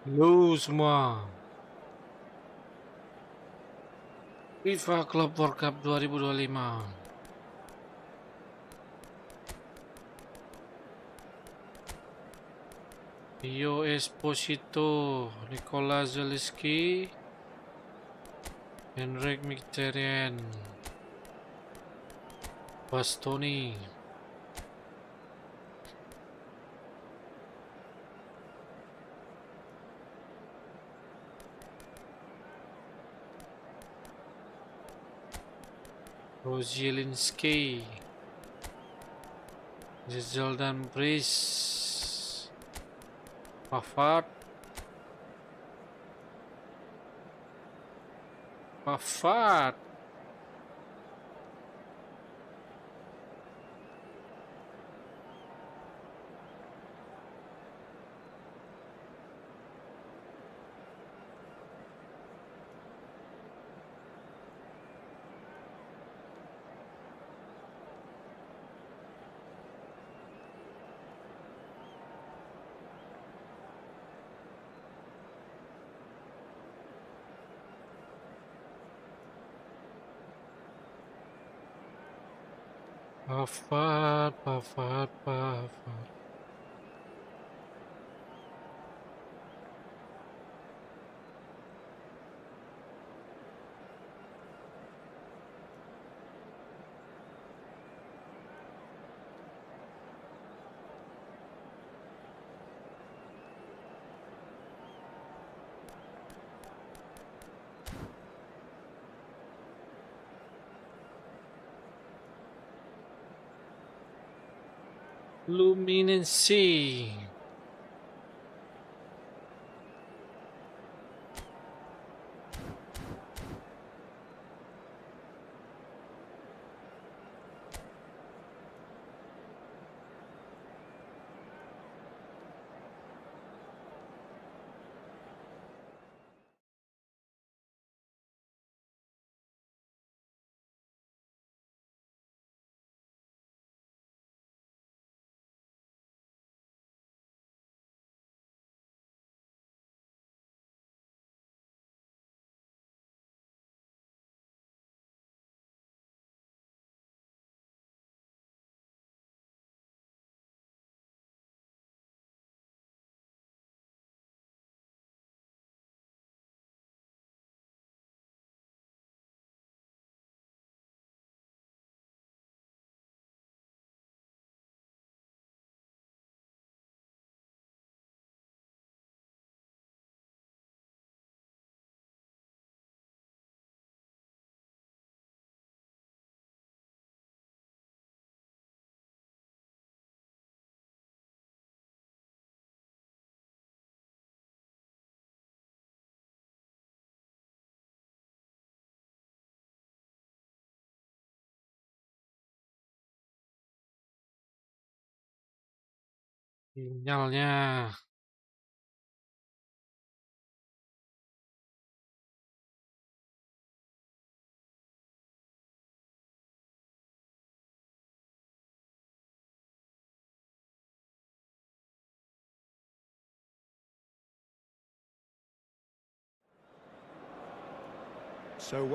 Halo semua, FIFA Club World Cup 2025. Rio Esposito, Nicola Zaleski, Henrik Mkhitaryan, Bastoni, Rozielinski, Zoldan Bris, Pavard, Pavard. Fluminense. Sinyalnya.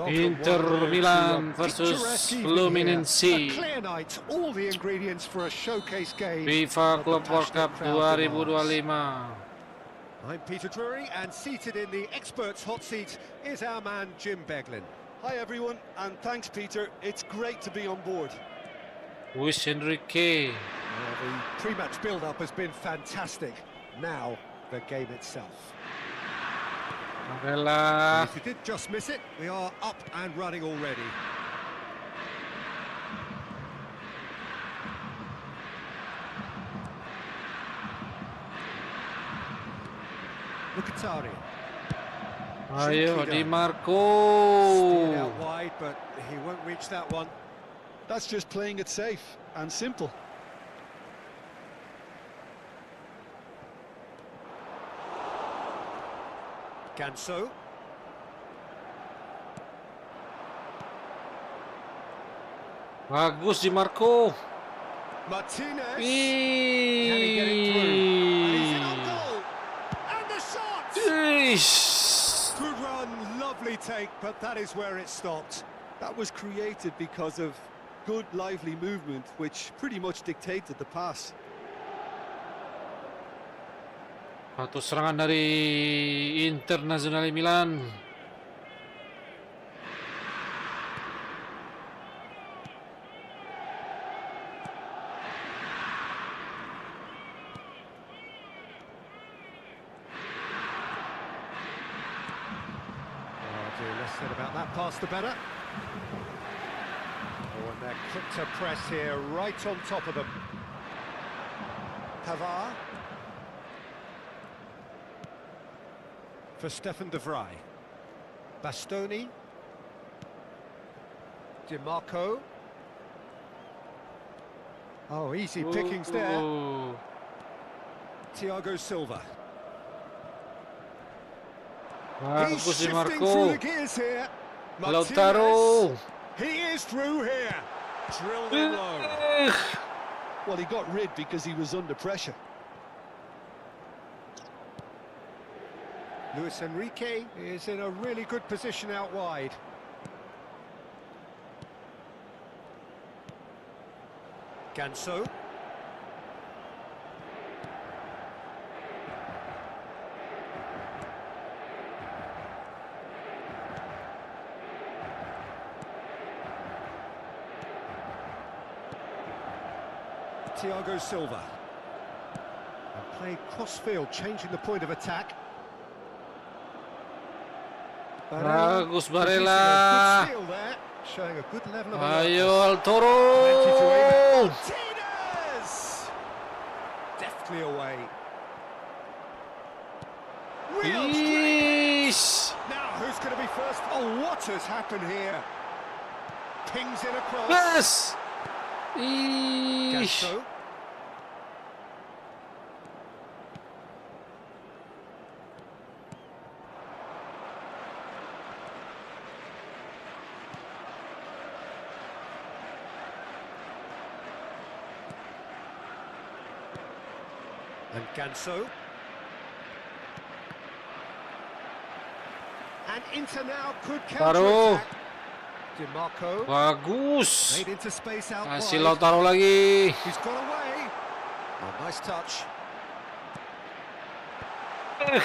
Inter Milan versus Fluminense. FIFA Club World Cup 2025. I'm Peter Drury, and seated in the experts' hot seat is our man Jim Beglin. Hi everyone, and thanks Peter, it's great to be on board. Luis Enrique. The pre-match build-up has been fantastic. Now, the game itself. Adalah. If you did just miss it, we are up and running already. Mkhitaryan. Ayo Di Marco. Steered out wide, but he won't reach that one. That's just playing it safe and simple. Ganso. Bagus Di Marco. Martinez. Can he get it through? And he's in on goal. And the shot! Ish. Good run, lovely take, but that is where it stopped. That was created because of good, lively movement, which pretty much dictated the pass. Satu serangan dari Internazionale Milan. Less said about that pass, the better. Oh, and they're quick to press here, right on top of them. Pavard. For Stefan de Vrij. Bastoni. DiMarco. Oh, easy pickings there. Ooh. Thiago Silva. Bagus He's si shifting through Marco. the gears here. Lautaro. He is through here. Drilled in low. Well, he got rid because he was under pressure. Luis Enrique is in a really good position out wide. Ganso. Thiago Silva. And played cross-field, changing the point of attack. Bagus Producing Barella. a good steal there, showing a good level of Ayo alertness. Altoro. Plenty to aim at. Martinez! Deftly away. Real strength. Ish. Now, who's going to be first? Oh, what has happened here? Pings in across. Yes. Ish. Ganso. And Ganso. And Inter now could Taruh. counter-attack. DiMarco. Bagus. Made into space out Kasih wide. Lautaro lagi. He's got away. Oh, nice touch. A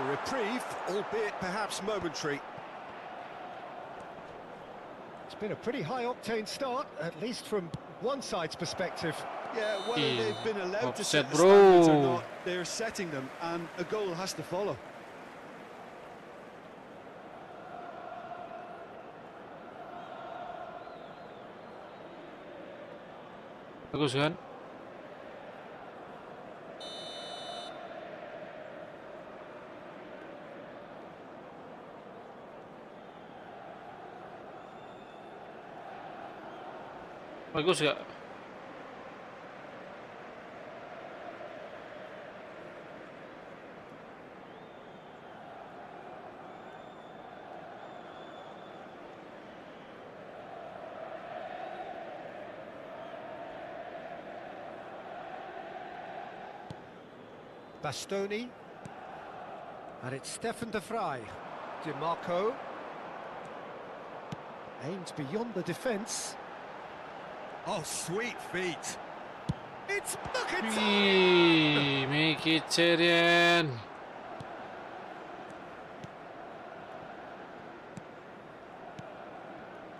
reprieve, albeit perhaps momentary. It's been a pretty high-octane start, at least from one side's perspective. Yeah, whether they've been allowed to Offset, set the bro. standards or not, they're setting them, and a goal has to follow. Bagus kan? Bagus gak? Bastoni. And it's Stefan de Vrij. DiMarco. Aims beyond the defence. Oh, sweet feet. It's bucket time! Mkhitaryan.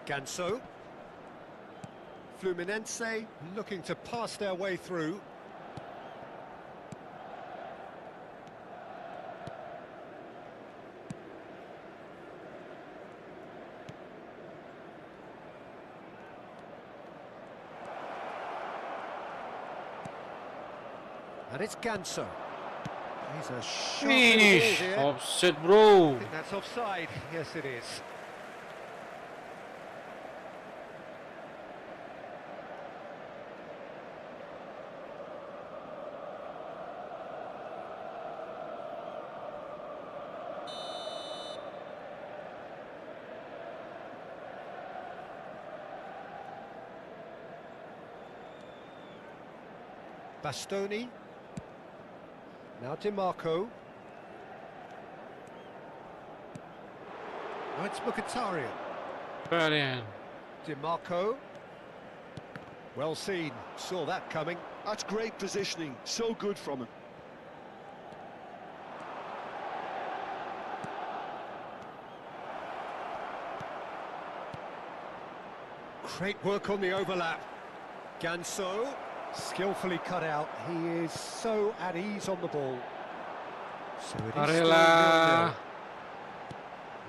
Ganso. Fluminense looking to pass their way through. And it's Ganso. He's a shot on the ball Finish. here. Offset bro. I think that's offside. Yes, it is. Bastoni. Now DiMarco. Oh, it's Mkhitaryan. Kalian. DiMarco. Well seen. Saw that coming. That's great positioning. So good from him. Great work on the overlap. Ganso, skillfully cut out. He is so at ease on the ball. So it is still 0-0. Arela.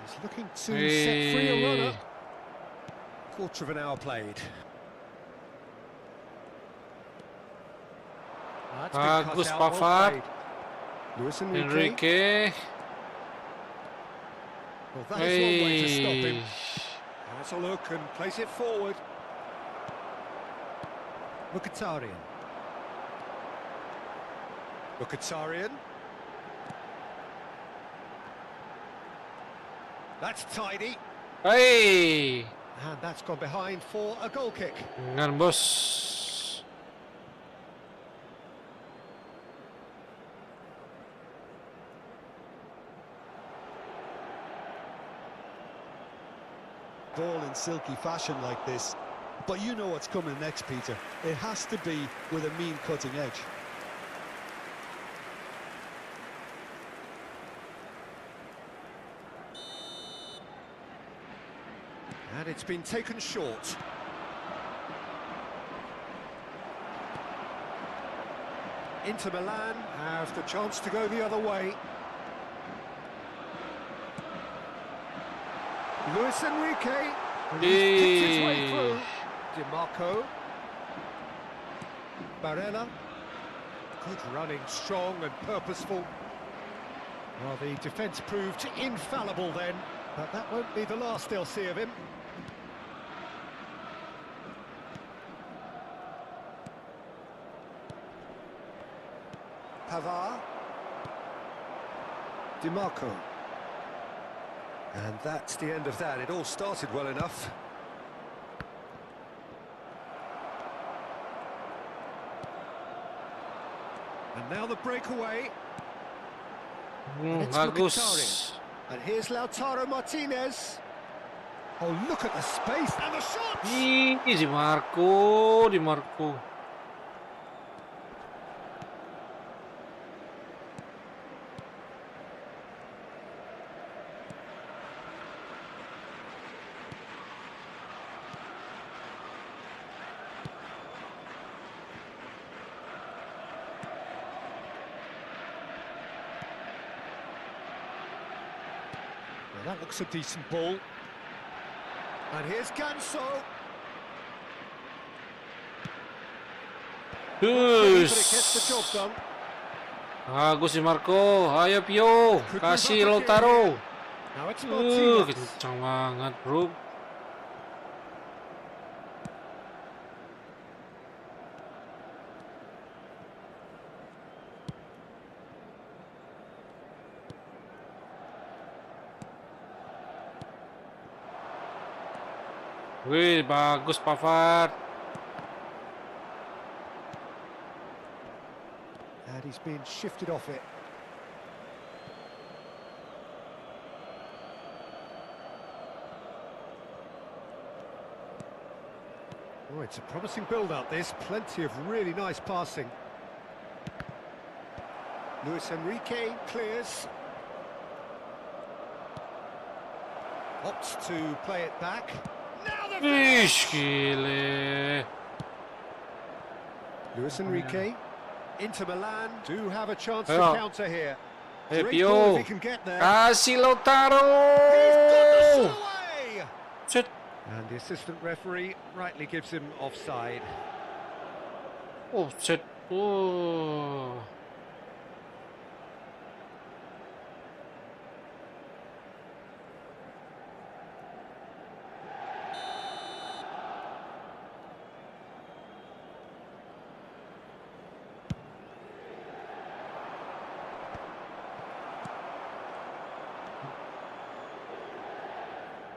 He's looking to set free a runner. Hey. Quarter of an hour played. That's been cut Bagus, out, well Pavard. played. Luis Enrique. Enrique. Well, that is one way to stop Hey. him. Has a look and place it forward. Mkhitaryan. Mkhitaryan. That's tidy. Hey. And that's gone behind for a goal kick. Dengan bos. Ball in silky fashion like this. But you know what's coming next, Peter. It has to be with a mean cutting edge. And it's been taken short. Inter Milan have the chance to go the other way. Luis Enrique. And he's picked his way through. DiMarco. Barella. Good running, strong and purposeful. Well, the defence proved infallible then, but that won't be the last they'll see of him. Pavard. DiMarco. And that's the end of that. It all started well enough. And now the breakaway. And it's Bagus. Mkhitaryan. And here's Lautaro Martinez. Oh, look at the space and the shots! Ih, Di Marco. Well, that looks a decent ball. And here's Ganso. But it gets the job Hus. done. Bagus Di Marco. Ayo Pio. Kasih Lautaro. Now it's Martinez. Kencang banget, bro. Wih, bagus Pavard. And he's been shifted off it. Oh, it's a promising build-up, this. Plenty of really nice passing. Luis Enrique clears. Opts to play it back. Now the Ish, gile. Luis Enrique. Inter Milan do have a chance to Ayo. counter here. Hey, Great ball if he Pio. can get there. Kasih Lautaro. He's got the shot away! Set. And the assistant referee rightly gives him offside. Oh, set. Oh.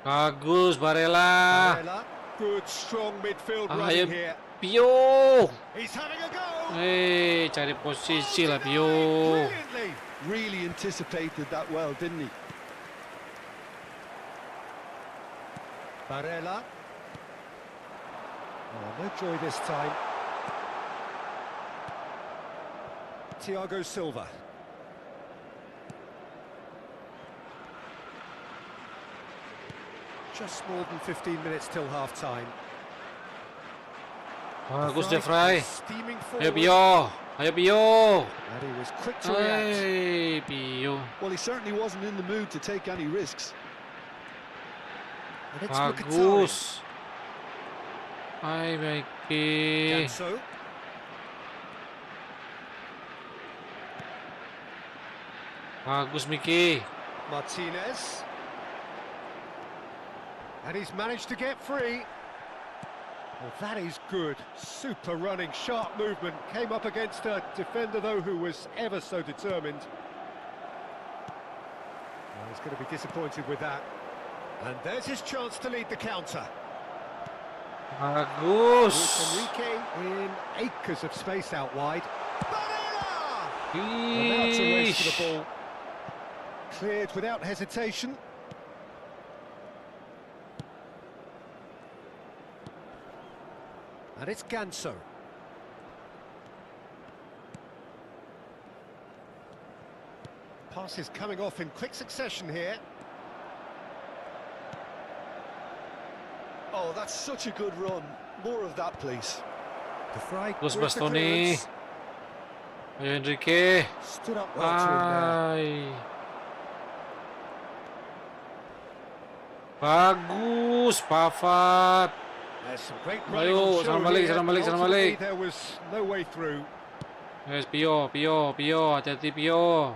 Bagus Barella. Barella, good strong midfield Ayo running here. Pio. He's having a go! Cari posisi lah Pio. Brilliantly! Really anticipated that well, didn't he? Barella. Oh, no joy this time. Thiago Silva. Just more than 15 minutes till half-time. Bagus De Vrij. Steaming Ayo forward. Pio. Ayo Pio. And he was quick to react. Hey Pio. Well, he certainly wasn't in the mood to take any risks. And it's Mkhitaryan. Bagus. Hai Mikey. Ganso. Bagus Miki. Martinez. And he's managed to get free. Well, that is good. Super running, sharp movement. Came up against a defender, though, who was ever so determined. Well, he's going to be disappointed with that. And there's his chance to lead the counter. Bagus. Enrique in acres of space out wide. Barella! And that's a race for the ball. Cleared without hesitation. And it's Ganso. Passes coming off in quick succession here. Oh, that's such a good run. More of that, please. De Vrij Bagus with the Bastoni. clearance. Ayo Enrique. Stood up well to him there. Hai. Bagus, Pafat. There's some great running Ayo, on show serang balik, here, serang but balik, serang ultimately balik. there was no way through. Yes, Pio, Pio, Pio, hati-hati Pio.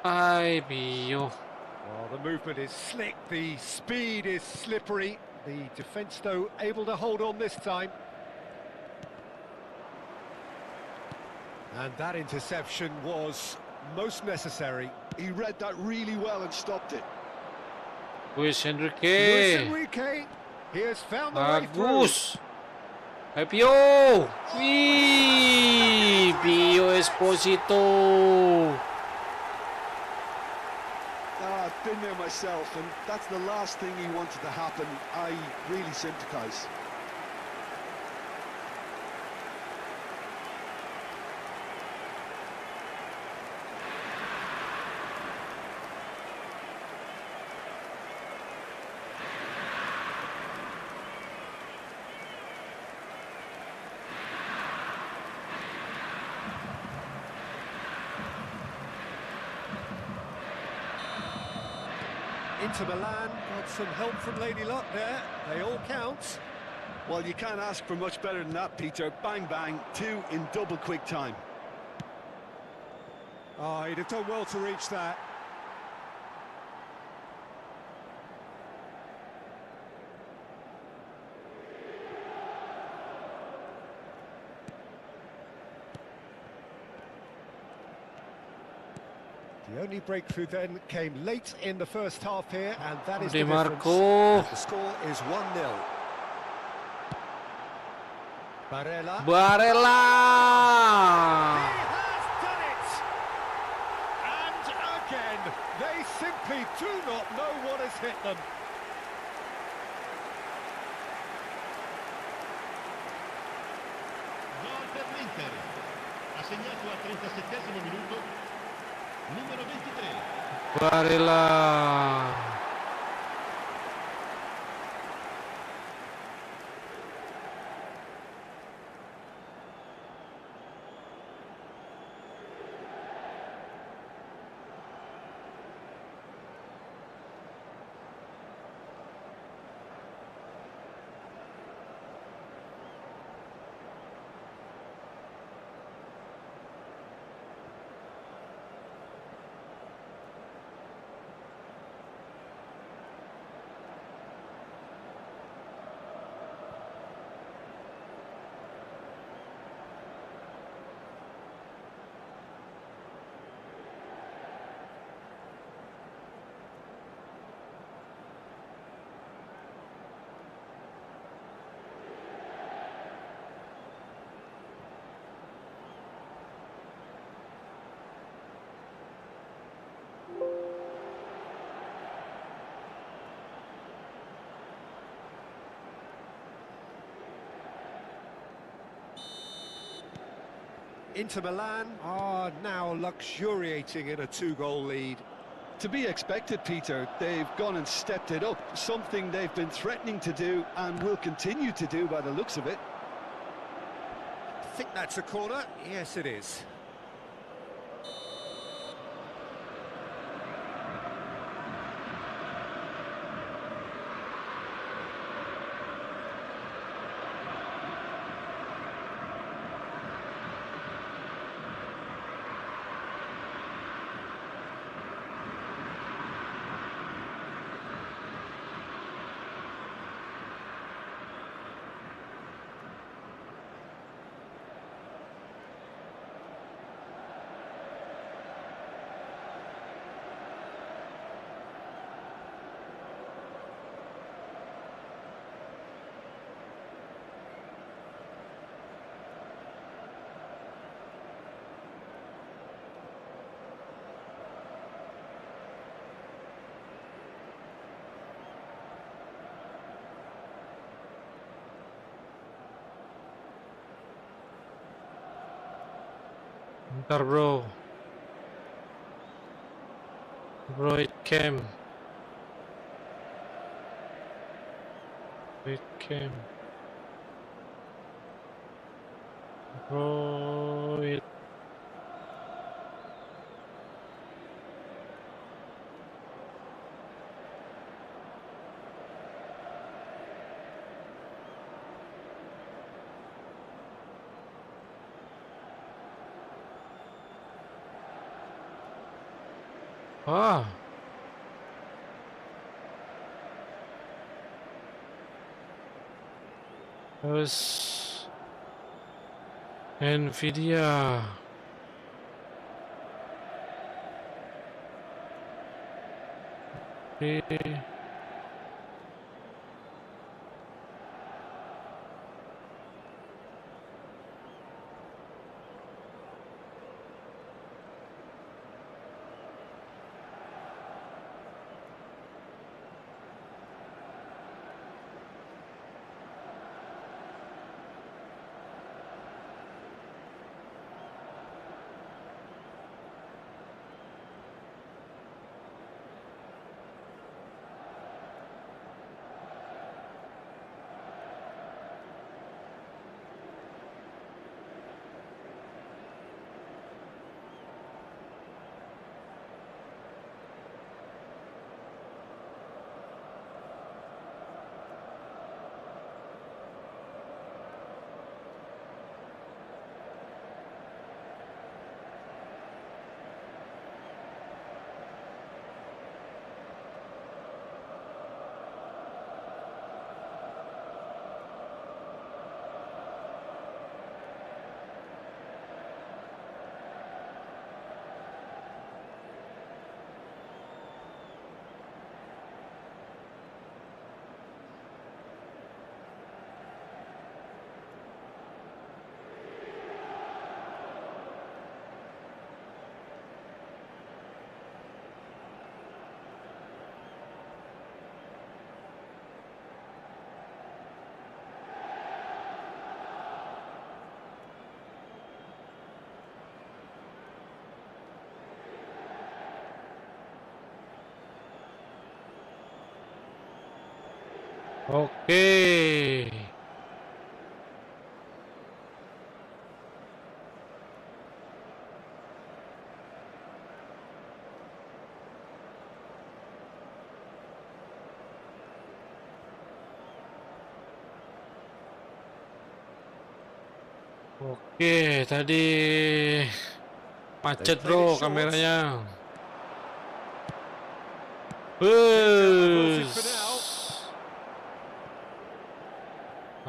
Hai Pio. Well, the movement is slick, the speed is slippery. The defence, though, able to hold on this time. And that interception was most necessary. He read that really well and stopped it. Luis Luis Enrique. Enrique, he has found the way through. Bagus. Hai Pio. Wih, Pio Esposito. I've been there myself, and that's the last thing he wanted to happen. I really sympathise. Inter Milan got some help from Lady Luck there. They all count. Well, you can't ask for much better than that, Peter. Bang, bang, two in double quick time. Oh, he'd have done well to reach that. The only breakthrough then came late in the first half here, and that is the Di difference. Marco. The score is 1-0. Barella. Barella. He has done it! And again, they simply do not know what has hit them. Gol per l'Inter, ha segnato al 37esimo minuto, numero 23. Barella. Inter Milan are now luxuriating in a 2-goal lead. To be expected, Peter. They've gone and stepped it up, something they've been threatening to do and will continue to do by the looks of it. I think that's a corner. Yes, it is. Ntar bro. Bro, it came. It came. Bro, it. Ah. Terus Nvidia. Oke. Oke. Oke, tadi macet bro kameranya.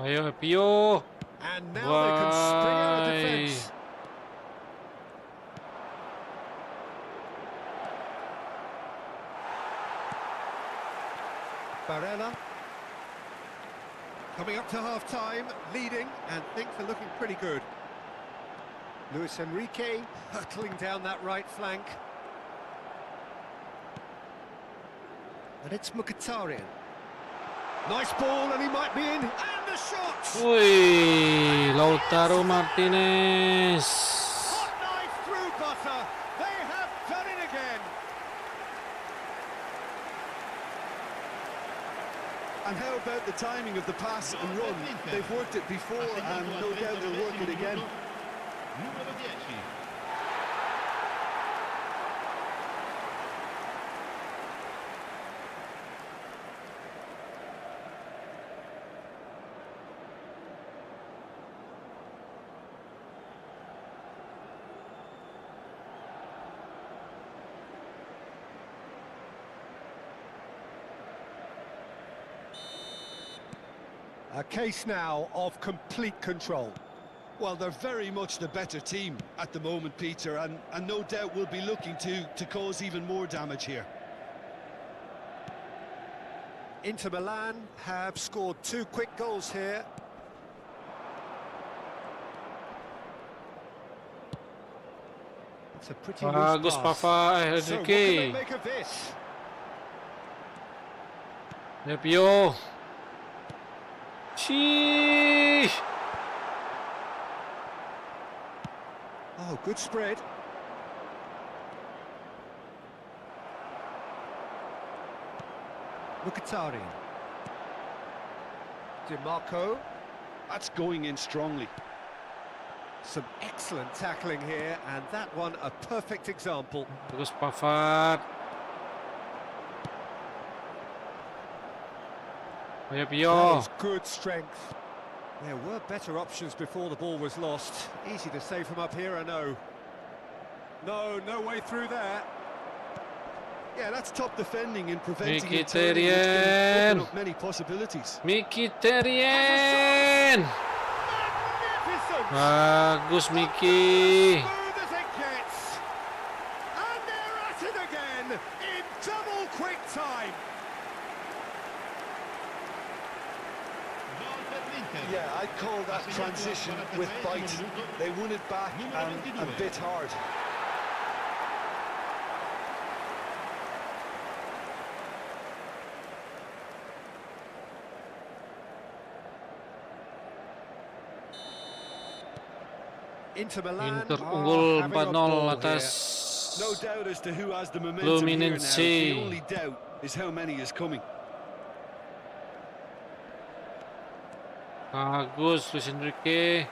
Ayo Pio. And now they can spring out of defence. Barella. Coming up to half-time, leading, and things are looking pretty good. Luis Enrique hurtling down that right flank. And it's Mkhitaryan. Nice ball, and he might be in. And the shot! Wih, Lautaro Martinez. about the timing of the pass and run. They've worked it before and no doubt they'll work it again. Numero 10. A case now of complete control. Well, they're very much the better team at the moment, Peter, and no doubt will be looking to cause even more damage here. Inter Milan have scored 2 quick goals here. It's a pretty loose Bagus pass. Papa So what can they Enrique. make of this? Ya Pio. Sheesh. Oh, good spread. Mkhitaryan. DiMarco. That's going in strongly. Some excellent tackling here, and that one a perfect example. Bagus Pavard. Ya That Pio. is good strength. There were better options before the ball was lost. Easy to save from up here, I know. No way through there. Yeah, that's top defending and preventing Mkhitaryan. it turning, which can open up many possibilities. Mkhitaryan. Magnificent! Bagus Miki. Smooth as it gets. And they're at it again in double quick time. Gol per l'Inter. Yeah, I'd call that transition with bite. They won it back and bit hard. Inter Milan Inter are unggul having a 4-0 ball atas No doubt as to who has the momentum here now. Fluminense. The only doubt is how many is coming. Bagus Luis Enrique. here.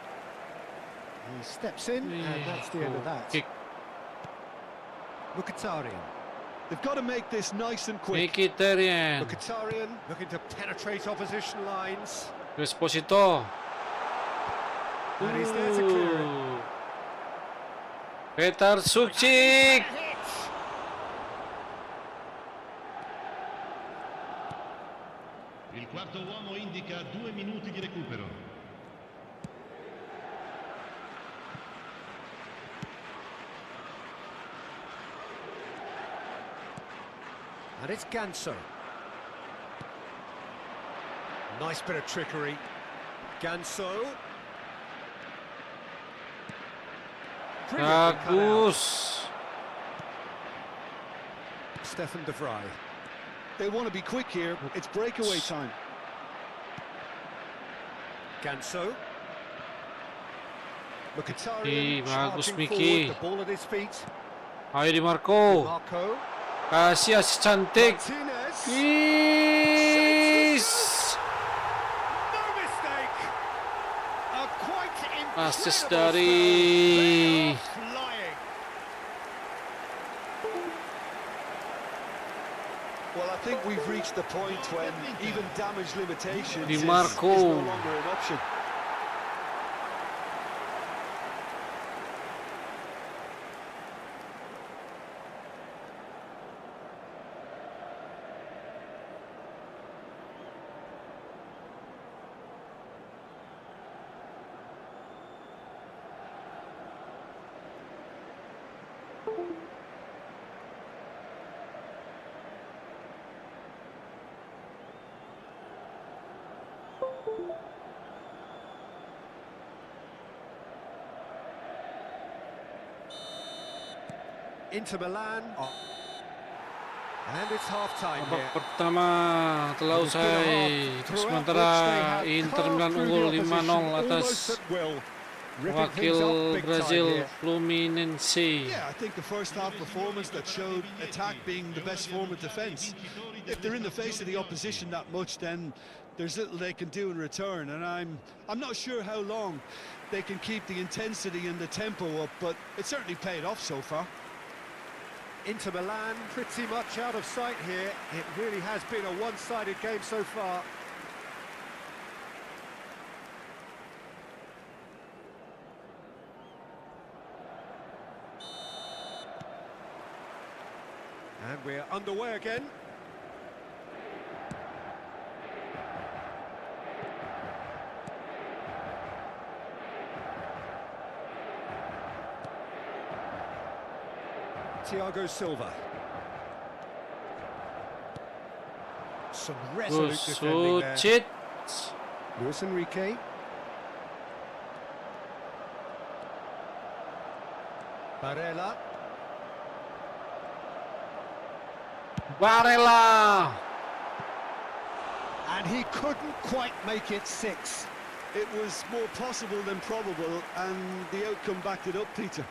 He steps in, and that's the end of that. Kick. Mkhitaryan. They've got to make this nice and quick. Mkhitaryan. Mkhitaryan looking to penetrate opposition lines. Esposito. And he's there to clear it. Petar Sukcik. Hit! Il quarto uomo indica 2 minuti di recupero. And it's Ganso. Nice bit of trickery. Ganso. Brilliantly cut out. Bagus. Stefan de Vrij. They want to be quick here. It's breakaway time. Ganso. Mkhitaryan Bagus, charging Miki. forward, the ball at his feet. Ayo di Marco. Marco. Kasih asis cantik. Martinez. Is. No mistake. A quite Asis incredible dari- spell. They are flying. Well, I think we've reached the point when even damage limitations Di is Marco. no longer an option. Inter Milan. And it's half-time Babak here. pertama telah usai. Sementara Inter Milan unggul 5-0 atas wakil Brazil Fluminense. Yeah, I think the first half performance that showed attack being the best form of defence. If they're in the face of the opposition that much, then there's little they can do in return, and I'm not sure how long they can keep the intensity and the tempo up, but it's certainly paid off so far. Inter Milan pretty much out of sight here. It really has been a one-sided game so far. And we're underway again. Thiago Silva. Some resolute defending there. Sucit. Luis Enrique. Barella. Barella. And he couldn't quite make it 6. It was more possible than probable, and the outcome backed it up, Peter.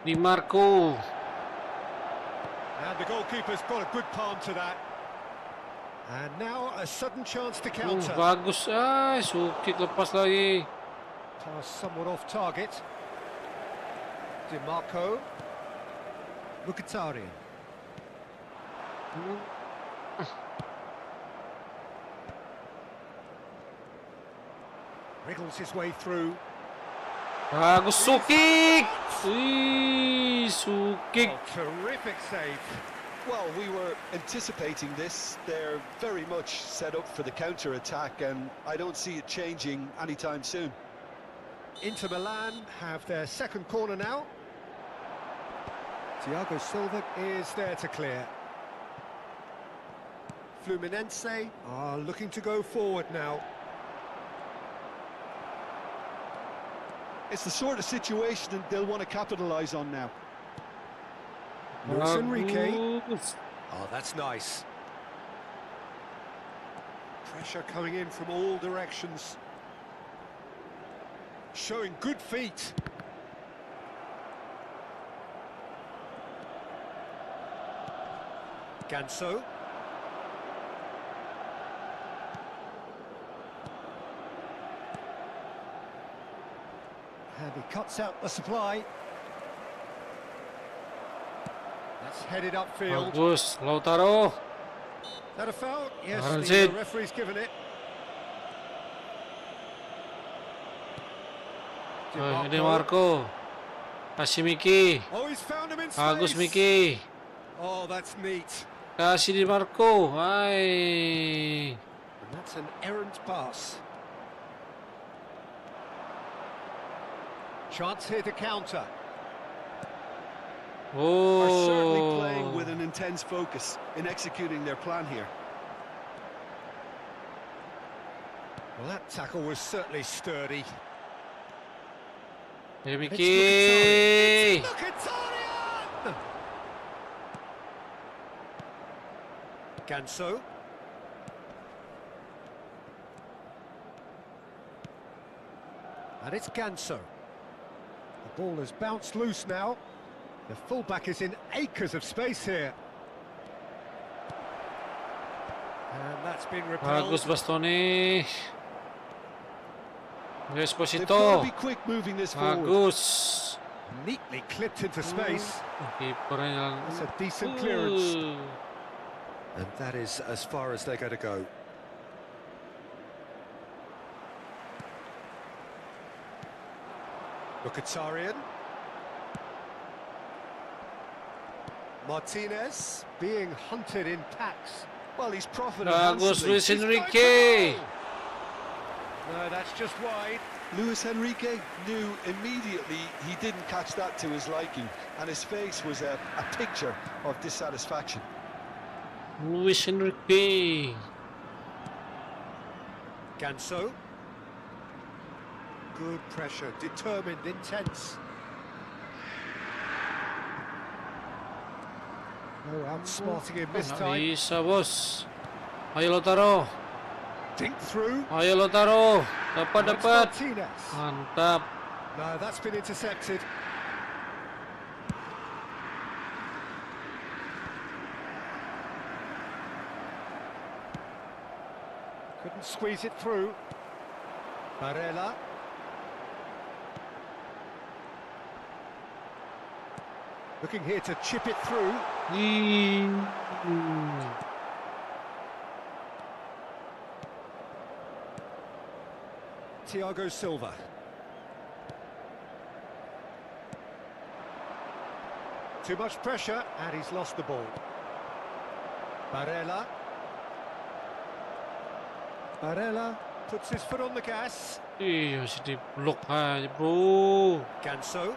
Di Marco. And the goalkeeper's got a good palm to that. And now a sudden chance to counter. Bagus. Ay, Sukit lepas lagi. Pass somewhat off target. Di Marco. Mkhitaryan. Wriggles his way through. Bagus Sukik. Sukik. Oh, terrific save. Well, we were anticipating this. They're very much set up for the counter-attack, and I don't see it changing anytime soon. Inter Milan have their second corner now. Thiago Silva is there to clear. Fluminense are looking to go forward now. It's the sort of situation that they'll want to capitalise on now. Luis Enrique. Bagus. Oh, that's nice. Pressure coming in from all directions. Showing good feet. Ganso. And he cuts out the supply. That's headed upfield. Bagus. Lautaro. Is that a foul? Yes, That's the it. referee's given it. Di Marco. Kasih Miki. Oh, he's found him in Bagus space. Miki. Oh, that's neat. Kasih Di Marco. Ay. And that's an errant pass. Chance here to counter. Are certainly playing Oh. with an intense focus in executing their plan here. Well, that tackle was certainly sturdy. Hey It's Miki. Mkhitaryan! Ganso. And it's Ganso. The ball has bounced loose now. The fullback is in acres of space here. And that's been repelled. Bagus Bastoni. They've got to Esposito. be quick moving this forward. Bagus. Neatly clipped into space. Kipernya. That's a decent clearance. And that is as far as they're going to go. Mkhitaryan. Martinez being hunted in packs. Well, he's profited Bagus handsomely. Luis Enrique. No, that's just wide. Luis Enrique knew immediately he didn't catch that to his liking, and his face was a picture of dissatisfaction. Luis Enrique. Ganso. Good pressure, determined, intense. No outsmarting him this time. Bisa bos. Ayo Lautaro. Dink through. Ayo Lautaro, Now it's dapat. Martinez. Mantap. No, that's been intercepted. Couldn't squeeze it through. Barella. Looking here to chip it through. Thiago Silva. Too much pressure, and he's lost the ball. Barella. Barella puts his foot on the gas. Ih, masih di blok aja, bro. Ganso.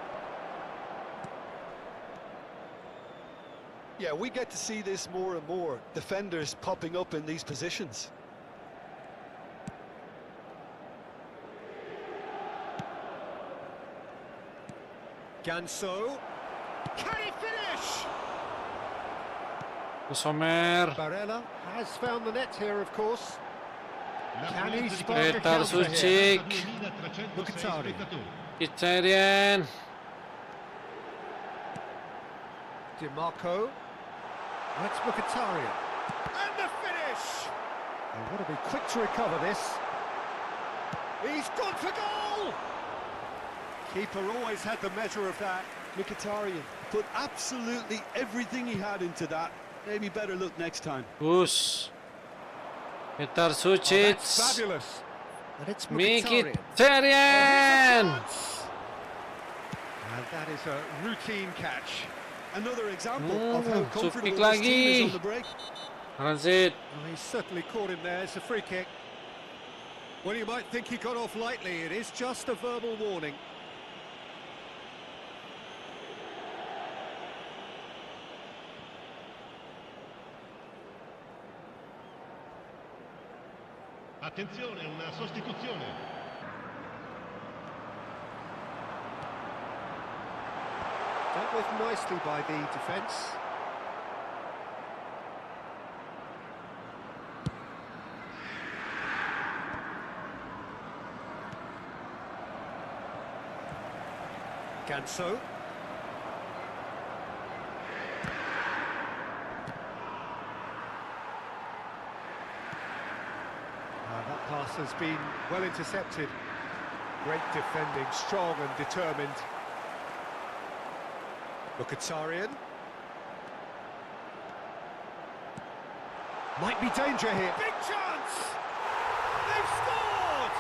Yeah, we get to see this more and more. Defenders popping up in these positions. Ganso. Can he finish? Somer. Barella has found the net here, of course. La Can he frequenza di spark a Petar counter here? Sucic. 2306 Mkhitaryan. spettatori. Kicarian. DiMarco. That's Mkhitaryan. And the finish! They want to be quick to recover this. He's gone for goal! Keeper always had the measure of that. Mkhitaryan put absolutely everything he had into that. Maybe better look next time. Gus. Petar Oh, Sucic. that's fabulous. And it's Mkhitaryan. Mkhitaryan. And that is a routine catch. Another example of how comfortable Supik this team is lagi. on the break. Transit. Well, he's certainly caught him there. It's a free kick. Well, you might think he got off lightly. It is just a verbal warning. Attenzione, una sostituzione. Dealt with nicely by the defence. Ganso. That pass has been well intercepted. Great defending, strong and determined. Mkhitaryan. Might be danger here. Big chance! They've scored!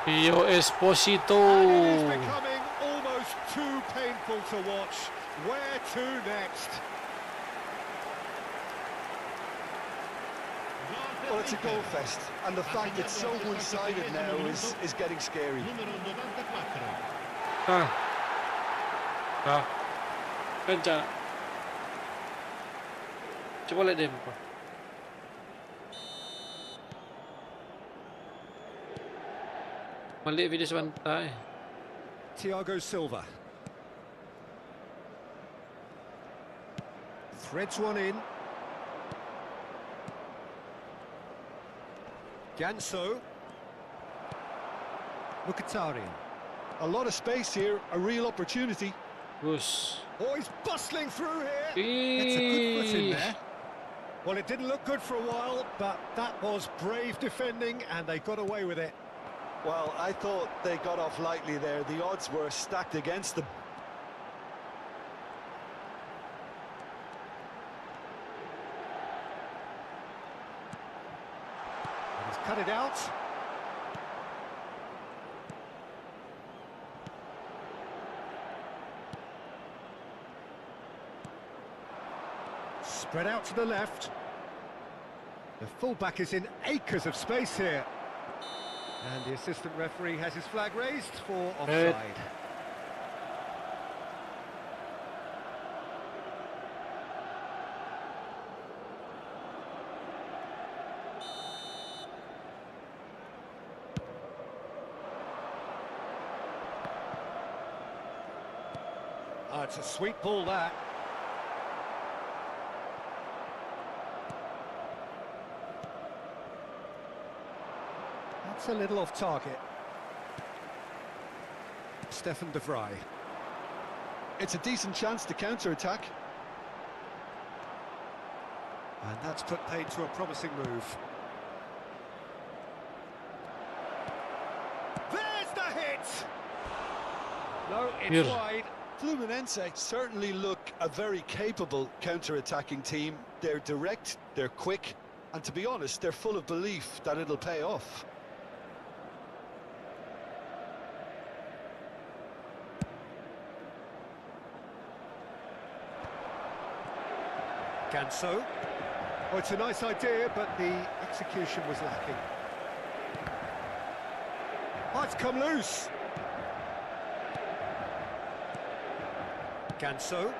Pio Esposito. And it is becoming almost too painful to watch. Where to next? Well, it's a goal fest, and the fact it's so one-sided now is getting scary. Numero 94. Ah. Ah. Kencang. Coba lihat deh. Balik video sebentar. Thiago Silva. Threads one in. Ganso. Mkhitaryan. A lot of space here, a real opportunity. Gus. Oh, he's bustling through here. It's a good foot in Ih. there. Well, it didn't look good for a while, but that was brave defending, and they got away with it. Well, I thought they got off lightly there. The odds were stacked against them. He's cut it out. Spread out to the left. The fullback is in acres of space here. And the assistant referee has his flag raised for offside. Oh, it's a sweet ball, that. That's a little off target. Stefan de Vrij. It's a decent chance to counter-attack. And that's put paid to a promising move. There's the hit! No, it's Here. wide. Fluminense certainly look a very capable counter-attacking team. They're direct, they're quick, and to be honest, they're full of belief that it'll pay off. Ganso. Oh, it's a nice idea, but the execution was lacking. Oh, it's come loose. Ganso.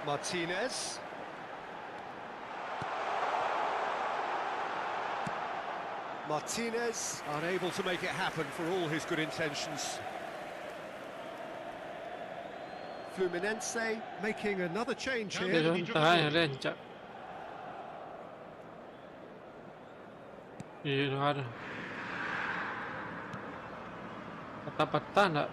Martinez. Martinez unable to make it happen for all his good intentions. Fluminense making another change Dia here. tahan dia cak. Iya ada. Patah-patah enggak?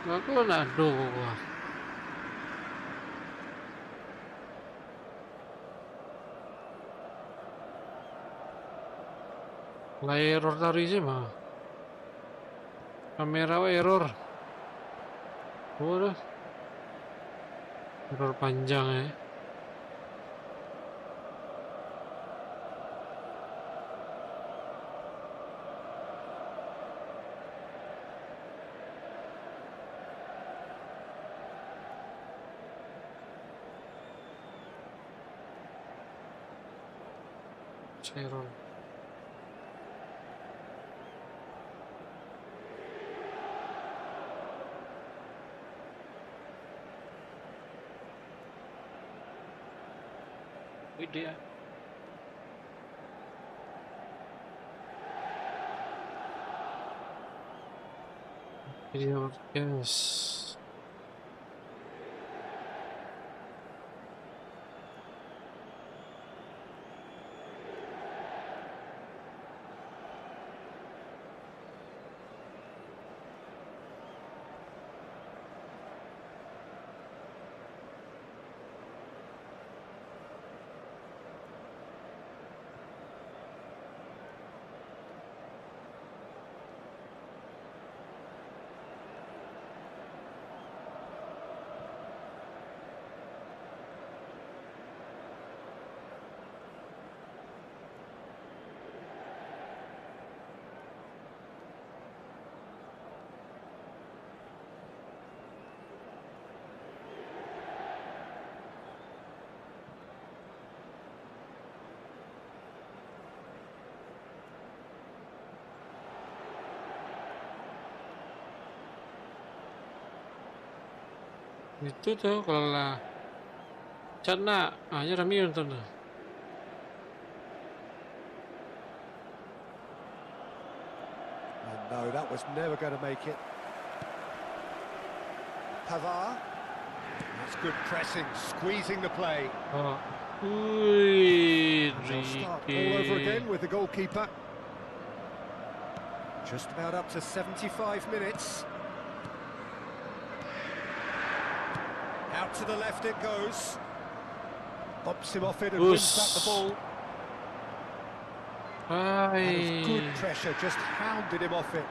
Aku nak gua. Lah error tadi sih mah. Kamera error. Udah. Error panjang ya. Error. Dia. Yes. Itu tuh kalau lah cana aja rami nonton tuh. And no, that was never going to make it. Pavard. That's good pressing, squeezing the play. Oh. And they'll start all over again with the goalkeeper. Just about up to 75 minutes. Out to the left it goes. Bumps him off it and wins back the ball. That was good pressure, just hounded him off it.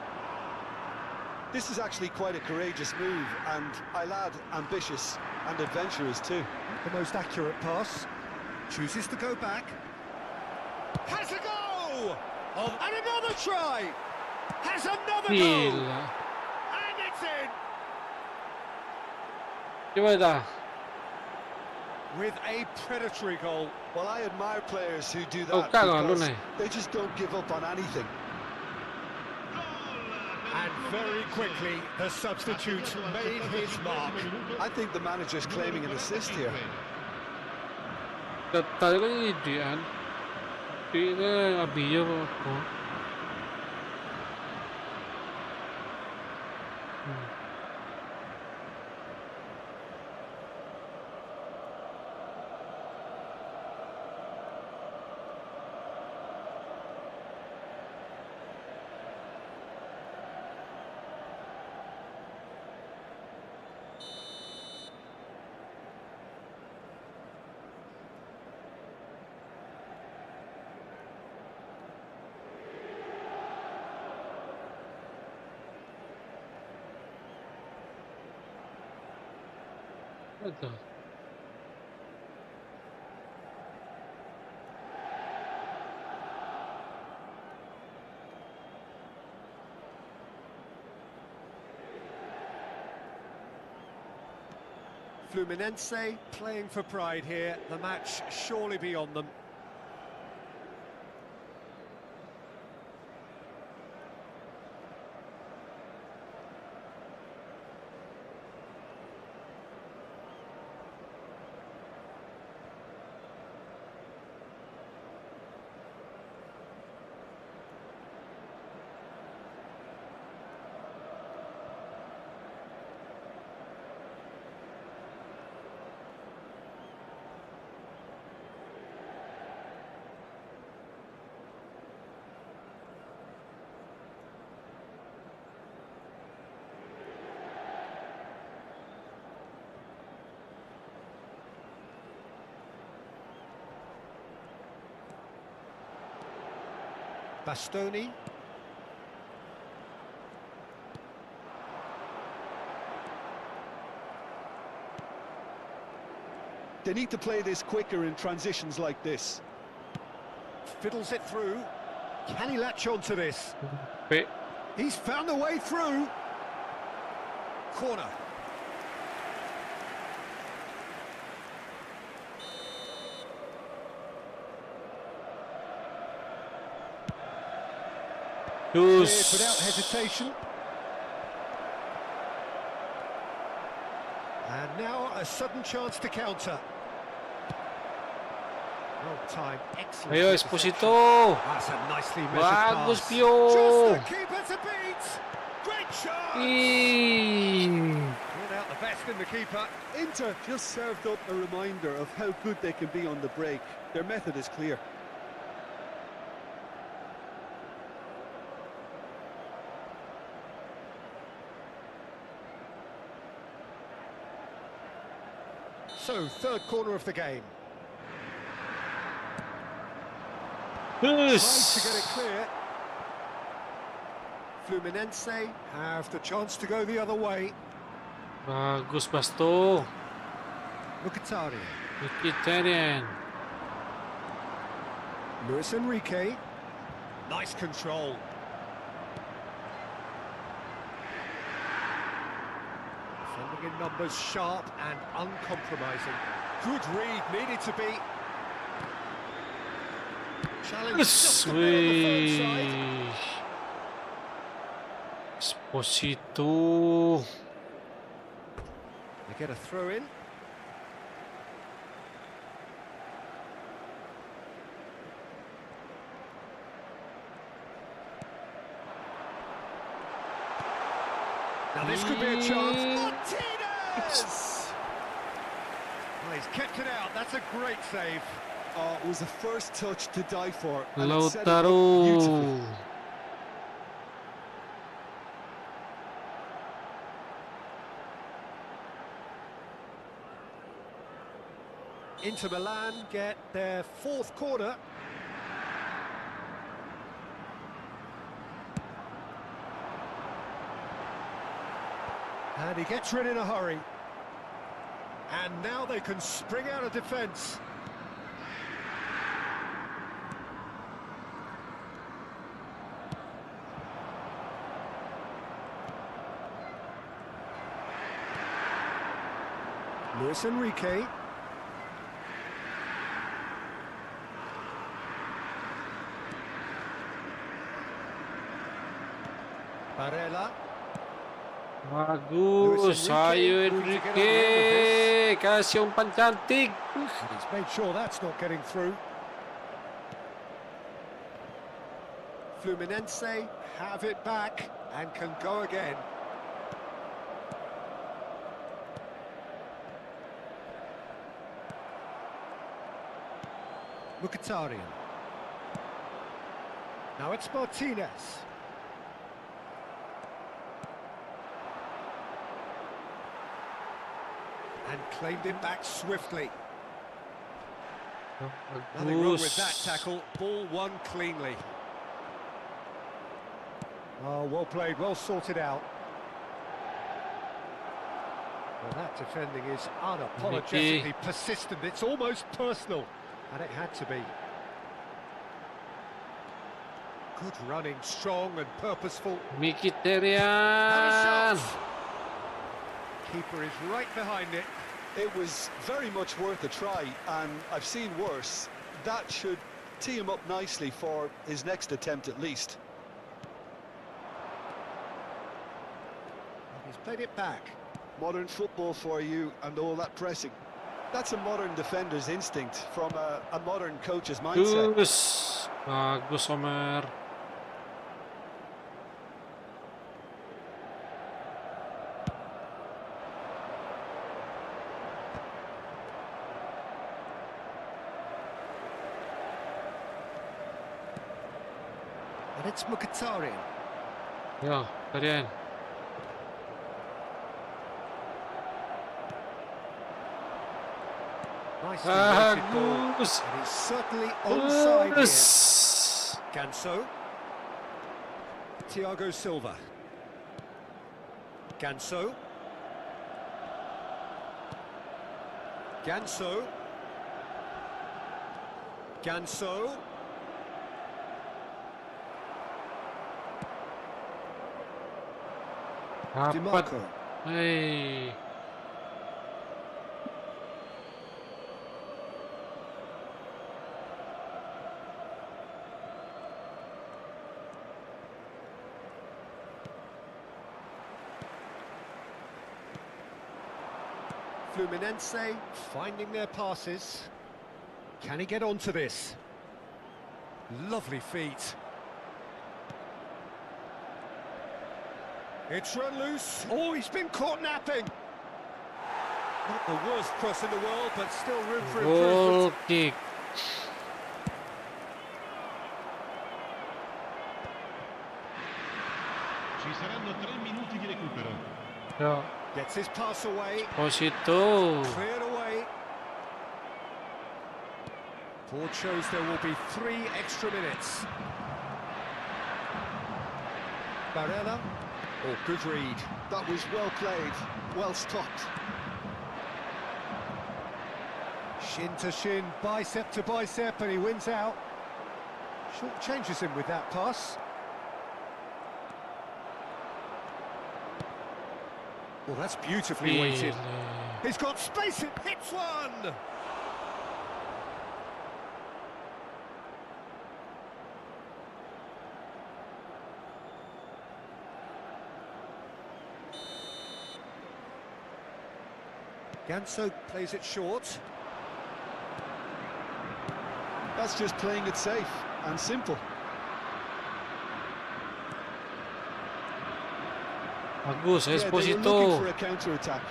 This is actually quite a courageous move, and I'll add ambitious and adventurous too. The most accurate pass. Chooses to go back. Has a go! And another try! Has another goal! Gila. And it's in! Coba dah. with a predatory goal. Well, I admire players who do Oh, that cago, because Lune. they just don't give up on anything. And very quickly, the substitute made his mark. I think the manager's claiming an assist here. Tadi kan ini Dian. Di ke Abiyo po. Oh. Ito. Fluminense playing for pride here. The match surely beyond them. Bastoni. They need to play this quicker in transitions like this. Fiddles it through. Can he latch on to this? Pe. He's found a way through. Corner. Cleared without hesitation. And now a sudden chance to counter. Well timed, excellent. Ayo, interception. Esposito. That's a nicely measured Bagus, pass. Pio. Just the keeper to beat. Great shot. Ih. Pulled out the best in the keeper. Inter just served up a reminder of how good they can be on the break. Their method is clear. So, third corner of the game. Tries to get it clear. Fluminense have the chance to go the other way. Bagus, Basto. Mkhitaryan. Mkhitaryan. Luis Enrique. Nice control. Defending in numbers, sharp and uncompromising. Good read, needed to be. Challenge just a bit on the firm side. Esposito. They get a throw in. Now this could be a chance. Martinez! Well, he's kept it out. That's a great save. Oh, it was the first touch to die for. And it set it up beautifully. Lautaro. Inter Milan get their fourth corner. And he gets rid in a hurry. And now they can spring out of defence. Luis Enrique. Barella. Bagus, ayo Enrique, kasih umpan cantik. And he's made sure that's not getting through. Fluminense have it back and can go again. Mkhitaryan. Now it's Martinez. And claimed it back swiftly. Nothing wrong with that tackle. Ball won cleanly. Oh, well played, well sorted out. Well, that defending is unapologetically persistent. It's almost personal, and it had to be. Good running, strong and purposeful. Mkhitaryan. Keeper is right behind it. It was very much worth a try, and I've seen worse. That should tee him up nicely for his next attempt at least. He's played it back. Modern football for you and all that pressing. That's a modern defender's instinct from a modern coach's mindset. Bagus, bagus Omer. And it's Mkhitaryan. Ya, Mkhitaryan. Nicely weighted ball. Bagus. And he's certainly onside here. Bagus. Ganso. Thiago Silva. Ganso. Ganso. Ganso. Dapat. DiMarco. Hey. Fluminense finding their passes. Can he get onto this? Lovely feet. It's run loose. Oh, he's been caught napping. Not the worst cross in the world, but still room for Goal improvement. kick. Ci saranno 3 minuti di recupero. Ya, Gets his pass away. Posito. Cleared away. Board shows there will be 3 extra minutes. Barella. Oh, good read. That was well played, well stopped. Shin to shin, bicep to bicep, and he wins out. Short changes him with that pass. Well, that's beautifully weighted. He's got space, it hits one! Ganso plays it short. That's just playing it safe and simple. Bagus, Yeah, they were looking Esposito. for a counter-attack.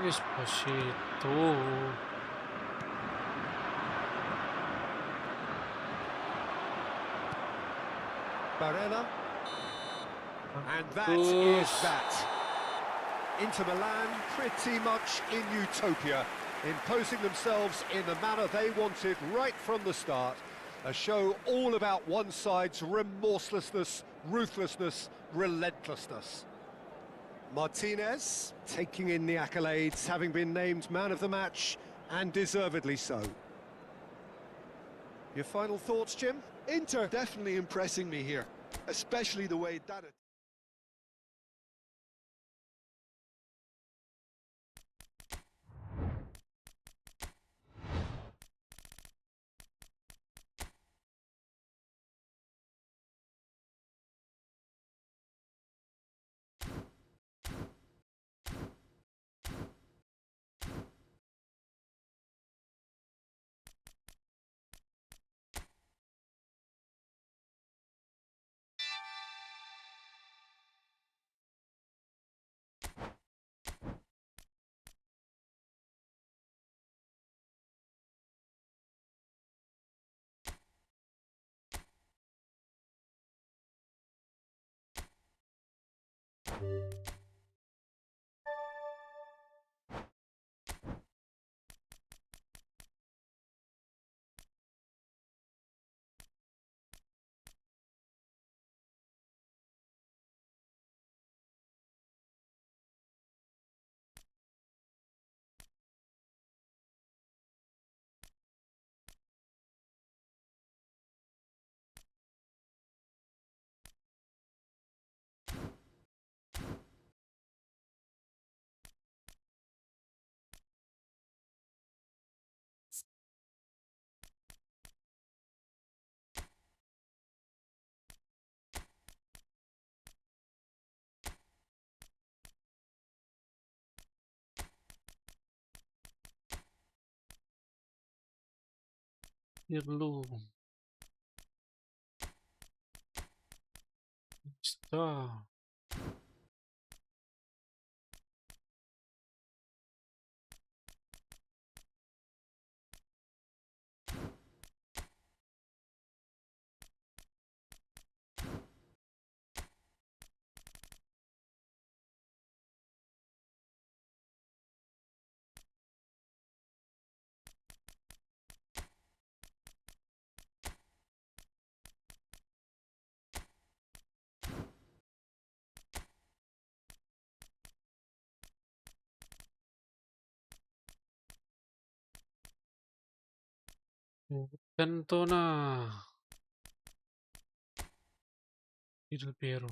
Esposito. Barella. And that Bagus. is that. Inter Milan pretty much in utopia, imposing themselves in the manner they wanted right from the start. A show all about one side's remorselessness, ruthlessness, relentlessness. Martinez taking in the accolades, having been named man of the match, and deservedly so. Your final thoughts, Jim? Inter definitely impressing me here, especially the way that... Pirlo. Está. Cantona. Del Piero.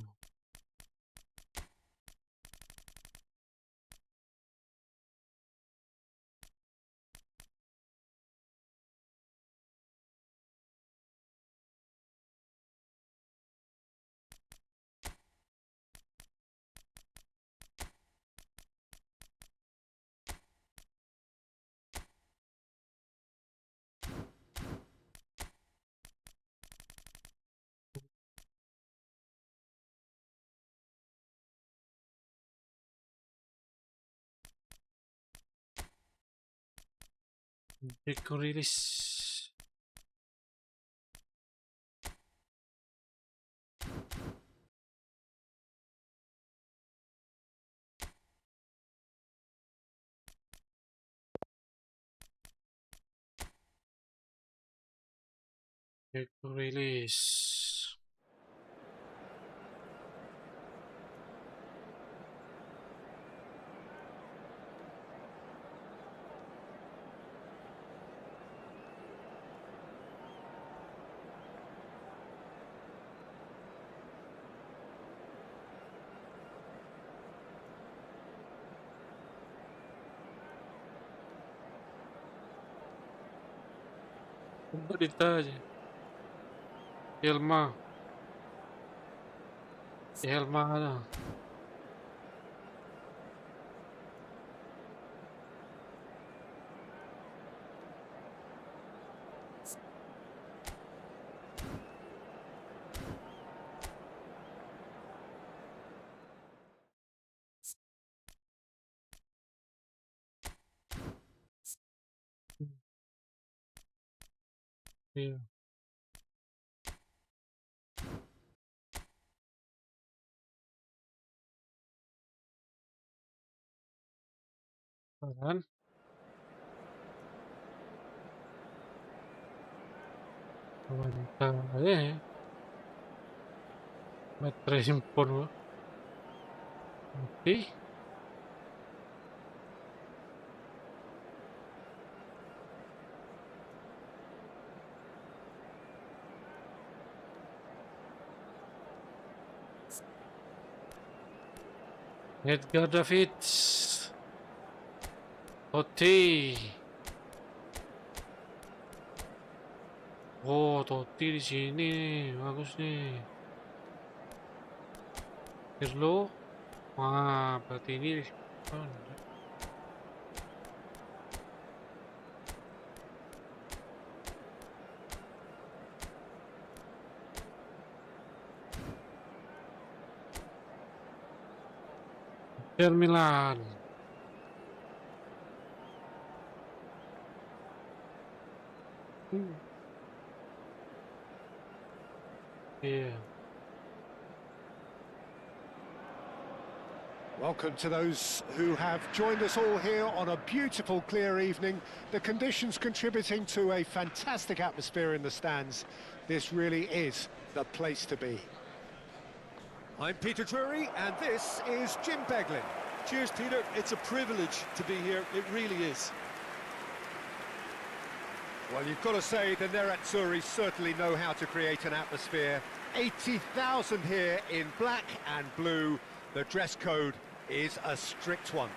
Deco release. Deco release. Un po' dettagli. Elma. Elma. Iya. Kan? Mantap ya. Baterai handphone gua mati. Edgar Davids. Totti. Oh, Totti di sini nih. Bagus nih. Pirlo. Wah, berarti ini oh, Inter Milan. Iya. Welcome to those who have joined us all here on a beautiful, clear evening. The conditions contributing to a fantastic atmosphere in the stands. This really is the place to be. I'm Peter Drury, and this is Jim Beglin. Cheers, Peter. It's a privilege to be here. It really is. Well, you've got to say the Nerazzurri certainly know how to create an atmosphere. 80,000 here in black and blue. The dress code is a strict one.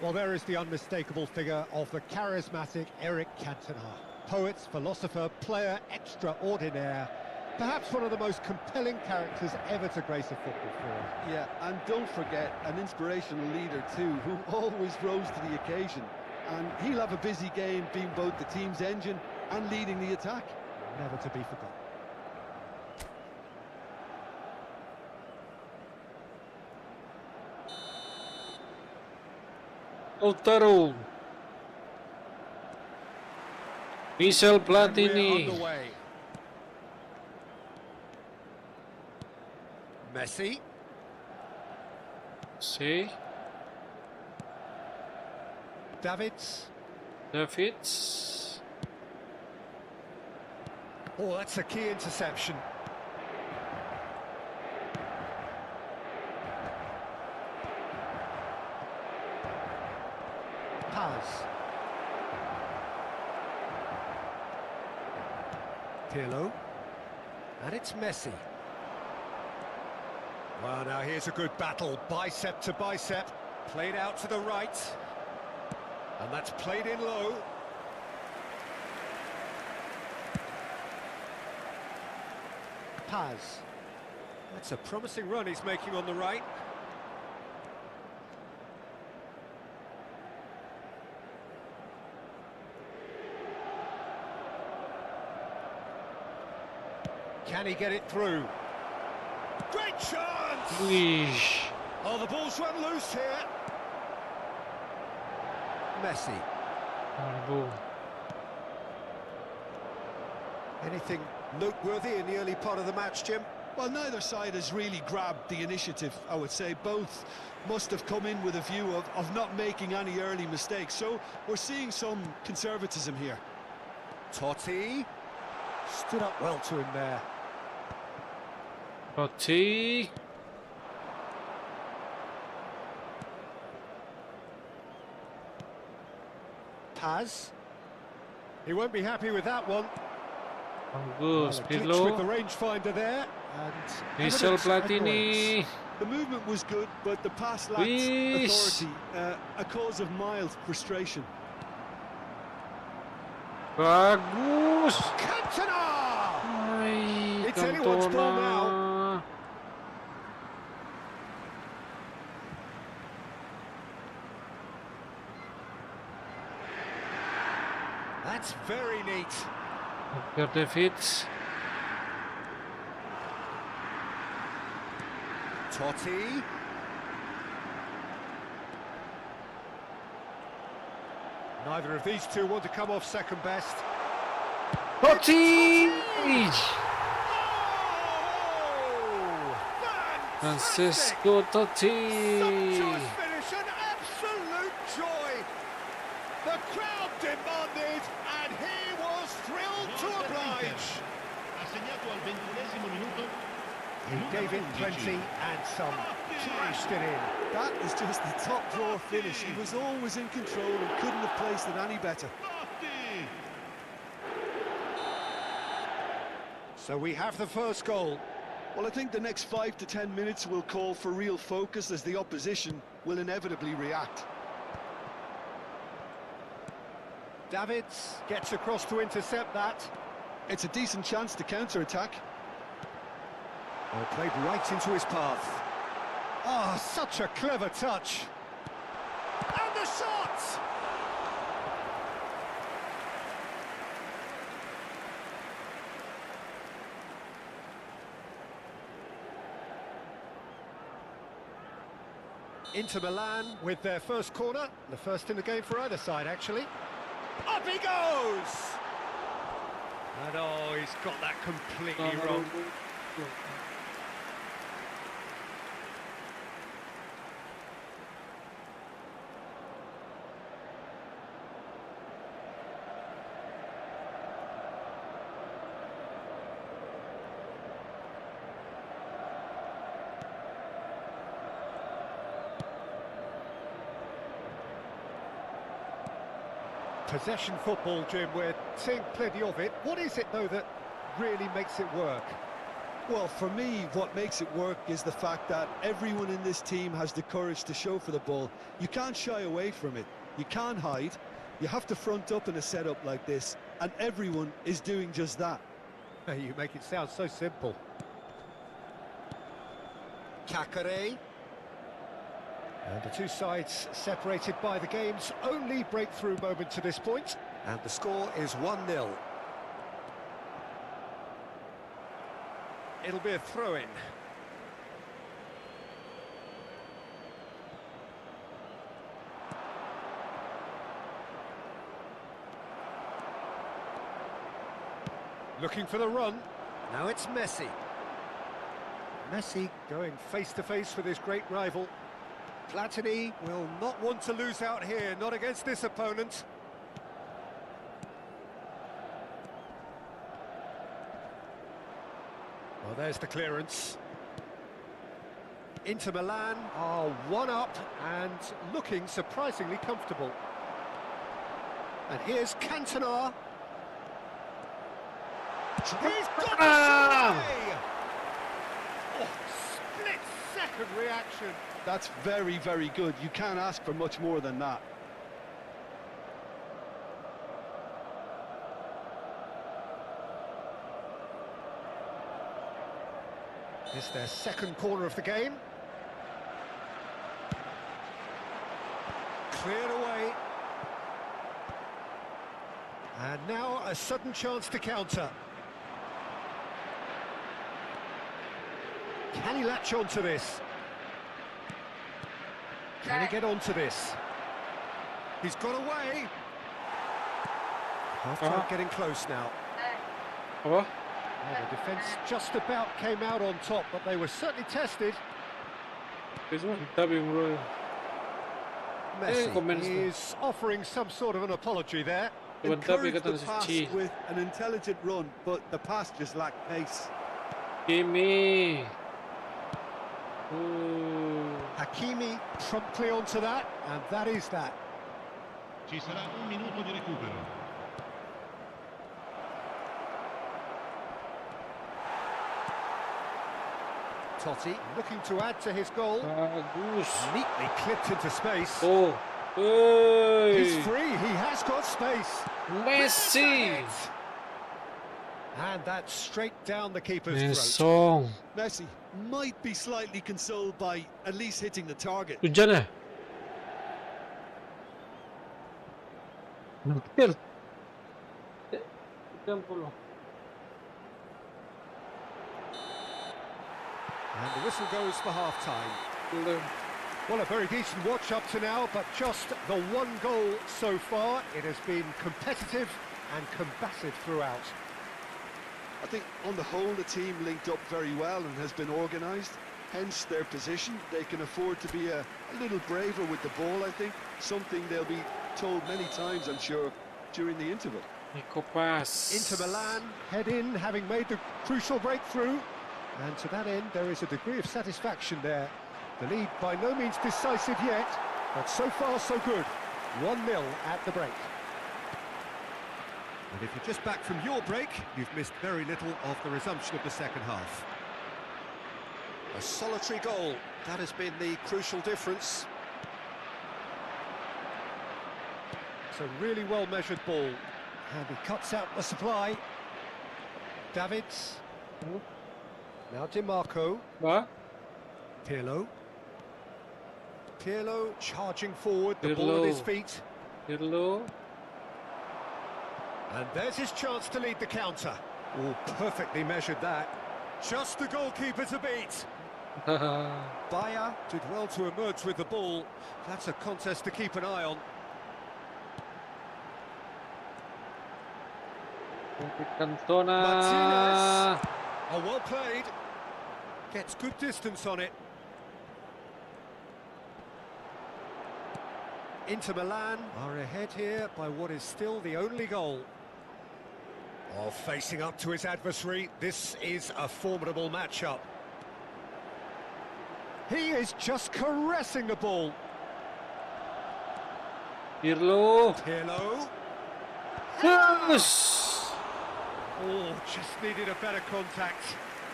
Well, there is the unmistakable figure of the charismatic Eric Cantona. Poet, philosopher, player extraordinaire. Perhaps one of the most compelling characters ever to grace a football field. Yeah, and don't forget, an inspirational leader too, who always rose to the occasion. And he'll have a busy game being both the team's engine and leading the attack. Never to be forgotten. Lautaro. Michel Platini. On the way. Messi. See. Davids. Davids. Oh, that's a key interception. Paz. Pirlo. And it's Messi. Well, now here's a good battle, bicep to bicep, played out to the right, and that's played in low. Paz. That's a promising run he's making on the right. Can he get it through? Great chance! Weesh. Oh, the ball's run loose here. Messi. Boom. Anything noteworthy in the early part of the match, Jim? Well, neither side has really grabbed the initiative, I would say. Both must have come in with a view of not making any early mistakes. So we're seeing some conservatism here. Totti. Stood up well to him there. Totti. Paz. He won't be happy with that one. Bagus, Glitch with the Pirlo. rangefinder there. And Michel evidence Platini. The movement was good, but the pass lacked Please. authority, a cause of mild frustration. Bagus. Cantona! Ay, It's anyone's ball Cantona. That's very neat. Per Davids. Totti. Neither of these two want to come off second best. Totti. Oh, Francesco fantastic! Totti. Sumptuous finish, an absolute joy. The crowd demanded, and he was thrilled to oblige. Ha segnato al 21esimo minuto. He gave it plenty and some, smashed it in. That is just the top drawer finish. He was always in control and couldn't have placed it any better. Totti! So we have the first goal. Well, I think the next 5 to 10 minutes will call for real focus as the opposition will inevitably react. Davids gets across to intercept that. It's a decent chance to counter-attack. Oh, played right into his path. Oh, such a clever touch. And the shot! Inter Milan with their first corner, the first in the game for either side, actually. Up he goes! And oh, he's got that completely wrong. Possession football, Jim, we're seeing plenty of it. What is it, though, that really makes it work? Well, for me, what makes it work is the fact that everyone in this team has the courage to show for the ball. You can't shy away from it. You can't hide. You have to front up in a setup like this, and everyone is doing just that. You make it sound so simple. Kakare. And the two sides separated by the game's only breakthrough moment to this point. And the score is 1-0. It'll be a throw-in. Looking for the run. Now it's Messi. Messi going face-to-face with his great rival. Platini will not want to lose out here, not against this opponent. Well, there's the clearance. Inter Milan are one up and looking surprisingly comfortable. And here's Cantona. He's got it away! Oh, split-second reaction. That's very, very good. You can't ask for much more than that. It's their second corner of the game. Cleared away. And now a sudden chance to counter. Can he latch onto this? Can he get onto this? He's got away. Half-time getting close now. Apa? Well, the defence just about came out on top, but they were certainly tested. Mantap yung bro. Messi is offering some sort of an apology there. Encouraged kata the si pass Chi. with an intelligent run, but the pass just lacked pace. Kimi. Hakimi promptly onto that, and that is that. Ci sarà un minuto di recupero. Totti looking to add to his goal. Bagus. Neatly clipped into space. Oh. He's Hey. free, he has got space. Messi. And that's straight down the keeper's throat. Mesong. Messi might be slightly consoled by at least hitting the target. Hujan ya? Hampir. 30. And the whistle goes for half-time. Belum. Well, a very decent watch up to now, but just the one goal so far. It has been competitive and combative throughout. I think on the whole the team linked up very well and has been organised, hence their position. They can afford to be a little braver with the ball, I think, something they'll be told many times, I'm sure, during the interval. Nico Pas. Inter Milan head in, having made the crucial breakthrough. And to that end, there is a degree of satisfaction there. The lead by no means decisive yet, but so far so good. 1-0 at the break. And if you're just back from your break, you've missed very little of the resumption of the second half. A solitary goal, that has been the crucial difference. It's a really well-measured ball. And he cuts out the supply. Davids. Now DiMarco. Ba? Pirlo. Pirlo charging forward, the ball Pirlo. at his feet. Pirlo. And there's his chance to lead the counter. Oh, perfectly measured that. Just the goalkeeper to beat. Bayer did well to emerge with the ball. That's a contest to keep an eye on. Cantona. Martinez. Oh, well played. Gets good distance on it. Inter Milan are ahead here by what is still the only goal. Oh, facing up to his adversary, this is a formidable matchup. He is just caressing the ball. Pirlo. Pirlo. Yes. Oh, just needed a better contact.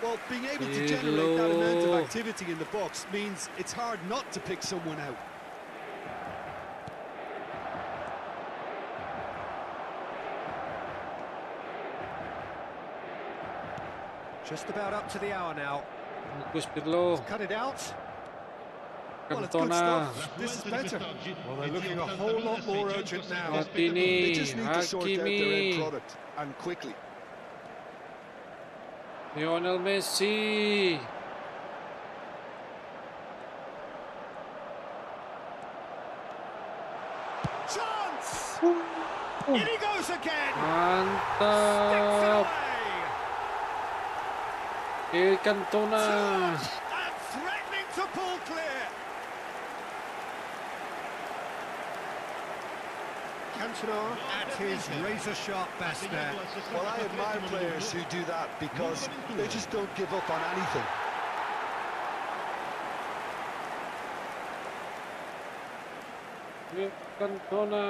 Well, being able to Pirlo. generate that amount of activity in the box means it's hard not to pick someone out. Just about up to the hour now. Bagus Pirlo. Cut it out. Well, it's good Cantona. stuff. This is better. Well, they're looking a whole lot more urgent now. They Martini. just need to sort out their end Hakimi. product, and quickly. Lionel Messi. Chance! In he goes again! Sticks it Mantap. away! Cantona. And threatening to pull clear. Cantona at his razor-sharp best there. Well, I admire players who do that because they just don't give up on anything. Cantona.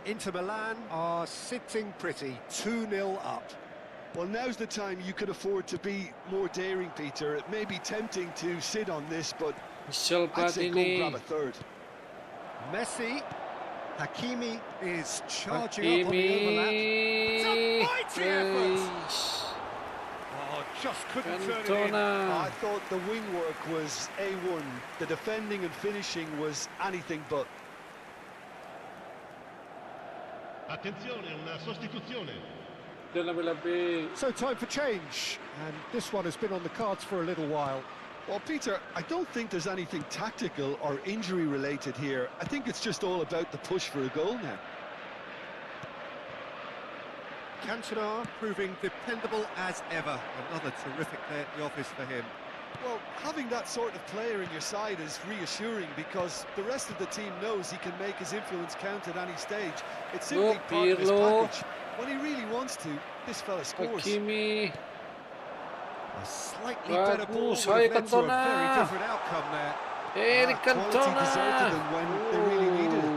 Inter Milan are sitting pretty, 2-0 up. Well, now's the time you could afford to be more daring, Peter. It may be tempting to sit on this, but Michel I'd say go and grab Platini. a third. Messi. Hakimi is charging up on the overlap. It's a mighty effort. Oh, just couldn't turn it in. I Cantona. thought the wing work was A1. The defending and finishing was anything but. Attenzione, una sostituzione. So time for change, and this one has been on the cards for a little while. Well, Peter, I don't think there's anything tactical or injury related here. I think it's just all about the push for a goal now. Cantona proving dependable as ever. Another terrific day at the office for him. Well, having that sort of player in your side is reassuring because the rest of the team knows he can make his influence count at any stage. It's simply part of his Pirlo. package. When he really wants to, this fella scores. Hakimi. A slightly better ball would Bagus. have Hai led to a Cantona. very different outcome there. Eric Quality deserted Cantona. them when they really needed it.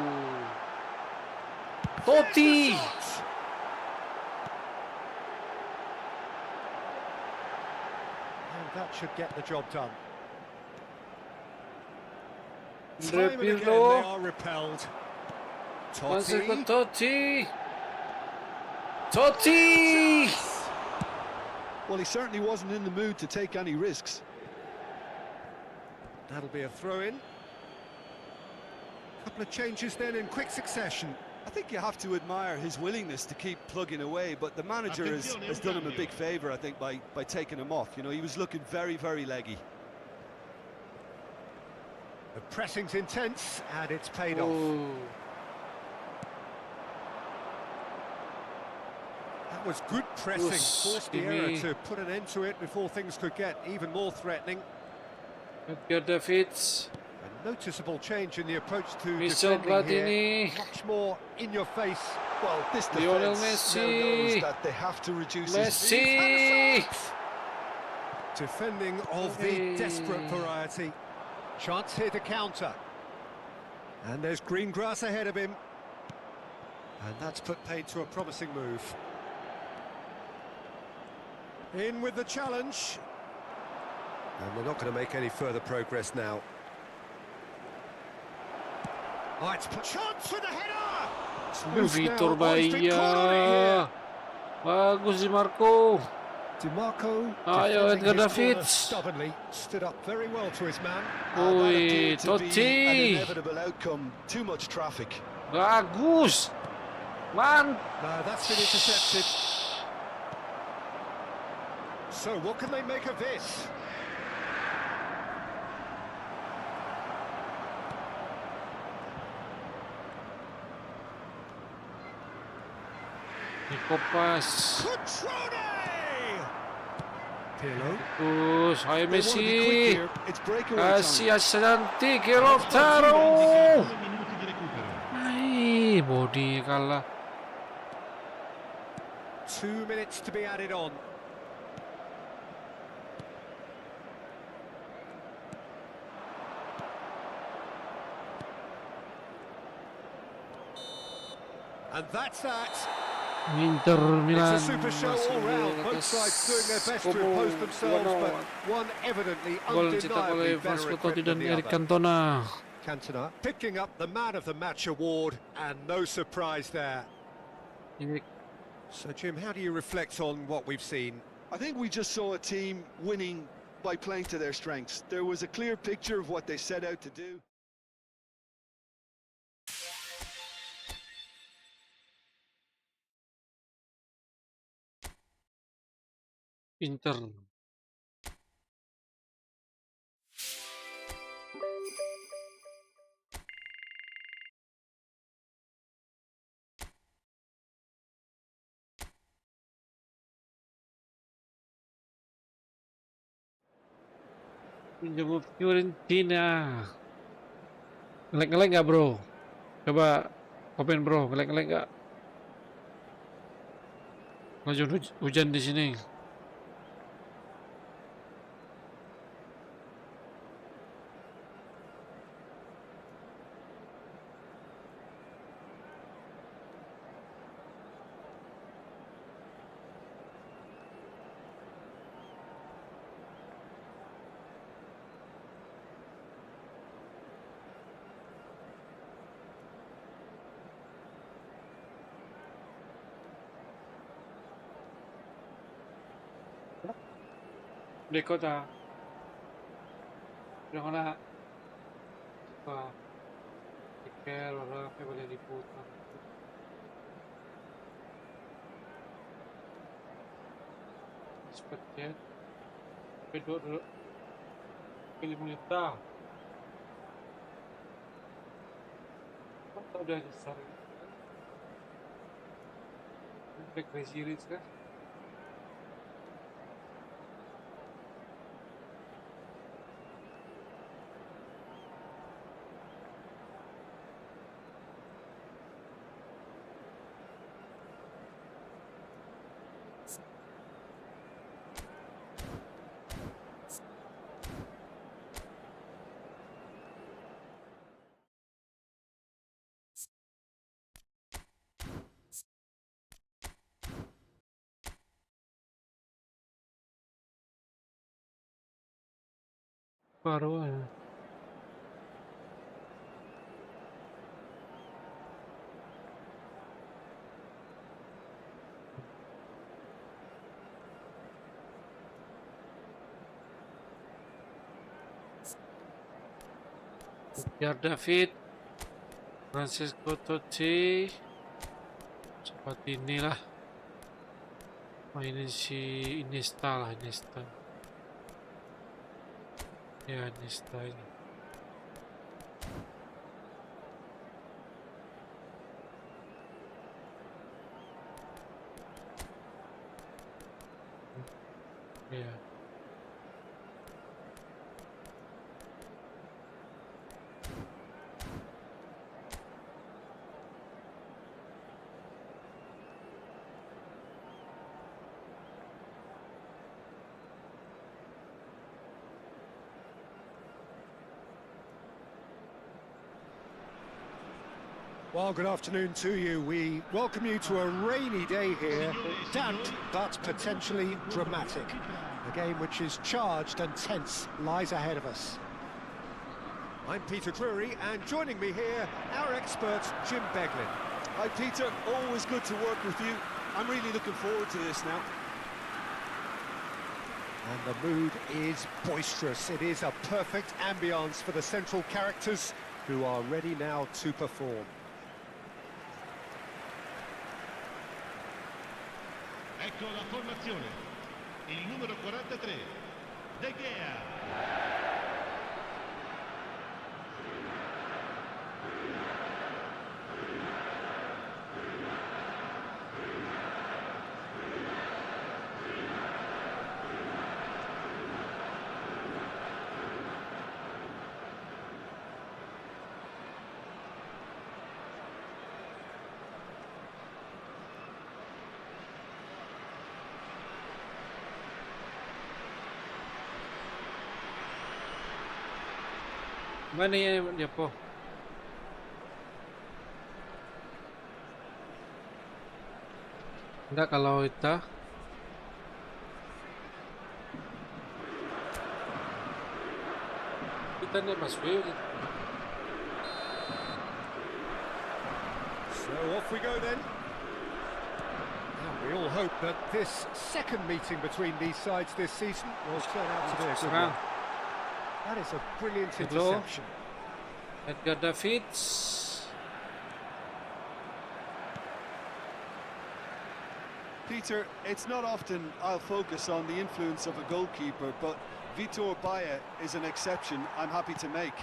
Totti. Shot! And that should get the job done. Andre Time and again they Pirlo. are repelled. Masuk ke Totti. Totti. Totti. Well, he certainly wasn't in the mood to take any risks. That'll be a throw-in. Couple of changes then in quick succession. I think you have to admire his willingness to keep plugging away, but the manager has done him a big favour, I think, by taking him off. You know, he was looking very, very leggy. The pressing's intense, and it's paid off. Oh. That was good pressing. Yes, Forced the error Jimmy. to put an end to it before things could get even more threatening. Edgar Davids. A noticeable change in the approach to Michel defending here. Platini. Much more in your face. Well, this Lionel defence now Messi. knows that they have to reduce his... Messi. Defending of the Hey. desperate variety. Chance here to counter. And there's green grass ahead of him. And that's put paid to a promising move. In with the challenge. And they're not going to make any further progress now. Oh, it's put chance for the header! It's loose now. Vitor Oh, he's been caught on it here. Bahia. Bagus Di Marco. DiMarco Ayo, defending Edgar his corner Davids. stubbornly, stood up very well to his man. That Oi, appeared to be an Totti. inevitable outcome. Too much traffic. Bagus. Man. No, that's been intercepted. So what can they make of this? Nico Pas. Cutrone! Pirlo. Bagus. Hai They want to be quick Messi. here. It's breakaway time. Kasih Ashanti ke Lautaro. 2 minuti di recupero. Ai, body kalah. 2 minutes to be added on. And that's that. Inter Milan It's a super show all round. Both sides doing their best to impose themselves, but one evidently gol cetak oleh undeniably better Vasco equipped Totti than dan the Eric other. Cantona. Cantona picking up the Man of the Match award, and no surprise there. So, Jim, how do you reflect on what we've seen? I think we just saw a team winning by playing to their strengths. There was a clear picture of what they set out to do. Inter. Pinjam Fiorentina. Ngelek-ngelek nggak bro? Coba komen bro, ngelek-ngelek nggak? Lanjut hujan di sini. Di kota. Udah kena. Wah. Tiket orang apa boleh diputar. Cepet Kedua dulu. Pilih menit dah. Kok udah besar. Udah crazy rich kan? Baru aja. Biar David, Francisco Totti, seperti inilah mainin si Iniesta lah, Iniesta. Ya Iniesta ini. Ya. Well, good afternoon to you. We welcome you to a rainy day here, damp but potentially dramatic. A game which is charged and tense lies ahead of us. I'm Peter Drury, and joining me here, our expert, Jim Beglin. Hi Peter, always good to work with you. I'm really looking forward to this now. And the mood is boisterous. It is a perfect ambience for the central characters who are ready now to perform. Ecco la formazione. Il numero 43, De Gea. Mana ya dia po? Enggak kalau itu kita nih Mas Will. So off we go then. Now we all hope that this second meeting between these sides this season will turn out to be a good Serang. one. That is a brilliant Hello. interception. Edgar Davids. Peter, it's not often I'll focus on the influence of a goalkeeper, but Vitor Baia is an exception I'm happy to make.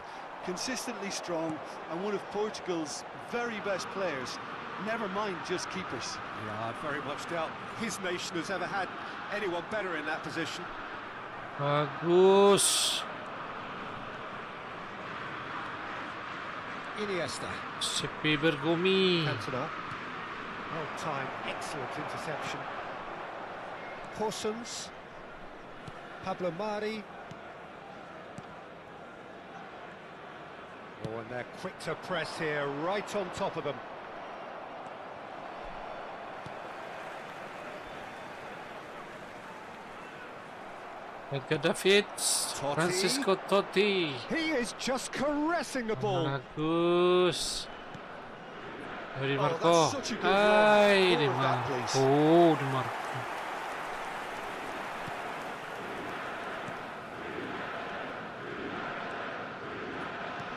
Consistently strong and one of Portugal's very best players, never mind just keepers. Yeah, I very much doubt his nation has ever had anyone better in that position. Bagus. Iniesta. Sepi bergumi. Cantona. Well timed, excellent interception. Possums. Pablo Mari. Oh, and they're quick to press here, right on top of them. Edgar Davids. Totti. Francisco Totti. He is just caressing the ball. Bagus. Dari Oh, Marco. that's such a good run. Ay, di More of that, please. Marco. Oh, di Marco.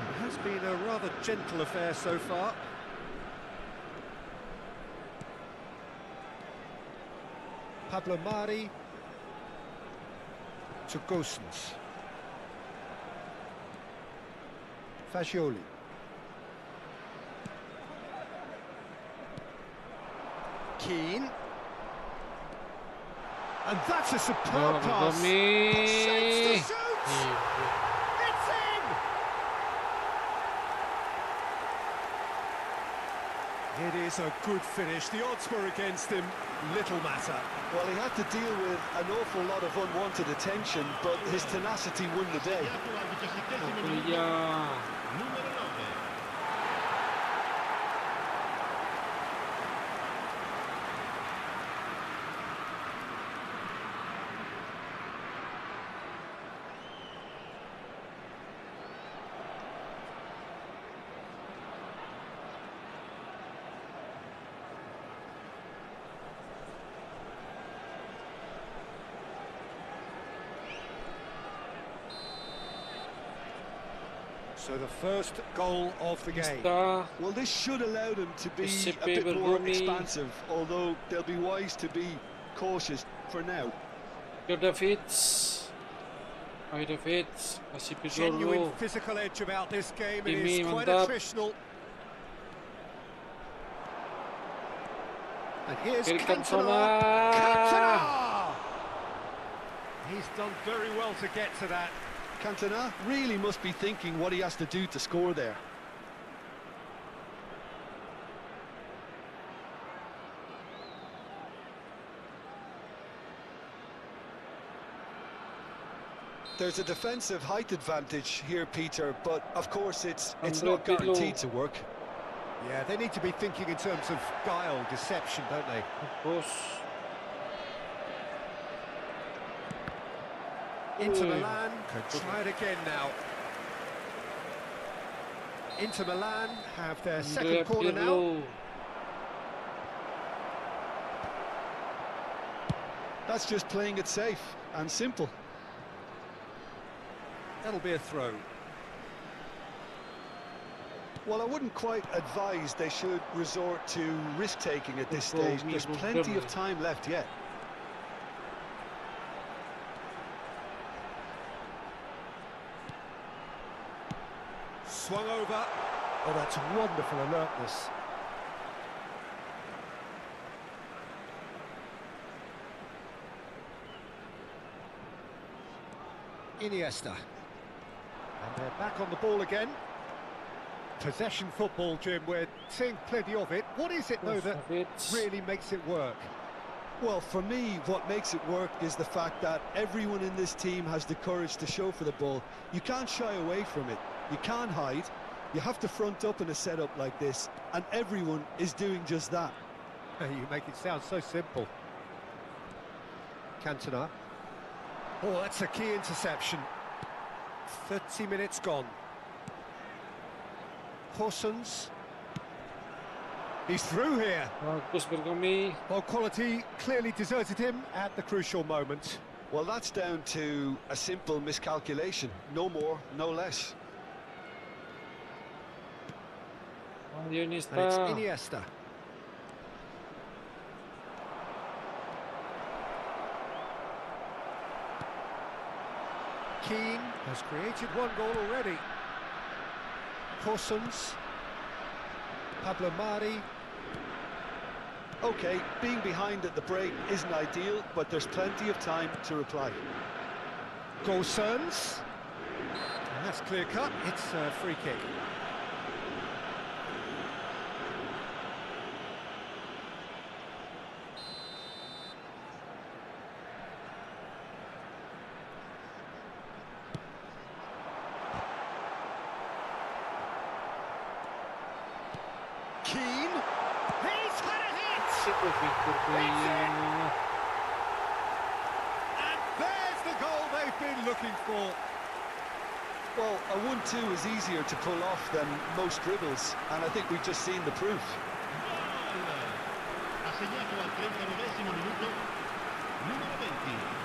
It has been a rather gentle affair so far. Pablo Mari to Gosens. Fagioli. Keane. And that's a superb pass. Bergumi. Shapes to shoot. It's in! It is a good finish. The odds were against him. Little matter. Well, he had to deal with an awful lot of unwanted attention, but his tenacity won the day. Segnato al 17° minuto, Iya. numero 9. So the first goal of the game. Está. Well, this should allow them to be Giuseppe a bit more Bergumi. expansive, although they'll be wise to be cautious for now. Edgar Davids. Ayo Davids. Kasih pil Genuine dulu. physical edge about this game. It Timmy, is quite mantap. attritional. And here's Kiri Cantona. Cantona. Cantona! He's done very well to get to that. Cantona really must be thinking what he has to do to score there. There's a defensive height advantage here, Peter, but of course it's not Andrea Pirlo. guaranteed to work. Yeah, they need to be thinking in terms of guile, deception, don't they? Bagus. Inter Ui. Milan can try it again now. Inter Milan have their Andrea second corner now. Pirlo. That's just playing it safe and simple. That'll be a throw. Well, I wouldn't quite advise they should resort to risk-taking at this Good goal, stage. There's good plenty goal. of time left yet. Swung over. Oh, that's wonderful alertness. Iniesta. And they're back on the ball again. Possession football, Jim, we're seeing plenty of it. What is it, though, that Davids. really makes it work? Well, for me, what makes it work is the fact that everyone in this team has the courage to show for the ball. You can't shy away from it. You can't hide. You have to front up in a setup like this, and everyone is doing just that. You make it sound so simple. Cantona. Oh, that's a key interception. 30 minutes gone. Horsens. He's through here. Bagus Bergomi. Well, quality clearly deserted him at the crucial moment. Well, that's down to a simple miscalculation. No more, no less. And it's Iniesta. Iniesta. Keane has created one goal already. Horsens. Pablo Mari. Okay, being behind at the break isn't ideal, but there's plenty of time to reply. Gosens. That's clear cut. It's a free kick. Keane. He's had a hit. And there's the goal they've been looking for. Well, a 1-2 is easier to pull off than most dribbles, and I think we've just seen the proof. Ha segnato al 39esimo minuto, numero 20.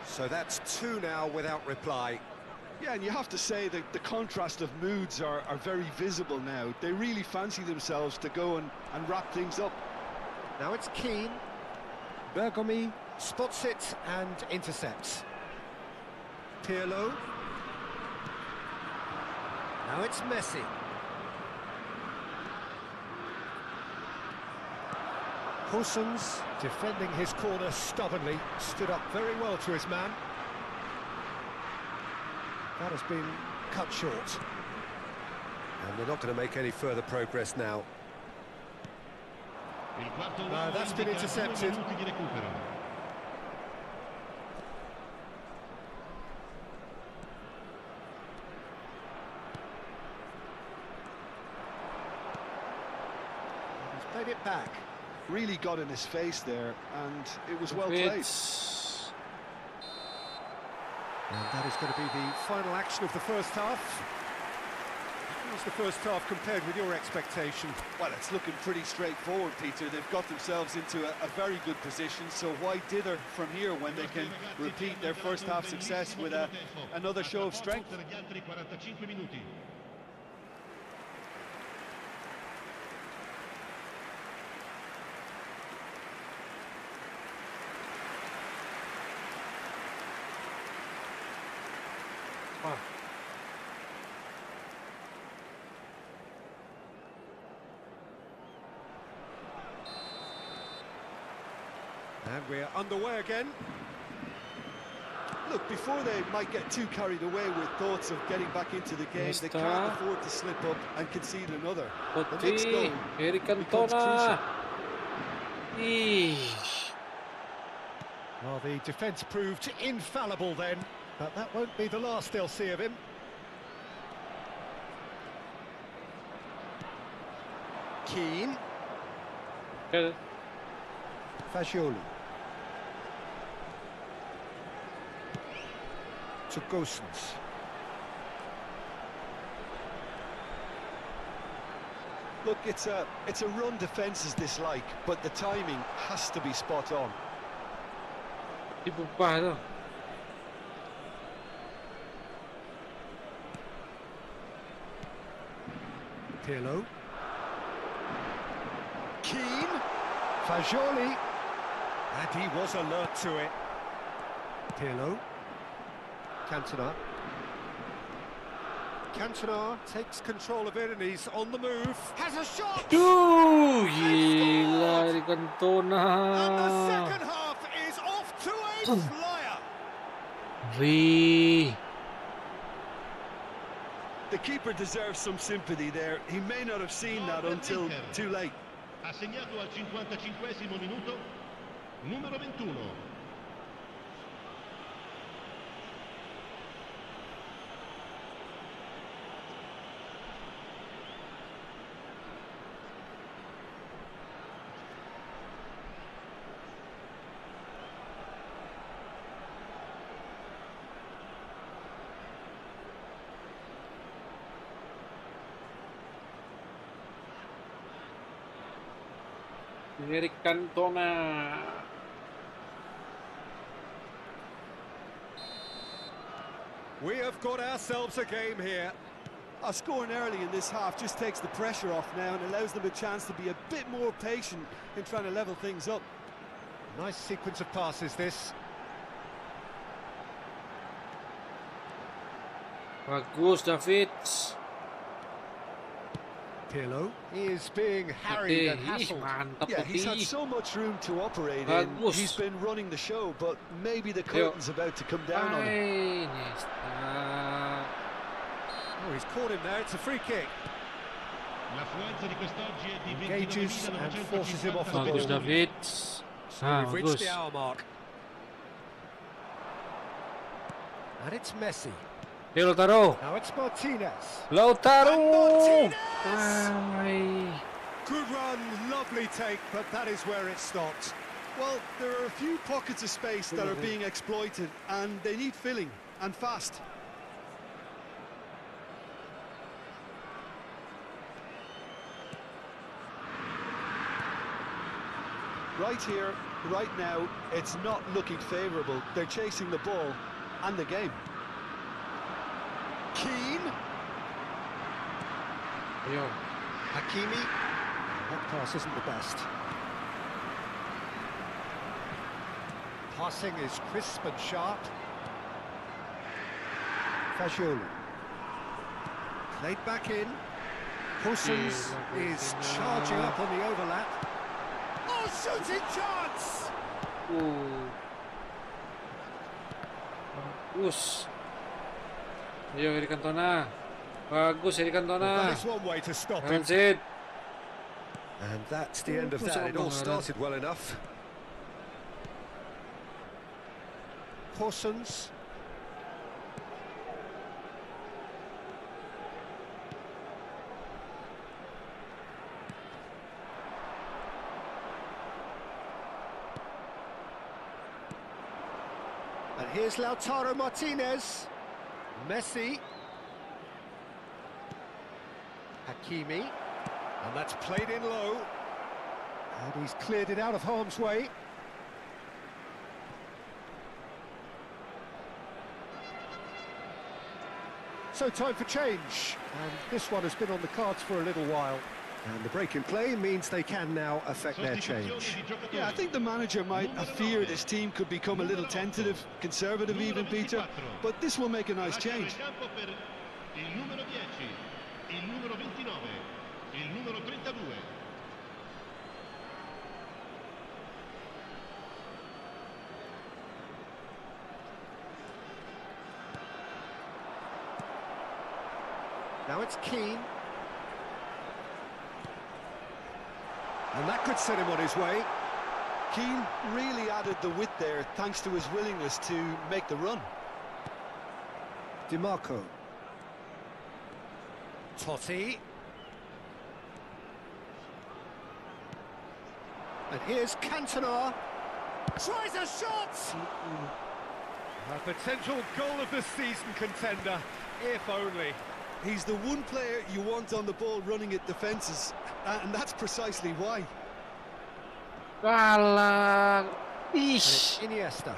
So that's two now without reply. Yeah, and you have to say that the contrast of moods are very visible now. They really fancy themselves to go and wrap things up. Now it's Keane. Bergomi spots it and intercepts. Pirlo. Now it's Messi. Horsens, defending his corner stubbornly, stood up very well to his man. That has been cut short. And they're not going to make any further progress now. Il quarto No, uomo that's been indica 2 intercepted. minuti di recupero. He's played it back. Really got in his face there, and it was well played. And that is going to be the final action of the first half. How's the first half compared with your expectation? Well, it's looking pretty straightforward, Peter. They've got themselves into a very good position, so why dither from here when they can repeat their first half success with another show of strength? Per gli altri 45 minuti. And we're underway again. Look, before they might get too carried away with thoughts of getting back into the game, they can't afford to slip up and concede another. The next goal becomes crucial. Well, the defence proved infallible then, but that won't be the last they'll see of him. Keane. Fagioli. To Gosens. Look, it's a run defence's dislike, but the timing has to be spot on. Pirlo. Keane. Fagioli. And he was alert to it. Pirlo. Cantona. Cantona takes control of it and he's on the move. Has a shot! Gila, Eric And the Cantona. second half is off to a flyer. The keeper deserves some sympathy there. He may not have seen that until too late. Ha segnato al 55esimo minuto, Numero 21. Eric Cantona. We have got ourselves a game here. Scoring early in this half just takes the pressure off now and allows them a chance to be a bit more patient in trying to level things up. Nice sequence of passes, this. Bagus David. Pirlo is being harried and hassled. Mantap Yeah, he's had putih. so much room to operate in. Bagus. He's been running the show, but maybe the curtain's about to come down on him. Iniesta. Oh, he's caught him there. It's a free kick. L'affluenza di quest'oggi è di Engages and forces him off the Bagus ball. David. So we've reached Bagus. the hour mark. And it's Messi. Hey, Lautaro. Now it's Martinez. Lautaro. And Martinez! Ay. Good run, lovely take, but that is where it stopped. Well, there are a few pockets of space that are being exploited, and they need filling, and fast. Right here, right now, it's not looking favourable. They're chasing the ball and the game. Keane. Ayun. Hakimi. That pass isn't the best. Passing is crisp and sharp. Fagioli. Played back in. Hussens is charging up on the overlap. Oh, shooting chance! Bagus. Ayo, Eric Cantona. Bagus, Eric Well, Cantona. that is one way to stop him. That's it. And that's the end of that. It all started well enough. Hussens. And here's Lautaro Martinez. Messi. Hakimi. And that's played in low. And he's cleared it out of harm's way. So time for change. And this one has been on the cards for a little while. And the break in play means they can now affect their change. Yeah, I think the manager might have feared his team could become a little tentative, conservative even, Peter, but this will make a nice change. Il numero 10, il numero 29, il numero 32. Now it's Keane. And that could set him on his way. Keane really added the width there thanks to his willingness to make the run. DiMarco. Totti. And here's Cantona. Tries a shot! A potential goal of the season contender, if only. He's the one player you want on the ball running at defences, and that's precisely why. Alah. And Ih. it's Iniesta.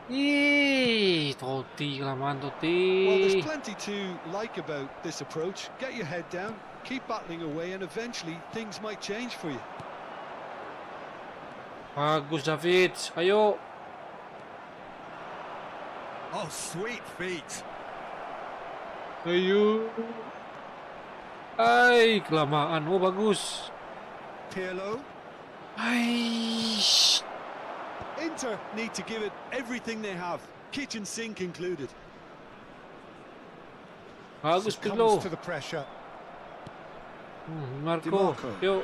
Ih. Totti, kelamaan Well, Totti. there's plenty to like about this approach. Get your head down, keep battling away, and eventually things might change for you. Bagus David. Ayo. Oh, sweet feet. Ayo. Ay, kelamaan. Oh, bagus. Pirlo. Ay. Inter need to give it everything they have, kitchen sink included. Bagus Succumbs Pirlo. to the pressure. Marco. DiMarco. Yo.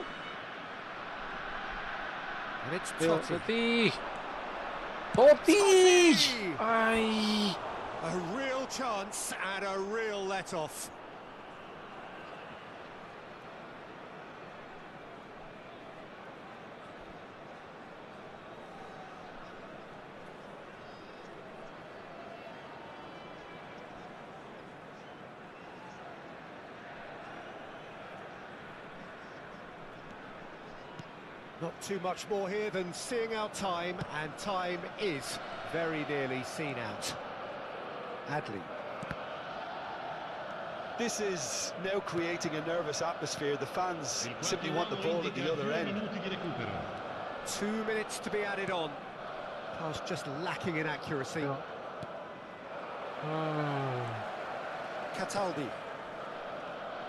And it's Ayo, Totti. Totti! Totti! Ay! A real chance and a real let-off. Not too much more here than seeing out time, and time is very nearly seen out. Adley. This is now creating a nervous atmosphere. The fans simply want the ball at the other end. 2 minutes to be added on. Pass just lacking in accuracy. Cataldi.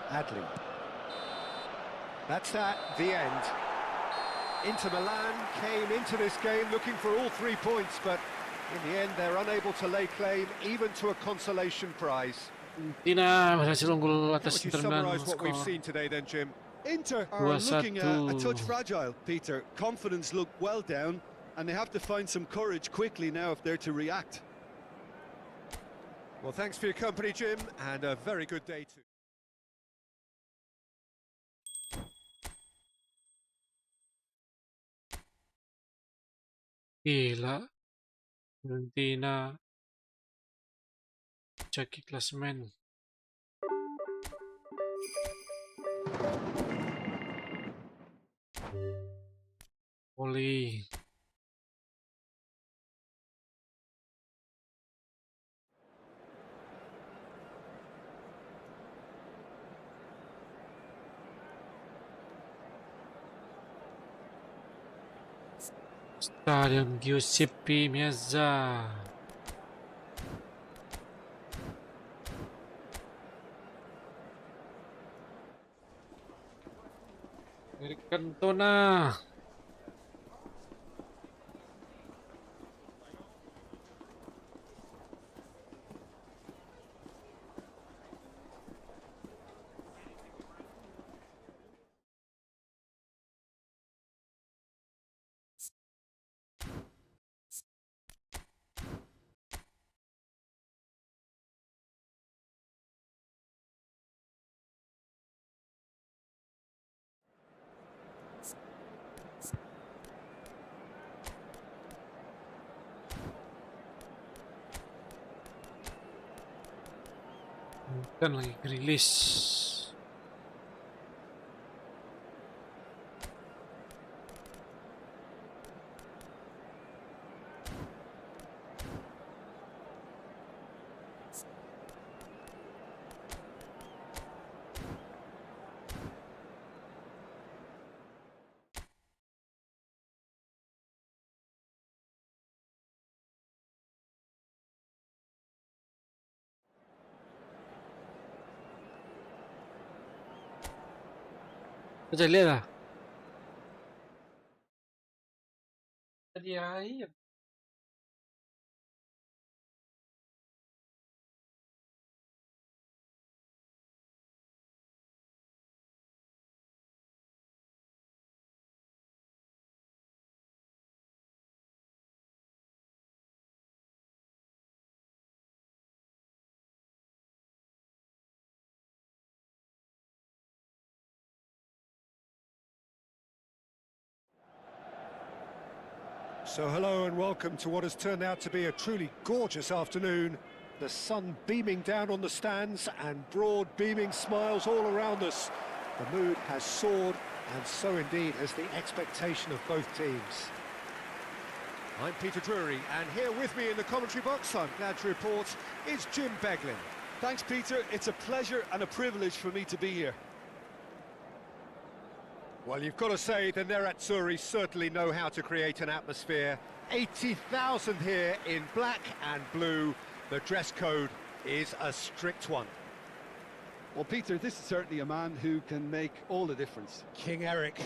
Adley. That's the end. Inter Milan came into this game looking for all 3 points, but in the end they're unable to lay claim even to a consolation prize. Tina berhasil unggul How atas would you Inter Milan summarise what we've skor seen today then, Jim? Inter are 2-1. looking a touch fragile, Peter. Confidence look well down, and they have to find some courage quickly now if they're to react. Well, thanks for your company, Jim, and a very good day too. Gila. Fiorentina ceki klasemen. Oli. Stadion Giuseppe Meazza. Eric Cantona. Kan lagi rilis. Kita lihat lah. Tadi air. So hello and welcome to what has turned out to be a truly gorgeous afternoon. The sun beaming down on the stands and broad beaming smiles all around us. The mood has soared, and so indeed has the expectation of both teams. I'm Peter Drury, and here with me in the commentary box, I'm glad to report, is Jim Beglin. Thanks, Peter. It's a pleasure and a privilege for me to be here. Well, you've got to say the Nerazzurri certainly know how to create an atmosphere. 80,000 here in black and blue. The dress code is a strict one. Well, Peter, this is certainly a man who can make all the difference. King Eric,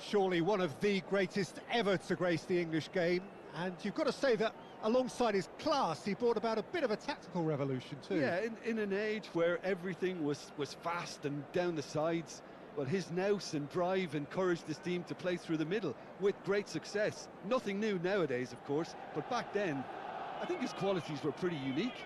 surely one of the greatest ever to grace the English game. And you've got to say that alongside his class, he brought about a bit of a tactical revolution too. Yeah, in an age where everything was fast and down the sides, but his nous and drive encouraged his team to play through the middle with great success. Nothing new nowadays, of course, but back then, I think his qualities were pretty unique.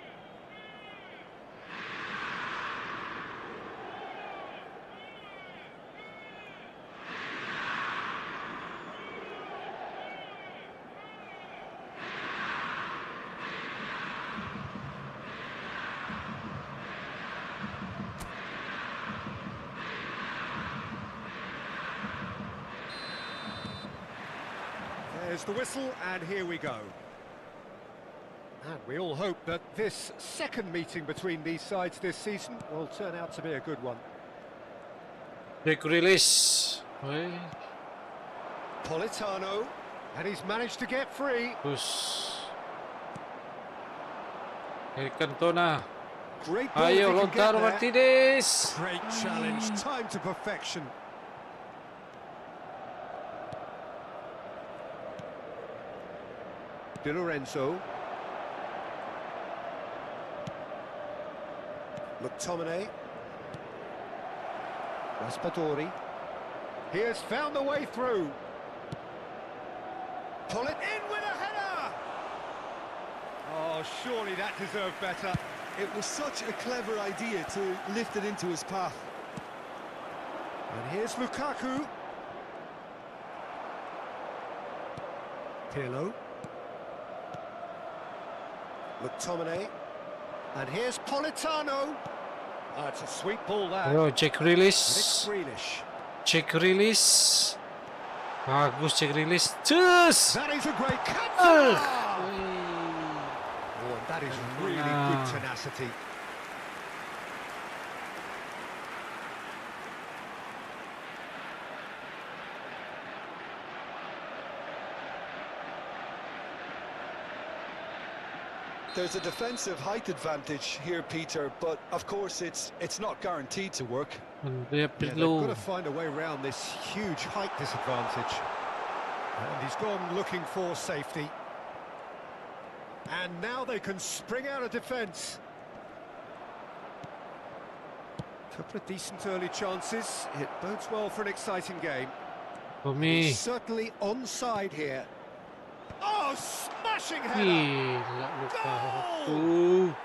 There's the whistle, and here we go. And we all hope that this second meeting between these sides this season will turn out to be a good one. Quick release. Wait. Politano, and he's managed to get free. Push. Eric Cantona. Great ball Ayo, if he can get Lautaro there. Martinez. Great challenge, time to perfection. Di Lorenzo. McTominay. Raspadori. He has found the way through. Pull it in with a header! Oh, surely that deserved better. It was such a clever idea to lift it into his path. And here's Lukaku. Pirlo. McTominay. And here's Politano. It's a sweet ball there. Yo, check And it's release. Grealish. Check release. Bagus check release. Cus. That is a great cut. Ugh. Oh, and that is really good tenacity. There's a defensive height advantage here, Peter, but of course it's not guaranteed to work. Dia Yeah, they've got perlu. to find a way around this huge height disadvantage. And he's gone looking for safety. And now they can spring out of defence. Couple of decent early chances. It bodes well for an exciting game. For me. He's certainly onside here. Oh, smashing header! Gila Lukaku.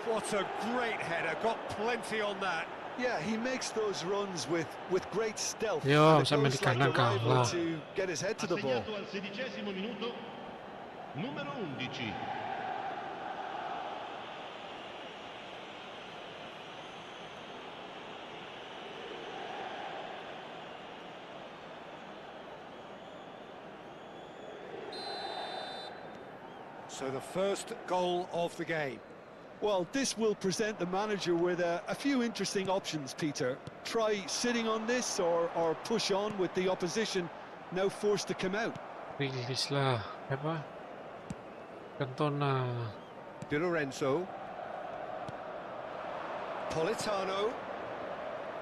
What a great header, got plenty on that. Yeah, he makes those runs with great stealth. Yo, and it sa goes like a Amerika, rival wow. to get his head to the ball. Assegnato al 16° minuto, numero 11. So the first goal of the game. Well, this will present the manager with a few interesting options, Peter. Try sitting on this or push on with the opposition now forced to come out. Release lah. Apa? Cantona. Di Lorenzo. Politano.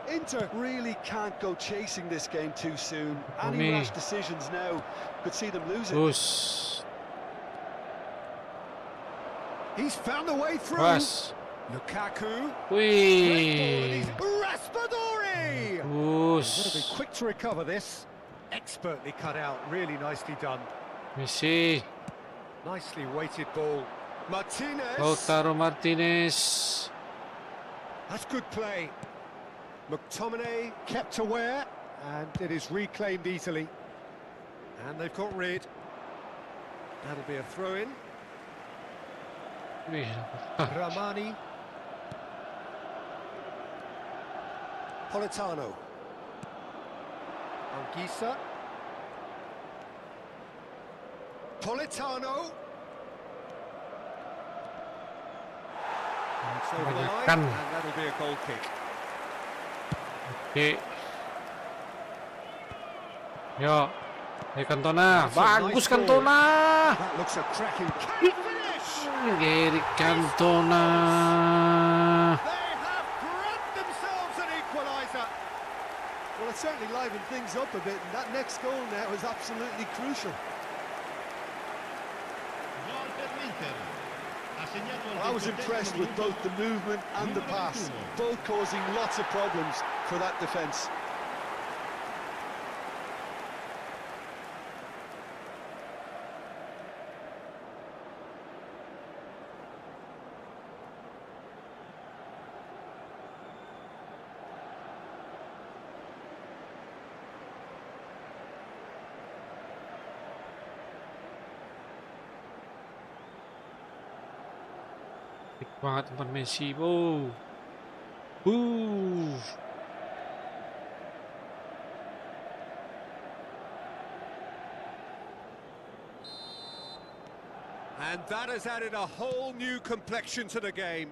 Inter really can't go chasing this game too soon. Any me. rash decisions now could see them lose it. Push. He's found a way through. Pass. Lukaku. Wih. Raspadori! Got to be Push. quick to recover this. Expertly cut out, really nicely done. Misi. Nicely weighted ball. Martinez. Lautaro Martinez. That's good play. McTominay kept aware, and it is reclaimed easily. And they've got rid. That'll be a throw-in. Wih. Ramani. Politano. Anguissa. Politano. It's over the line, Mengamankan. and that'll be a goal kick. Oke. Yo. Cantona. That's a Bagus nice ball. Cantona. That looks a cracking finish. Eric Cantona. They have grabbed themselves an equaliser. Well, it certainly livened things up a bit, and that next goal now is absolutely crucial. Gol per l'Inter. Ha segnato I was impressed with both the movement and the pass, both causing lots of problems for that defence. Banget tempat Messi. Wow. And that has added a whole new complexion to the game.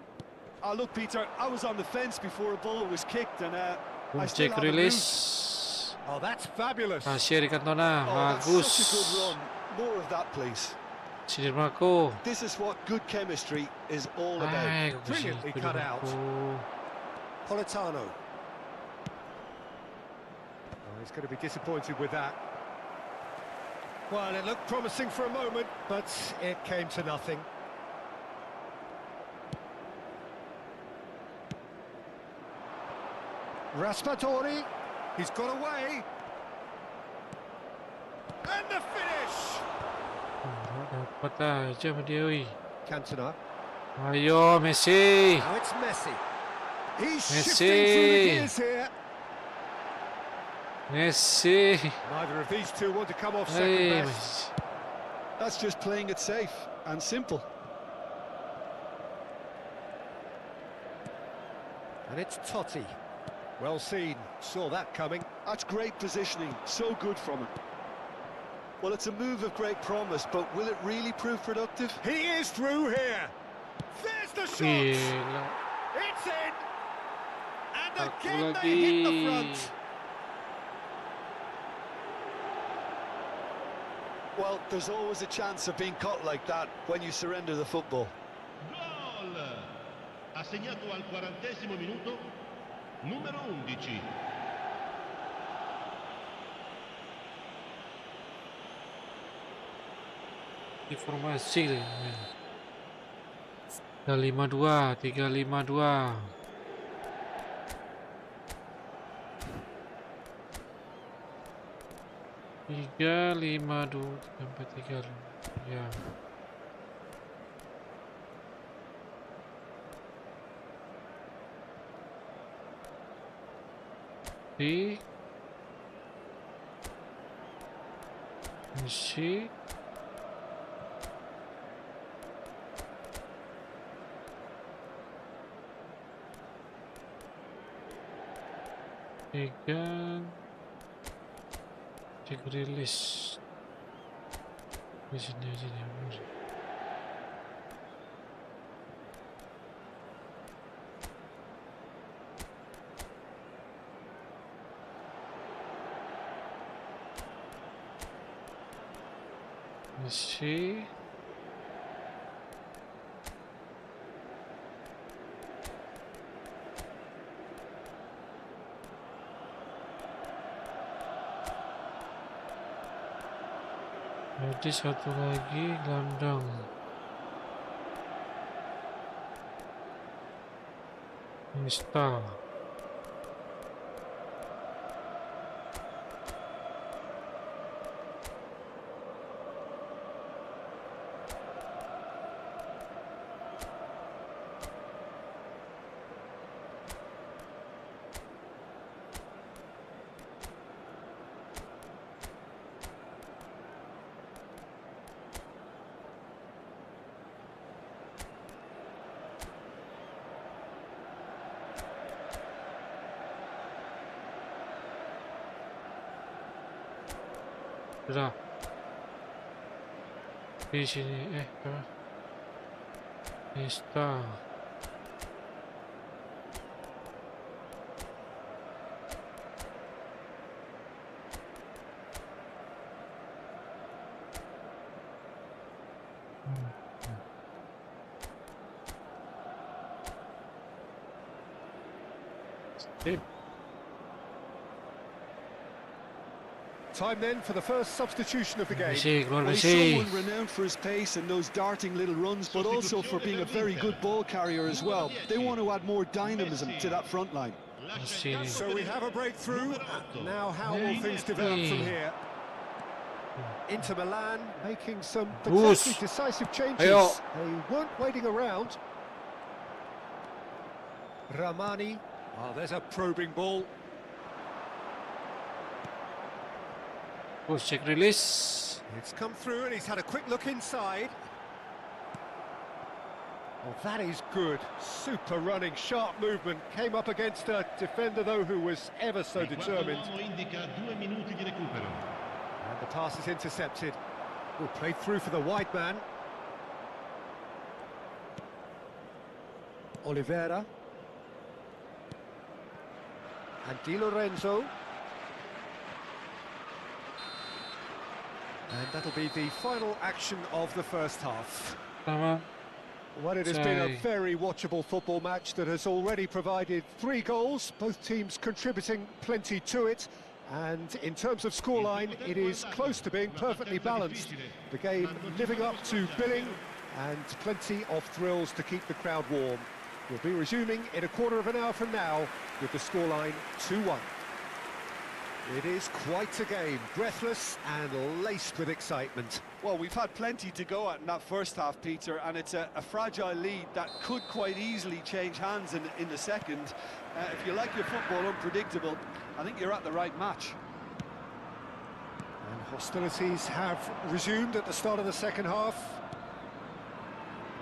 Oh, look, Peter, I was on the fence before a ball was kicked, and I still Cek have a rilis. Oh, that's fabulous. Asyik di Cantona. Oh, that's Bagus. such a good run. More of that, please. Sini Marco. This is what good chemistry is all about. Ay, Brilliantly cut out. Politano. Oh, he's going to be disappointed with that. Well, it looked promising for a moment, but it came to nothing. Raspadori, he's got away. And the finish! Dapat aja sama dia, weh. Cantona. Ayo, Messi. Now it's Messi. He's Messi. shifting through the gears here. Messi. Neither of these two want to come off second Hey, best. That's just playing it safe and simple. And it's Totti. Well seen, saw that coming. That's great positioning, so good from him. Well, it's a move of great promise, but will it really prove productive? He is through here. There's the shot. Gila. It's in. And Aku again they hit the lagi. front. Well, there's always a chance of being caught like that when you surrender the football. Gol! Ha segnato al 40° minuto, numero 11. Informasi lah. 352, 352. Tiga lima dua sampai tiga ya. Di misi tiga cek rilis di sini aja nih. Misi jadi satu lagi gelandang Mista sudah di sini apa Mista Time then for the first substitution of the game. Misi, keluar Well, he's Misi. someone renowned for his pace and those darting little runs, but also for being a very good ball carrier as well. They want to add more dynamism to that front line. Misi. So we have a breakthrough. Now how will things develop from here? Inter Milan making some potentially decisive changes. Ayo. They weren't waiting around. Ramani. Oh, there's a probing ball. Check release. It's come through and he's had a quick look inside. Oh, that is good. Super running, sharp movement. Came up against a defender, though, who was ever so determined. And the pass is intercepted. Will play through for the wide man. Oliveira. And Di Lorenzo. And that'll be the final action of the first half. Sama. Well, it has been a very watchable football match that has already provided 3 goals, both teams contributing plenty to it. And in terms of scoreline, it is close to being perfectly balanced. The game living up to billing and plenty of thrills to keep the crowd warm. We'll be resuming in a quarter of an hour from now with the scoreline 2-1. It is quite a game, breathless and laced with excitement. Well, we've had plenty to go at in that first half, Peter, and it's a fragile lead that could quite easily change hands in the second. If you like your football unpredictable, I think you're at the right match. And hostilities have resumed at the start of the second half.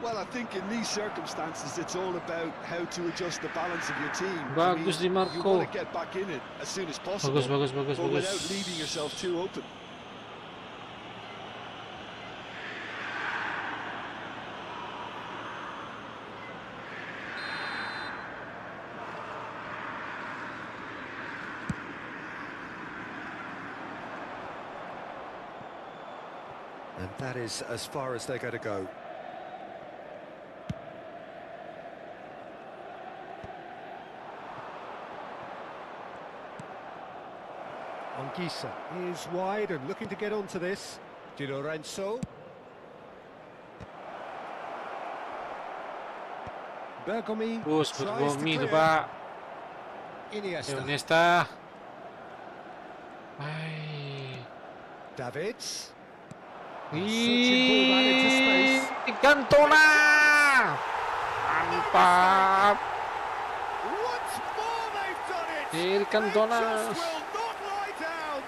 Well, I think in these circumstances, it's all about how to adjust the balance of your team. Bagus di you Marco. want to get back in it as soon as possible, Bagus. but without leaving yourself too open. And that is as far as they're going to go. Anguissa is wide and looking to get onto this. Di Lorenzo. Bergomi Terus tries to Bergomi clear. tu Pak. Iniesta. Iniesta. Hai. Davids. Searching ball back into space. Cantona. Mantap. Once more they've done it. Dari Cantona. They just will not lie down.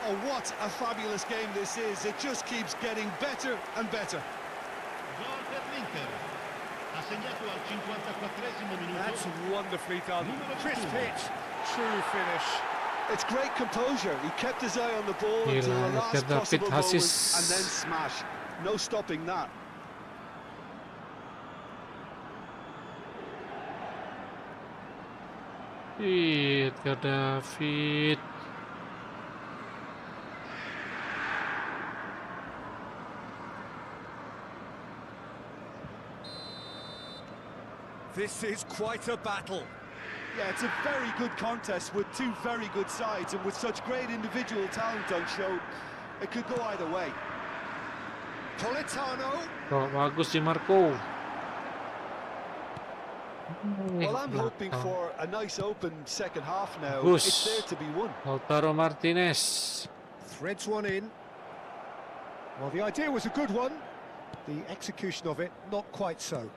Oh, what a fabulous game this is. It just keeps getting better and better. Gol per l'Inter. Ha segnato al 54esimo minuto. That's wonderfully done. Crisp hit. True finish. It's great composure. He kept his eye on the ball Gila, until the last David possible moment Hassis. and then smash. No stopping that. Edgar David. This is quite a battle. Yeah, it's a very good contest with two very good sides, and with such great individual talent on show, it could go either way. Politano. Oh, bagus di Marco. Well, I'm hoping for a nice open second half now. Gus. It's there to be won. Lautaro Martinez. Threads one in. Well, the idea was a good one. The execution of it, not quite so.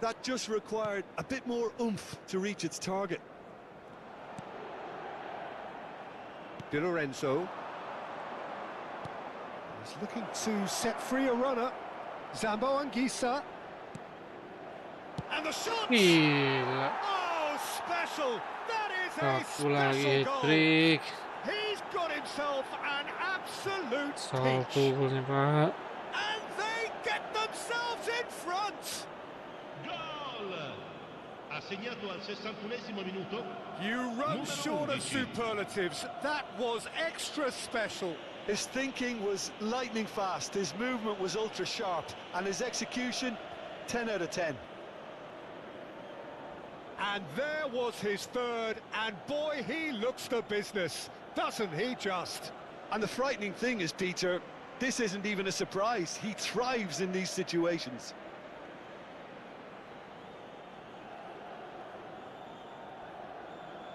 That just required a bit more oomph to reach its target. Di Lorenzo. He's looking to set free a runner. Zambo Anguissa. And the shot! Gila. Oh, special! That is a Satu lagi special goal! hat-trick. He's got himself an absolute Satu peach. golnya Pak. And they get themselves in front! Gol! Ha segnato al 61esimo minuto. You run Numero short of 11. superlatives. That was extra special. His thinking was lightning fast, his movement was ultra sharp, and his execution, 10 out of 10. And there was his third, and boy, he looks the business, doesn't he just? And the frightening thing is, Peter, this isn't even a surprise. He thrives in these situations.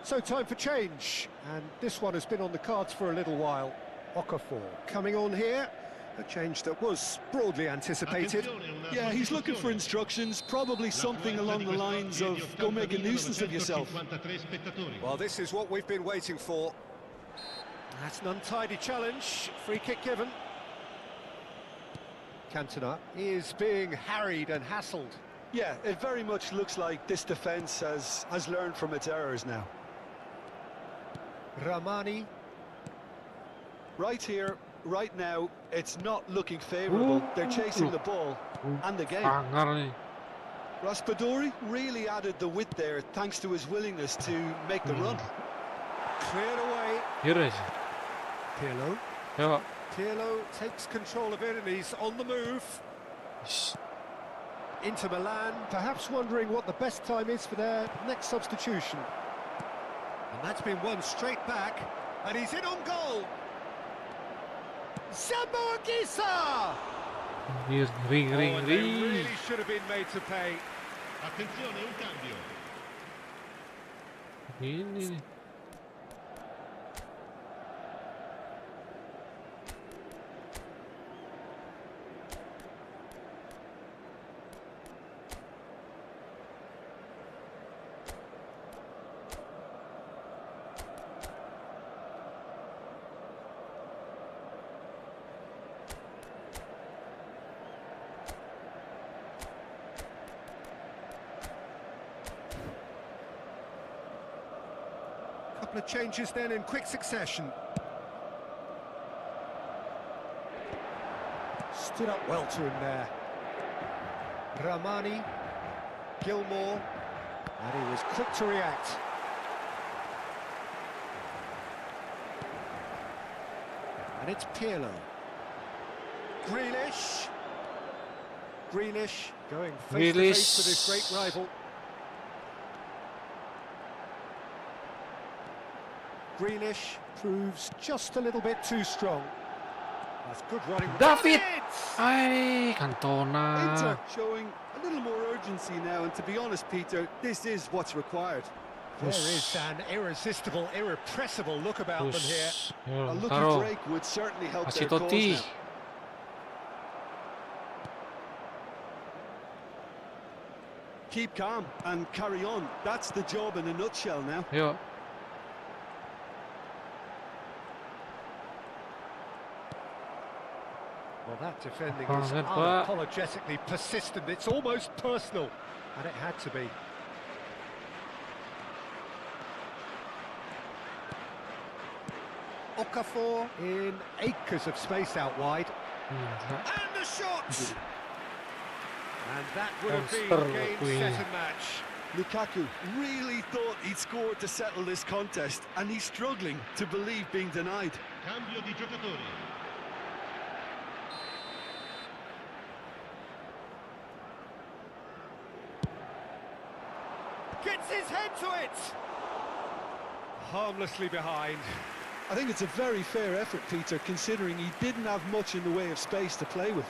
So time for change, and this one has been on the cards for a little while. Okafor coming on here, a change that was broadly anticipated. Yeah, he's looking for instructions, probably something along the lines of, go make a nuisance of yourself. Well, this is what we've been waiting for. That's an untidy challenge, free kick given. Cantona is being harried and hassled. Yeah, it very much looks like this defence has learned from its errors now. Ramani. Right here, right now, it's not looking favourable. They're chasing the ball and the game. Raspadori really added the width there thanks to his willingness to make the run. Cleared away. Yürü. Pirlo. Ya. Pirlo takes control of it and he's on the move. Şşş. Inter Milan, perhaps wondering what the best time is for their next substitution. And that's been won straight back, and he's in on goal. Zamboanguissa! Ring, ring, Oh, ring, and they ring. really should have been made to pay. Attenzione, un cambio. Ini. Couple of changes then in quick succession. Stood up well to him there. Ramani, Gilmore, and he was quick to react. And it's Pirlo. Grealish. Grealish going face to face with his great rival. Grealish proves just a little bit too strong. That's good running. David! It's- Ay, Cantona. Inter showing a little more urgency now, and to be honest, Peter, this is what's required. There is an irresistible, irrepressible look about them here. Us. A Yun, lucky taro. break would certainly help Kasih their cause Totti. now. Keep calm and carry on. That's the job in a nutshell now. Yuk. Well, that defending Oh, is good work. unapologetically persistent. It's almost personal, and it had to be. Okafor in acres of space out wide. And the shot! And that would have been game, set and match. Lukaku really thought he'd scored to settle this contest, and he's struggling to believe being denied. Cambio di giocatori. Gets his head to it! Harmlessly behind. I think it's a very fair effort, Peter, considering he didn't have much in the way of space to play with.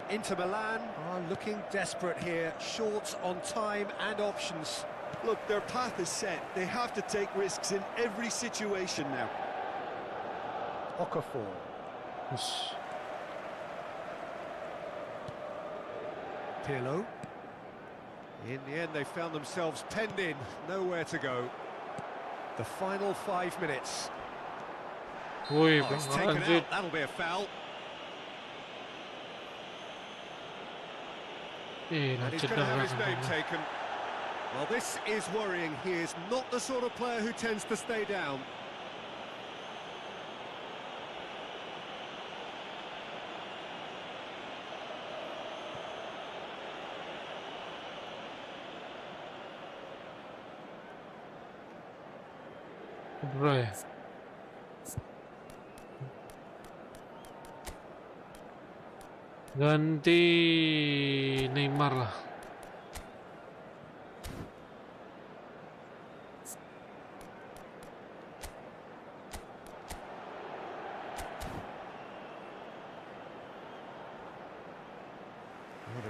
Inter Milan are looking desperate here, short on time and options. Look, their path is set. They have to take risks in every situation now. Okafor. Us. Pirlo. In the end, they found themselves penned in, nowhere to go. The final 5 minutes. Wih, Oh, it's Bang taken Anjir. out, that'll be a foul. And he's going to have his name taken. Well, this is worrying. He is not the sort of player who tends to stay down. Bro ya. Ganti Neymar lah.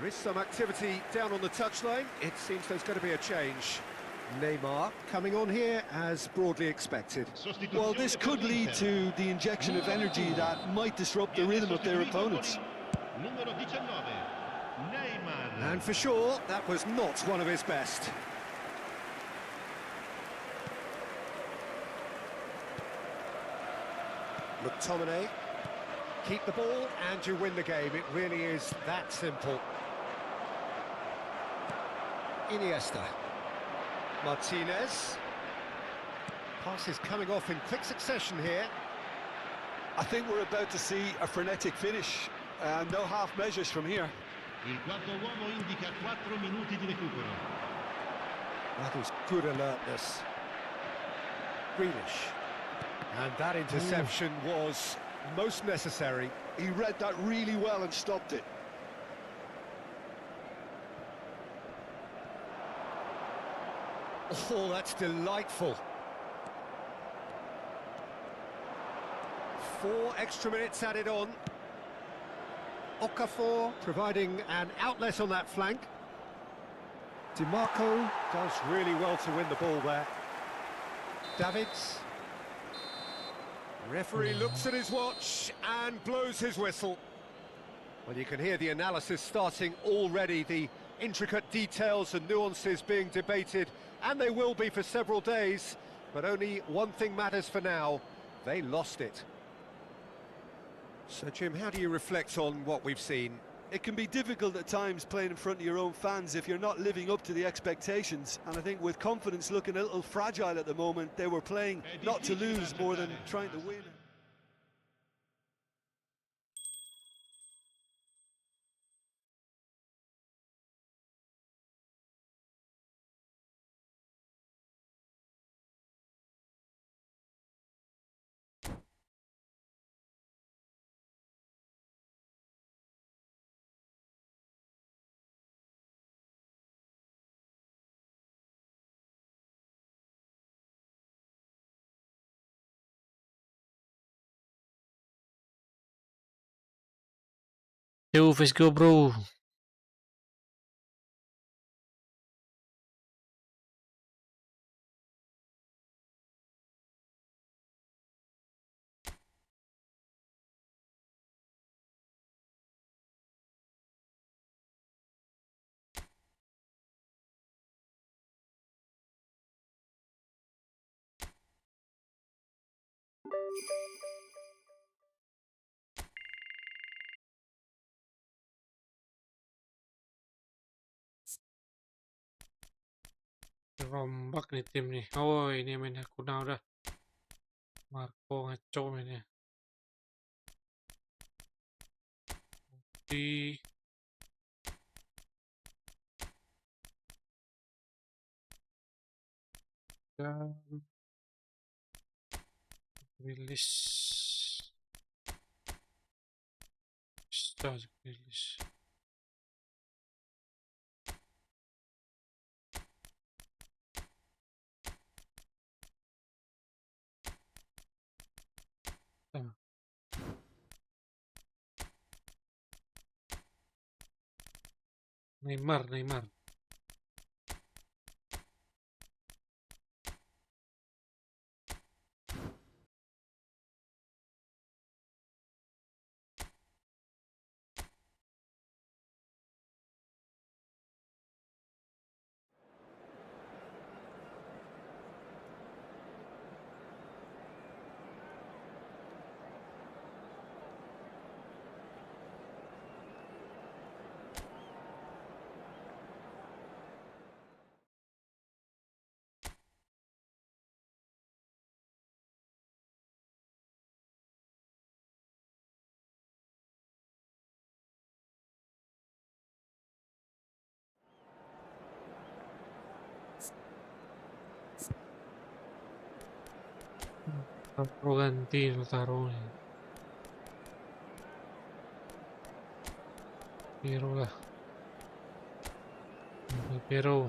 There is some activity down on the touchline. It seems there's going to be a change. Neymar coming on here as broadly expected. Well, this could lead to the injection of energy that might disrupt the rhythm of their opponents. Numero 19, Neymar. And for sure, that was not one of his best. McTominay. Keep the ball and you win the game. It really is that simple. Iniesta. Martinez. Passes coming off in quick succession here. I think we're about to see a frenetic finish. No half measures from here. Il quarto uomo indica 4 minuti di recupero. That is good alertness. Grealish. And that interception was most necessary. He read that really well and stopped it. Oh, that's delightful. 4 extra minutes added on. Okafor providing an outlet on that flank. DiMarco does really well to win the ball there. Davids. Referee looks at his watch and blows his whistle. Well, you can hear the analysis starting already, the intricate details and nuances being debated, and they will be for several days, but only one thing matters for now: they lost it. So, Jim, how do you reflect on what we've seen? It can be difficult at times playing in front of your own fans if you're not living up to the expectations, and I think with confidence looking a little fragile at the moment, they were playing not to lose more than trying to win. Yo, let's go, bro. Rombak nih tim nih. Oh, ini mainnya kuda udah. Marco ngaco mainnya. Di dan rilis start rilis. Nah. Neymar. Taruh ganti taruh nih. Biru lah. Biru.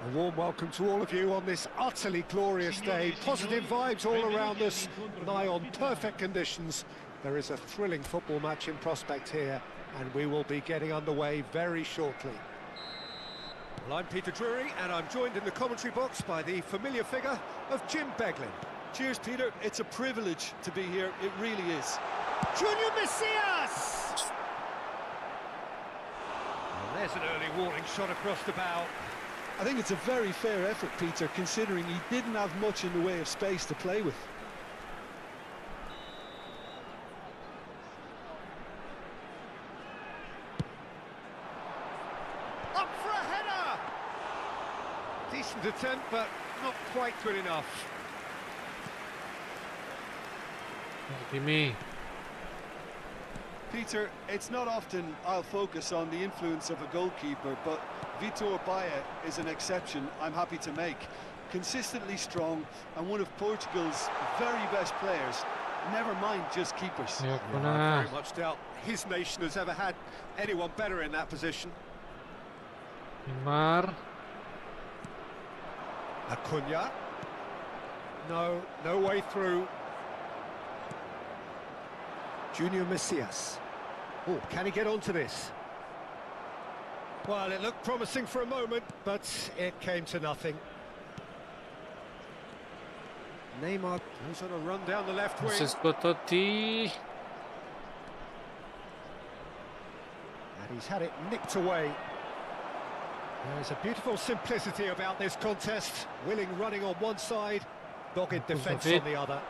A warm welcome to all of you on this utterly glorious day. Positive vibes all around us, nigh on perfect conditions. There is a thrilling football match in prospect here, and we will be getting underway very shortly. Well, I'm Peter Drury, and I'm joined in the commentary box by the familiar figure of Jim Beglin. Cheers, Peter. It's a privilege to be here. It really is. Junior Messias! Well, there's an early warning shot across the bow. I think it's a very fair effort, Peter, considering he didn't have much in the way of space to play with. Up for a header! Decent attempt, but not quite good enough. Be me. Peter, it's not often I'll focus on the influence of a goalkeeper, but Vitor Baia is an exception I'm happy to make. Consistently strong and one of Portugal's very best players, never mind just keepers. Ayoko I na. very much doubt his nation has ever had anyone better in that position. Neymar. Acuna. No way through. Junior Messias. Oh, can he get onto this? Well, it looked promising for a moment, but it came to nothing. Neymar goes on a run down the left wing. Moses Totti. And he's had it nicked away. There's a beautiful simplicity about this contest. Willing running on one side, dogged defence on the other.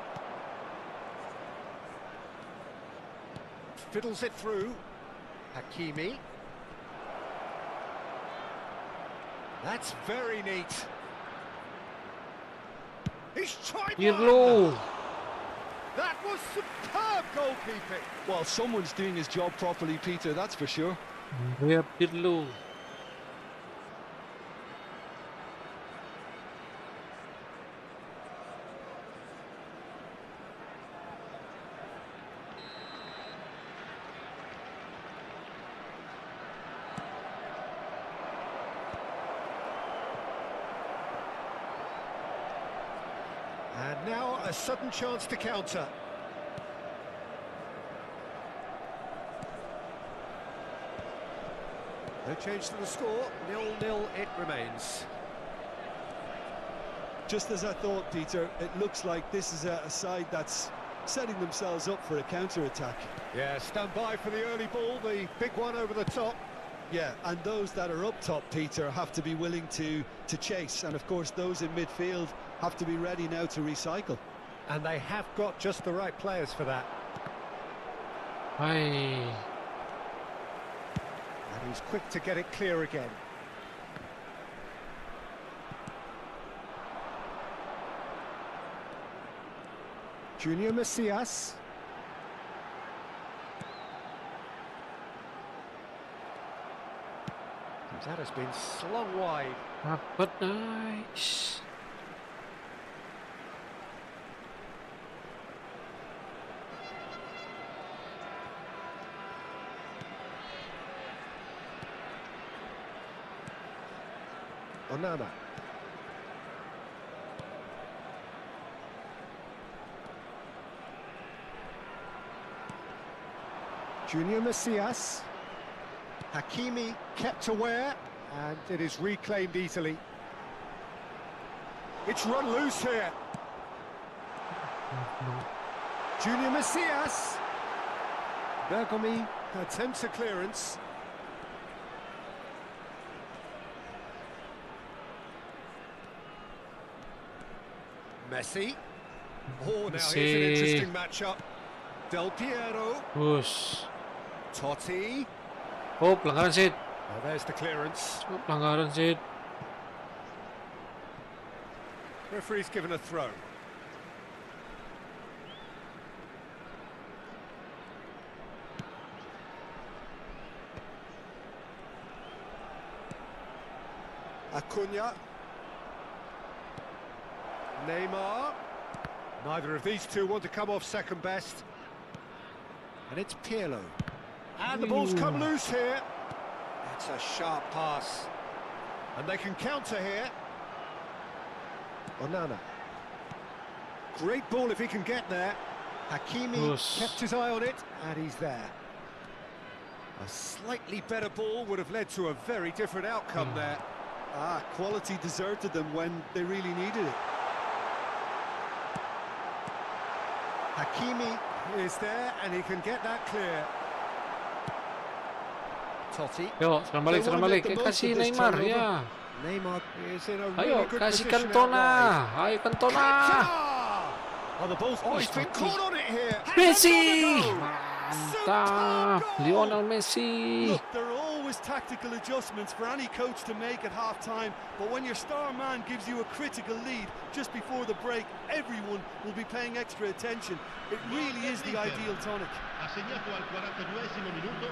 Fiddles it through. Hakimi. That's very neat. He's tried Pirlo. one. That was superb goalkeeping. Well, someone's doing his job properly, Peter, that's for sure. Andrea Pirlo. And now a sudden chance to counter. No change to the score, 0-0 it remains. Just as I thought, Peter, it looks like this is a side that's setting themselves up for a counter-attack. Yeah, stand by for the early ball, the big one over the top. Yeah, and those that are up top, Peter, have to be willing to chase. And, of course, those in midfield have to be ready now to recycle. And they have got just the right players for that. Ay. And he's quick to get it clear again. Junior Messias. That has been slung wide. Dapat, nice. Onana. Junior Messias. Hakimi kept aware, and it is reclaimed easily. It's run loose here. Junior Messias. Bergomi attempts a clearance. Messi. Oh, now here's an Messi. interesting matchup. Del Piero. Push. Totti. Oh, pelanggaran Sid. Oh, there's the clearance. Oh, pelanggaran Sid. Referee's given a throw. Acuna. Neymar. Neither of these two want to come off second best. And it's Pirlo. And the ball's come loose here. That's a sharp pass. And they can counter here. Onana. Great ball if he can get there. Hakimi Yes. kept his eye on it, and he's there. A slightly better ball would have led to a very different outcome there. Quality deserted them when they really needed it. Hakimi is there, and he can get that clear. Totti. Yo, serang balik, serang balik. Kasih Neymar, ya. Neymar is in a Ayo, really good kasih position Cantona. outright. Ayo, Cantona. Oh, the ball's he's been caught on it here. Messi. Superb Mantap. goal. Lionel Messi. Look, there are always tactical adjustments for any coach to make at half-time, but when your star man gives you a critical lead just before the break, everyone will be paying extra attention. It really is the ideal tonic. Ha segnato al 42esimo minuto,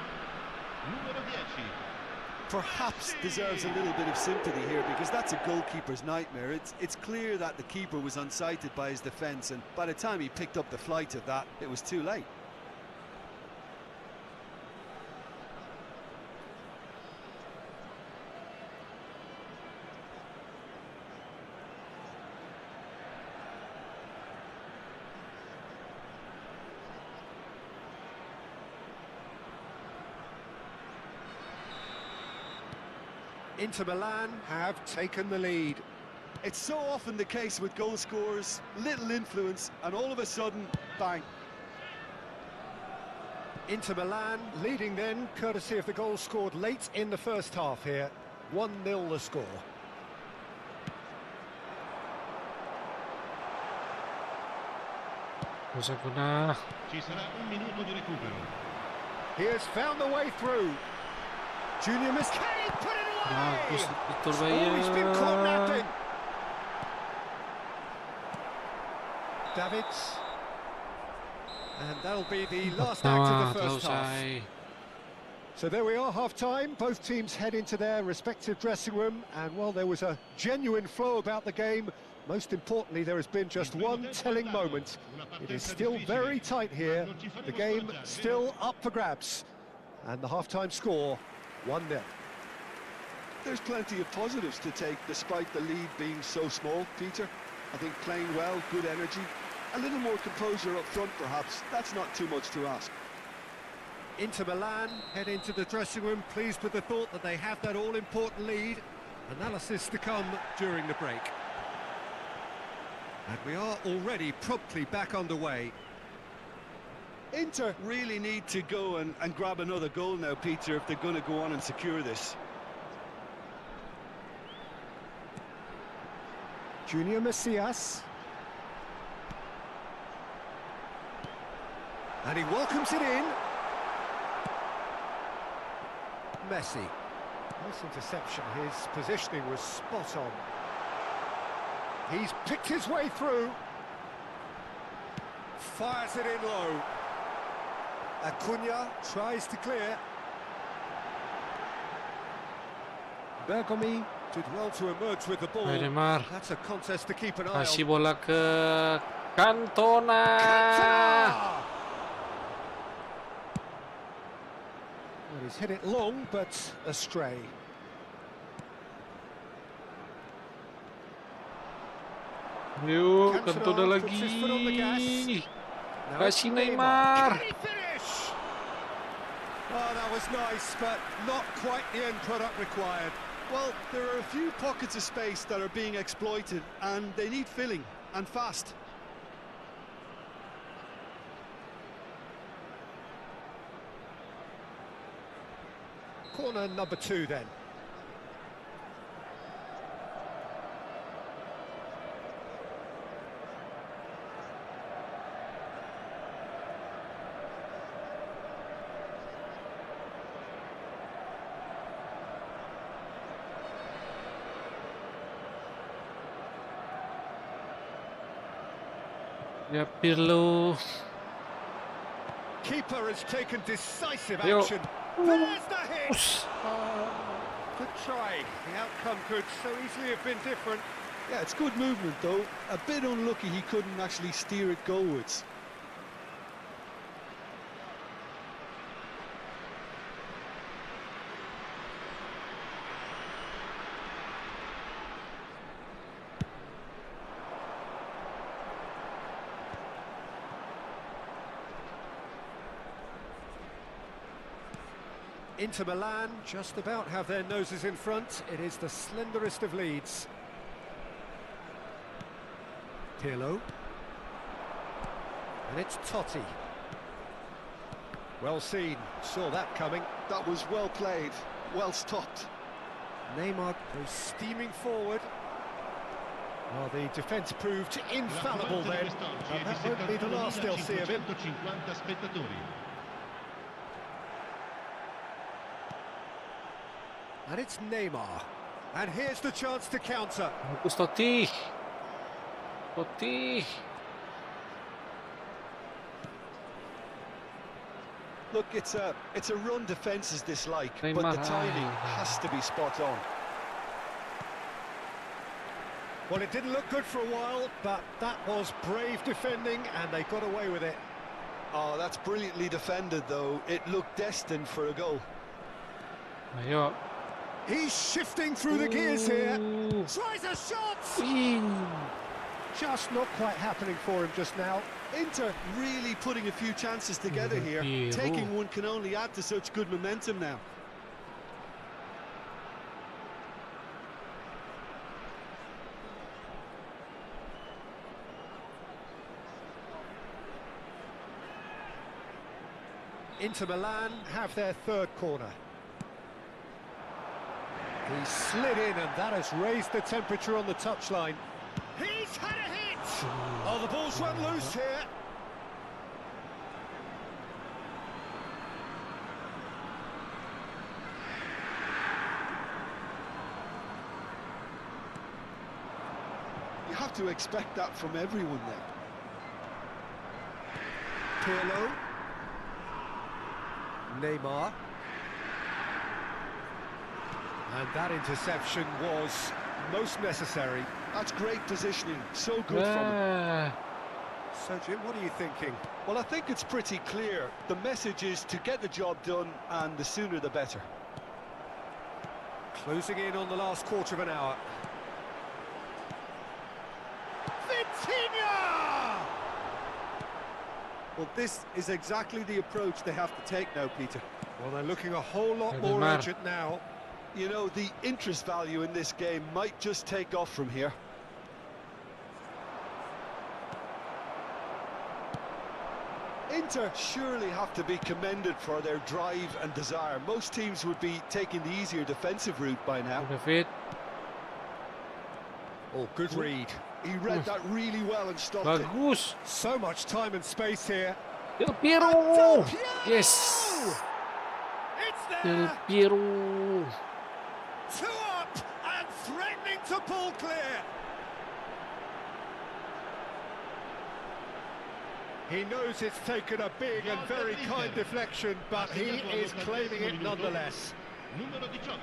numero 10. Perhaps deserves a little bit of sympathy here, because that's a goalkeeper's nightmare. It's clear that the keeper was unsighted by his defence, and by the time he picked up the flight of that, it was too late. Inter Milan have taken the lead. It's so often the case with goal scorers, little influence, and all of a sudden, bang. Inter Milan leading then, courtesy of the goal scored late in the first half here. 1-0 the score. Bisa guna. Ci sarà un minuto di recupero. He has found the way through. Junior Miss Kane put it away! Bagus Victor Oh, he's been caught Bayer. napping. Davids. And that'll be the last act Nah, of the first half. selesai. So there we are, half-time. Both teams head into their respective dressing room, and while there was a genuine flow about the game, most importantly, there has been just one telling moment. It is still very tight here. The game still up for grabs. And the half-time score, 1-0. There's plenty of positives to take despite the lead being so small, Peter. I think playing well, good energy, a little more composure up front perhaps. That's not too much to ask. Inter Milan head into the dressing room pleased with the thought that they have that all-important lead. Analysis to come during the break. And we are already promptly back underway. Inter really need to go and grab another goal now, Peter, if they're going to go on and secure this. Junior Messias. And he welcomes it in. Messi. Nice interception, his positioning was spot on. He's picked his way through. Fires it in low. Acuna tries to clear. Bergomi did well to emerge with the ball. Ayo Neymar. That's a contest to keep an eye Kasih on. bola ke Cantona. Cantona! Well, he's hit it long, but astray. Yuk, Cantona Cantona puts his foot on the gas. lagi. Now it's Kasih Neymar. Neymar. Can he finish? Oh, that was nice, but not quite the end product required. Well, there are a few pockets of space that are being exploited, and they need filling, and fast. Corner number 2 then. Ya Pirlo. Keeper has taken decisive Yo. action. There's the hit! Good try. The outcome could so easily have been different. Yeah, it's good movement though. A bit unlucky he couldn't actually steer it goalwards. Inter Milan just about have their noses in front. It is the slenderest of leads. Pirlo. And it's Totti. Well seen, saw that coming. That was well played, well stopped. Neymar goes steaming forward. Well, the defence proved infallible then, and that won't be the last they'll see of him. And it's Neymar. And here's the chance to counter. Bagus Totti. Totti. Look, it's a run defence is dislike, but Neymar. the timing has to be spot on. Well, it didn't look good for a while, but that was brave defending, and they got away with it. Oh, that's brilliantly defended, though. It looked destined for a goal. Ayo. He's shifting through the gears here. Tries a shot! Just not quite happening for him just now. Inter really putting a few chances together here. Taking one can only add to such good momentum now. Inter Milan have their third corner. He slid in, and that has raised the temperature on the touchline. He's had a hit! Oh, the ball's run loose here. You have to expect that from everyone there. Pirlo. Neymar. And that interception was most necessary. That's great positioning, so good from him. So, Jim, what are you thinking? Well, I think it's pretty clear. The message is to get the job done, and the sooner the better. Closing in on the last quarter of an hour. Vitinha! Well, this is exactly the approach they have to take now, Peter. Well, they're looking a whole lot more Neymar. urgent now. You know, the interest value in this game might just take off from here. Inter surely have to be commended for their drive and desire. Most teams would be taking the easier defensive route by now. David. Oh, good read. He read that really well and stopped it. Bagus. So much time and space here. Del Piero. Yes. It's Del there! Piero. Two up and threatening to pull clear. He knows it's taken a big and very kind deflection, but he is claiming it nonetheless. Numero 18.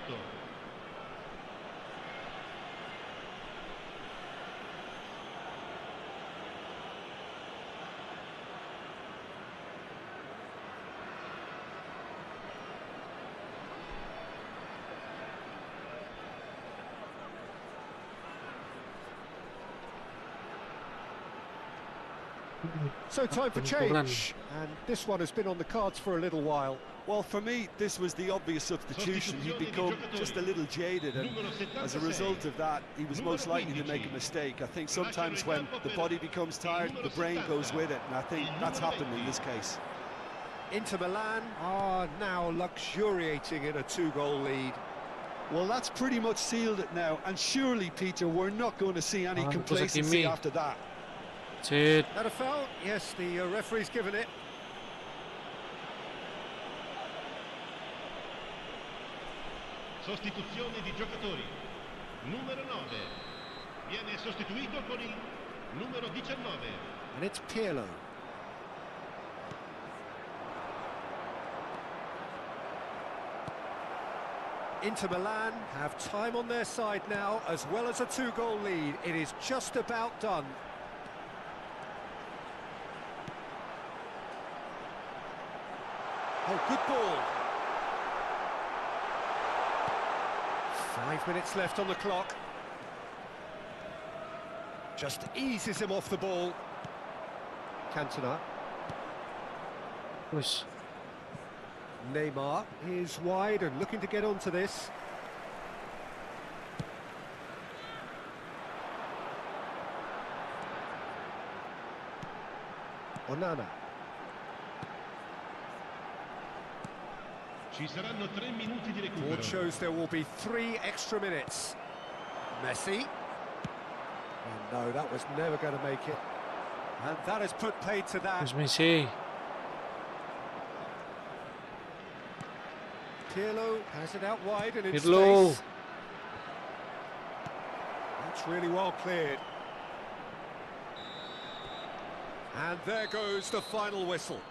So time for change, and this one has been on the cards for a little while. Well, for me, this was the obvious substitution. He'd become just a little jaded, and as a result of that, he was most likely to make a mistake. I think sometimes when the body becomes tired, the brain goes with it, and I think that's happened in this case. Inter Milan are now luxuriating in a two-goal lead. Well, that's pretty much sealed it now, and surely, Peter, we're not going to see any complacency after that. Shit. That a foul? Yes, the referee's given it. Sostituzione di giocatori. Numero 9. Viene sostituito con il numero 19. And it's Pirlo. Inter Milan have time on their side now, as well as a two-goal lead. It is just about done. Oh, good ball. 5 minutes left on the clock. Just eases him off the ball. Cantona. Push. Neymar is wide and looking to get onto this. Onana. Ci saranno 3 minuti di recupero. Board shows there will be 3 extra minutes. Messi. And no, that was never going to make it. And that has put paid to that. Who's Misi? Pirlo has it out wide and in Pirlo. space. That's really well cleared. And there goes the final whistle.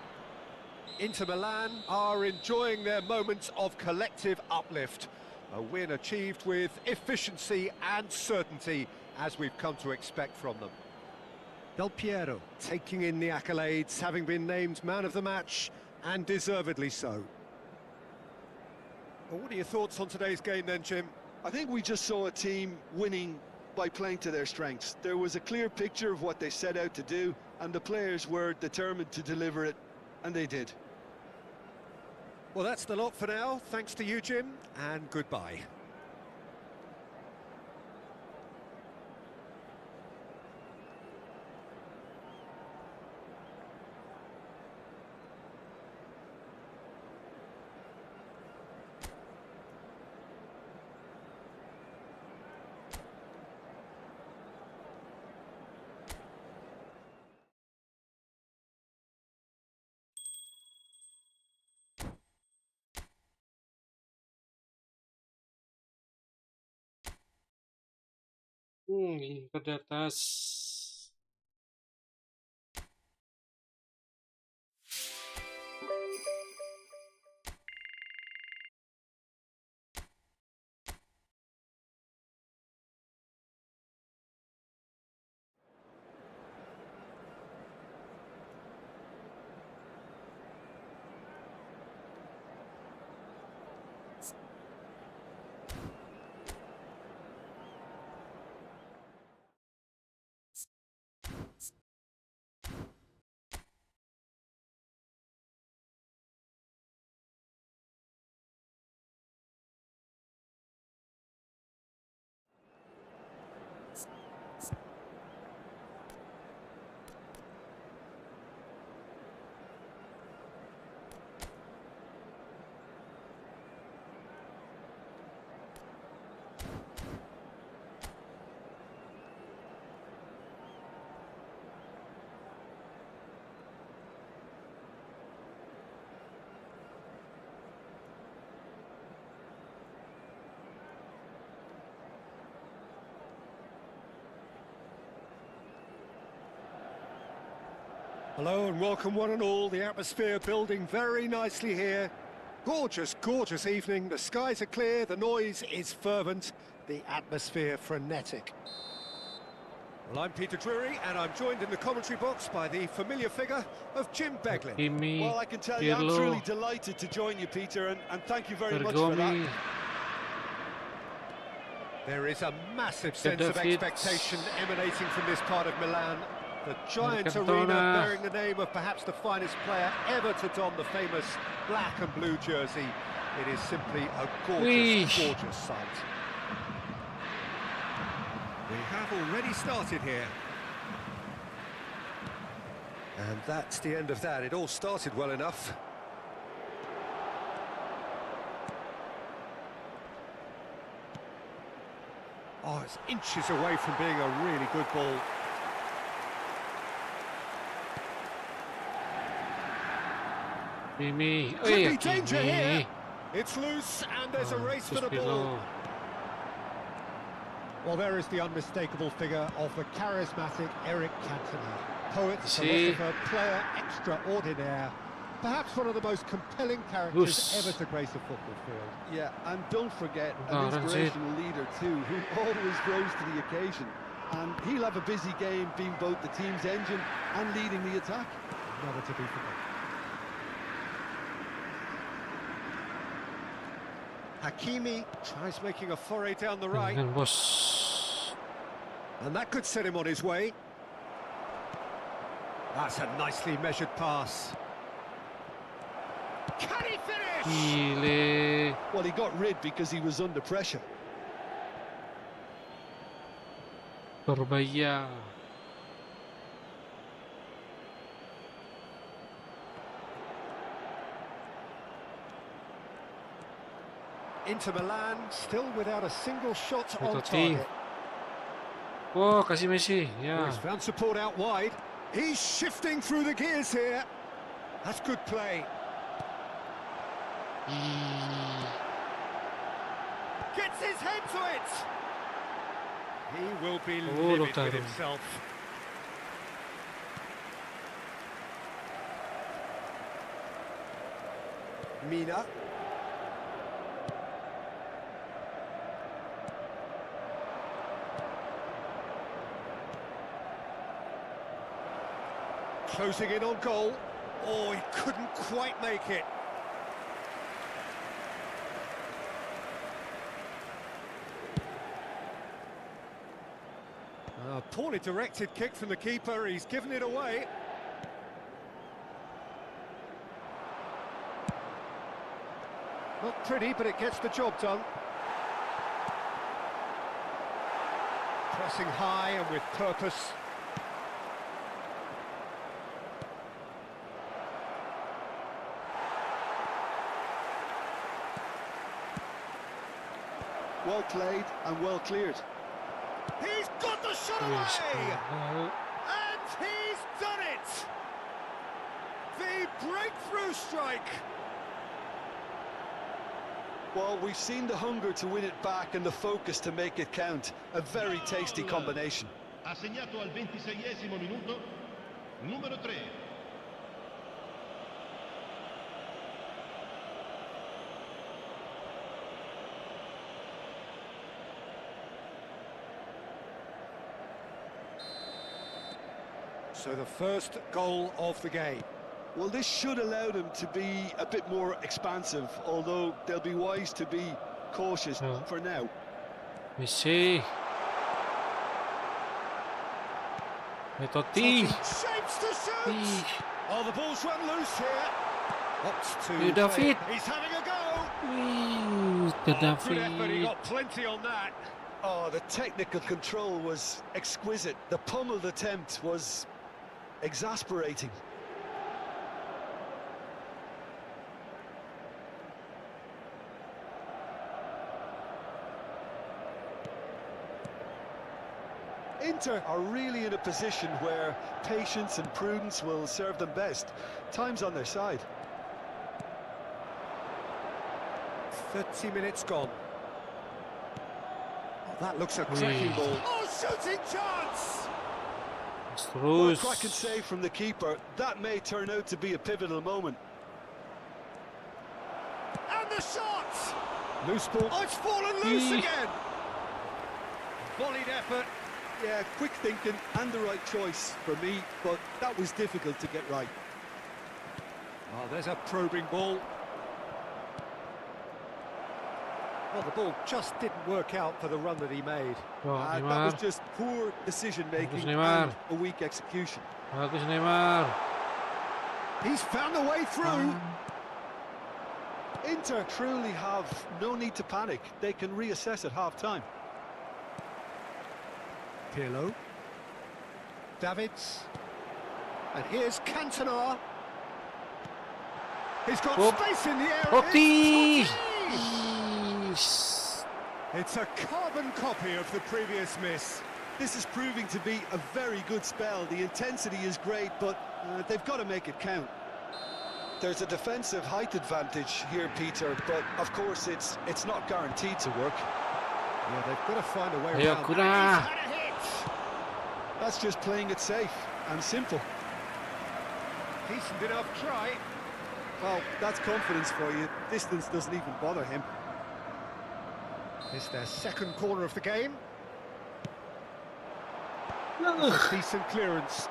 Inter Milan are enjoying their moments of collective uplift. A win achieved with efficiency and certainty, as we've come to expect from them. Del Piero taking in the accolades, having been named man of the match, and deservedly so. Well, what are your thoughts on today's game then, Jim? I think we just saw a team winning by playing to their strengths. There was a clear picture of what they set out to do, and the players were determined to deliver it, and they did. Well, that's the lot for now. Thanks to you, Jim, and goodbye. Inter di atas. Hello and welcome one and all. The atmosphere building very nicely here. Gorgeous, gorgeous evening. The skies are clear, the noise is fervent, the atmosphere frenetic. Well, I'm Peter Drury and I'm joined in the commentary box by the familiar figure of Jim Beglin. Well, I can tell you, I'm truly delighted to join you, Peter, and thank you very much for that. There is a massive sense of expectation emanating from this part of Milan. The giant arena bearing the name of perhaps the finest player ever to don the famous black and blue jersey. It is simply a gorgeous, gorgeous sight. We have already started here. And that's the end of that. It all started well enough. Oh, it's inches away from being a really good ball. Mimi, Could be danger here. It's loose and there's a race for the ball. Well, there is the unmistakable figure of the charismatic Eric Cantona. Poet, philosopher, player extraordinaire. Perhaps one of the most compelling characters ever to grace a football field. Yeah, and don't forget, an inspirational leader too, who always rose to the occasion. And he'll have a busy game being both the team's engine and leading the attack. Never to be forgotten. Hakimi tries making a foray down the right. And that could set him on his way. That's a nicely measured pass. Can he finish? Gile. Well, he got rid because he was under pressure. Berbahaya. Inter Milan still without a single shot on Totti. target. Oh, kasih Messi. Ya. He's found support out wide. He's shifting through the gears here. That's good play. Gets his head to it. He will be livid with himself. Mina. Closing in on goal. Oh, he couldn't quite make it. A poorly directed kick from the keeper. He's given it away. Not pretty, but it gets the job done. Pressing high and with purpose. Well played and well cleared. He's got the shot away! And he's done it! The breakthrough strike! Well, we've seen the hunger to win it back and the focus to make it count. A very tasty combination. Ha segnato al 26esimo minuto, numero 3. So the first goal of the game. Well, this should allow them to be a bit more expansive, although they'll be wise to be cautious for now. Messi. Totti. Shapes to shoot! Oh, the ball's run loose here. Opts to David. He's having a go! The Good effort, he David. got plenty on that. Oh, the technical control was exquisite. The pummeled attempt was exasperating. Inter are really in a position where patience and prudence will serve them best. Time's on their side. 30 minutes gone. Oh, that looks a cracking ball. Oh, shooting chance! Well, a Struz. cracking save from the keeper. That may turn out to be a pivotal moment. And the shot! Loose ball. Oh, it's fallen loose again! Volleyed effort. Yeah, quick thinking and the right choice for me, but that was difficult to get right. Oh, there's a probing ball. Well, the ball just didn't work out for the run that he made. Oh, That was Neymar. just poor decision-making Neymar. and a weak execution. Bagus Neymar. He's found a way through. Inter truly have no need to panic. They can reassess at half-time. Pirlo. Davids. And here's Cantona. He's got Oh. space in the area. Totti. It's a carbon copy of the previous miss. This is proving to be a very good spell. The intensity is great, but they've got to make it count. There's a defensive height advantage here, Peter, but of course it's not guaranteed to work. Yeah, they've got to find a way Ayo, around. Kuna. He's had a hit. That's just playing it safe and simple. Decent enough try. Well, that's confidence for you. Distance doesn't even bother him. It's their second corner of the game. That's a decent clearance.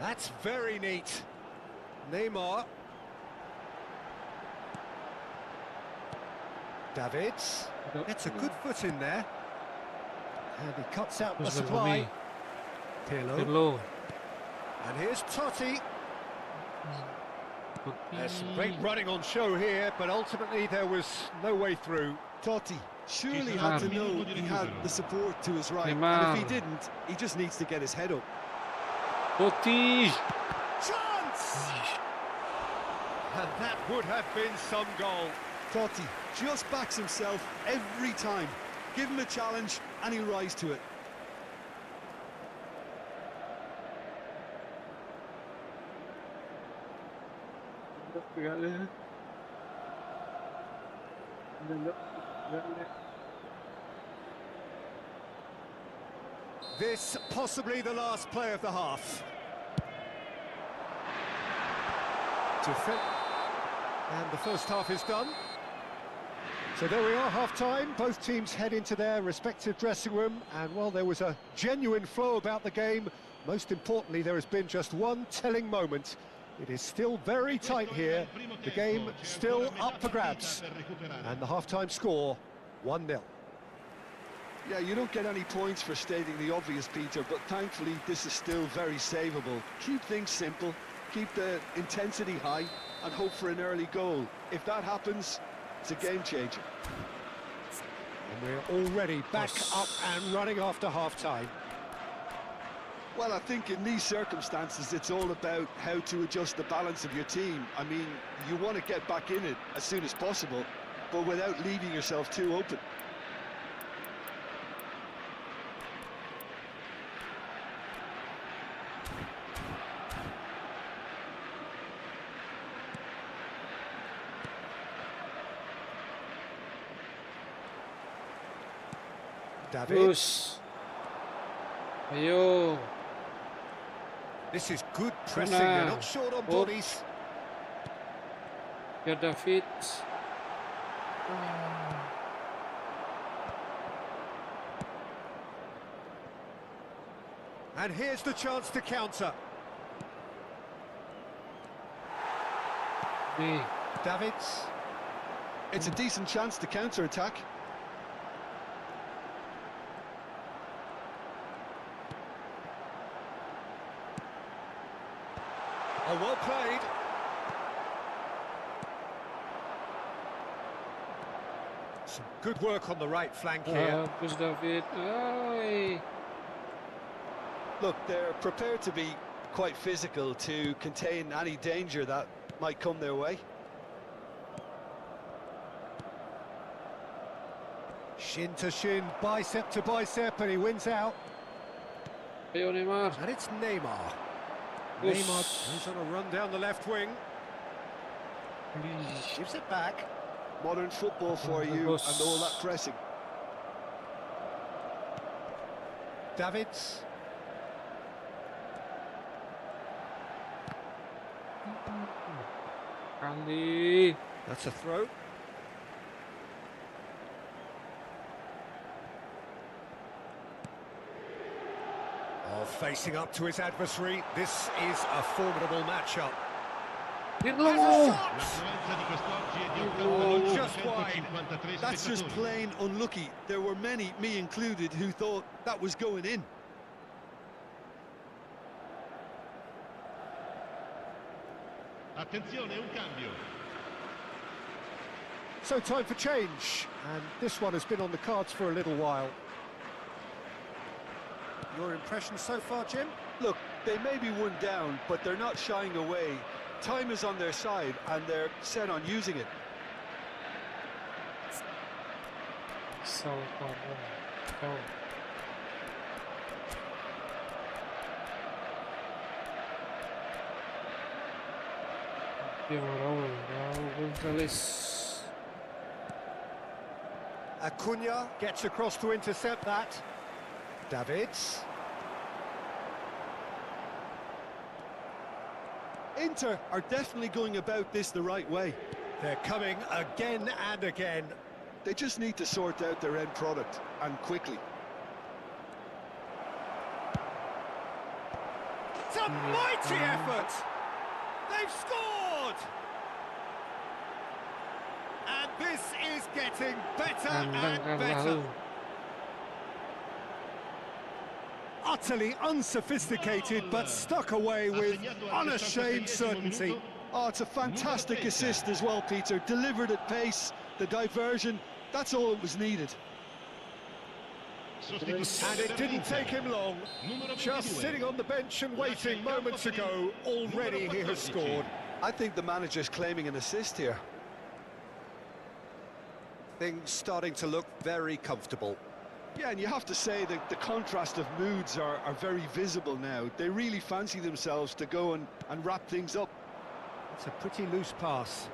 That's very neat. Neymar. Davids. It's a good foot in there. And he cuts out the Who's supply. Pirlo. Pirlo. Pirlo. And here's Totti. There's some great running on show here, but ultimately there was no way through. Totti surely Neymar. had to know he had the support to his right, and Neymar. if he didn't, he just needs to get his head up. Totti! Chance! And that would have been some goal. Totti just backs himself every time. Give him a challenge and he'll rise to it. This possibly the last play of the half. And the first half is done. So there we are, half-time. Both teams head into their respective dressing room, and while there was a genuine flow about the game, most importantly there has been just one telling moment. It is still very tight here, the game still up for grabs, and the half-time score 1-0. Yeah, you don't get any points for stating the obvious, Peter, but thankfully this is still very savable. Keep things simple, keep the intensity high, and hope for an early goal. If that happens, it's a game changer. And we're already back up and running after half-time. Well, I think in these circumstances, it's all about how to adjust the balance of your team. I mean, you want to get back in it as soon as possible, but without leaving yourself too open. David. Terus. Ayo. This is good pressing, Nah. they're not short on Oh. bodies. Ya David. And here's the chance to counter. Nih. Davids. It's a decent chance to counter-attack. Oh, well played. Some good work on the right flank here. Terus David. Ay. Look, they're prepared to be quite physical to contain any danger that might come their way. Shin to shin, bicep to bicep, and he wins out. Ayo Neymar. And it's Neymar. Oof. Neymar goes on a run down the left wing. Gives it back. Modern football for you and all that pressing. Davids. Kali. That's a throw. Oh, facing up to his adversary. This is a formidable matchup. Pirlo. L'affluenza di quest'oggi è di un Oh, campo just wide. 153 That's just spettatori. plain unlucky. There were many, me included, who thought that was going in. Attenzione, un cambio. So time for change, and this one has been on the cards for a little while. Your impression so far, Jim? Look, they may be one down, but they're not shying away. Time is on their side, and they're set on using it. Kesel kamu. Kau. Raul Gonzalez. Acuna gets across to intercept that. Davids. Inter are definitely going about this the right way. They're coming again and again. They just need to sort out their end product, and quickly. It's a mighty effort! They've scored! And this is getting better and Kandang kan better. lalu. Oh, utterly unsophisticated, but stuck away with unashamed certainty. Oh, it's a fantastic assist as well, Peter. Delivered at pace, the diversion, that's all it was needed. And it didn't take him long. Just sitting on the bench and waiting moments ago, already he has scored. I think the manager's claiming an assist here. Things starting to look very comfortable. Yeah, and you have to say that the contrast of moods are very visible now. They really fancy themselves to go and wrap things up. It's a pretty loose pass.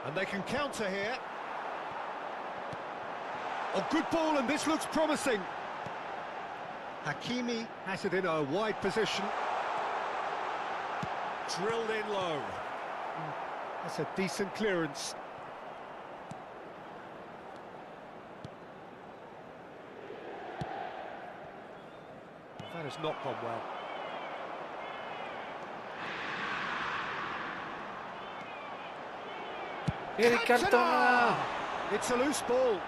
And they can counter here. A good ball, and this looks promising. Hakimi has it in a wide position. Drilled in low. That's a decent clearance. That has not gone well. Cantona! It's a loose ball.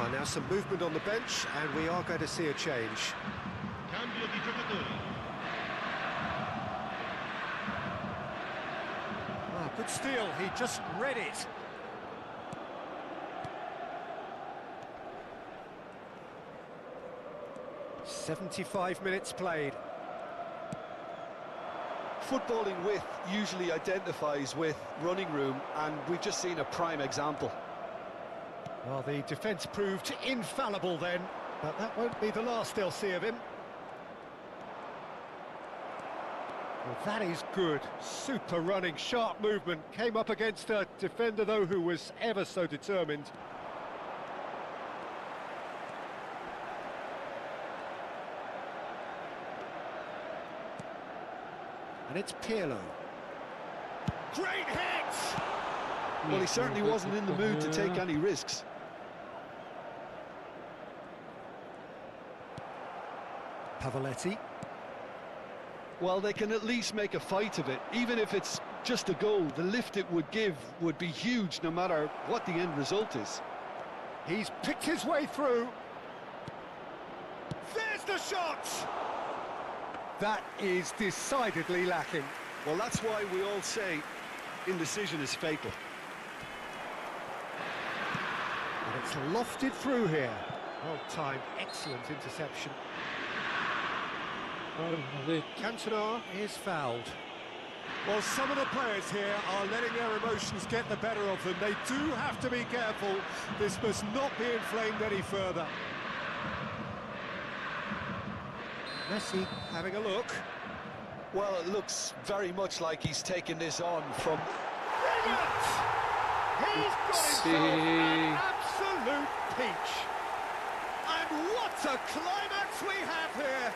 Now some movement on the bench, and we are going to see a change. Cambio di giocatori. Good steal, he just read it. "75 minutes played." Footballing width usually identifies with running room, and we've just seen a prime example. Well, the defence proved infallible then, but that won't be the last they'll see of him. Well, that is good. Super running, sharp movement. Came up against a defender, though, who was ever so determined. And it's Pirlo. Great hit! Well, he certainly wasn't in the mood to take any risks. Pavoletti. Well, they can at least make a fight of it. Even if it's just a goal, the lift it would give would be huge no matter what the end result is. He's picked his way through. There's the shot! That is decidedly lacking. Well, that's why we all say indecision is fatal. And it's lofted through here. Well timed, excellent interception. Cantona is fouled. Well, some of the players here are letting their emotions get the better of them. They do have to be careful. This must not be inflamed any further. Messi having a look. Well, it looks very much like he's taken this on from... Brilliant! He's got himself an absolute peach. And what a climax we have here!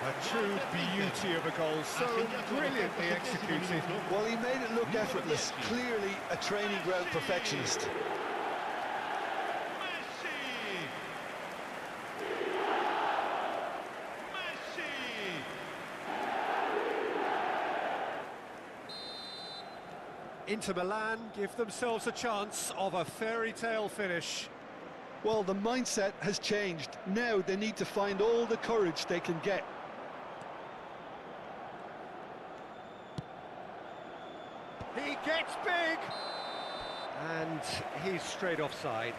A true beauty of a goal, so brilliantly executed. Well, he made it look effortless. Clearly a training ground perfectionist. Inter Milan give themselves a chance of a fairy tale finish. Well, the mindset has changed. Now they need to find all the courage they can get. He gets big! And he's straight offside.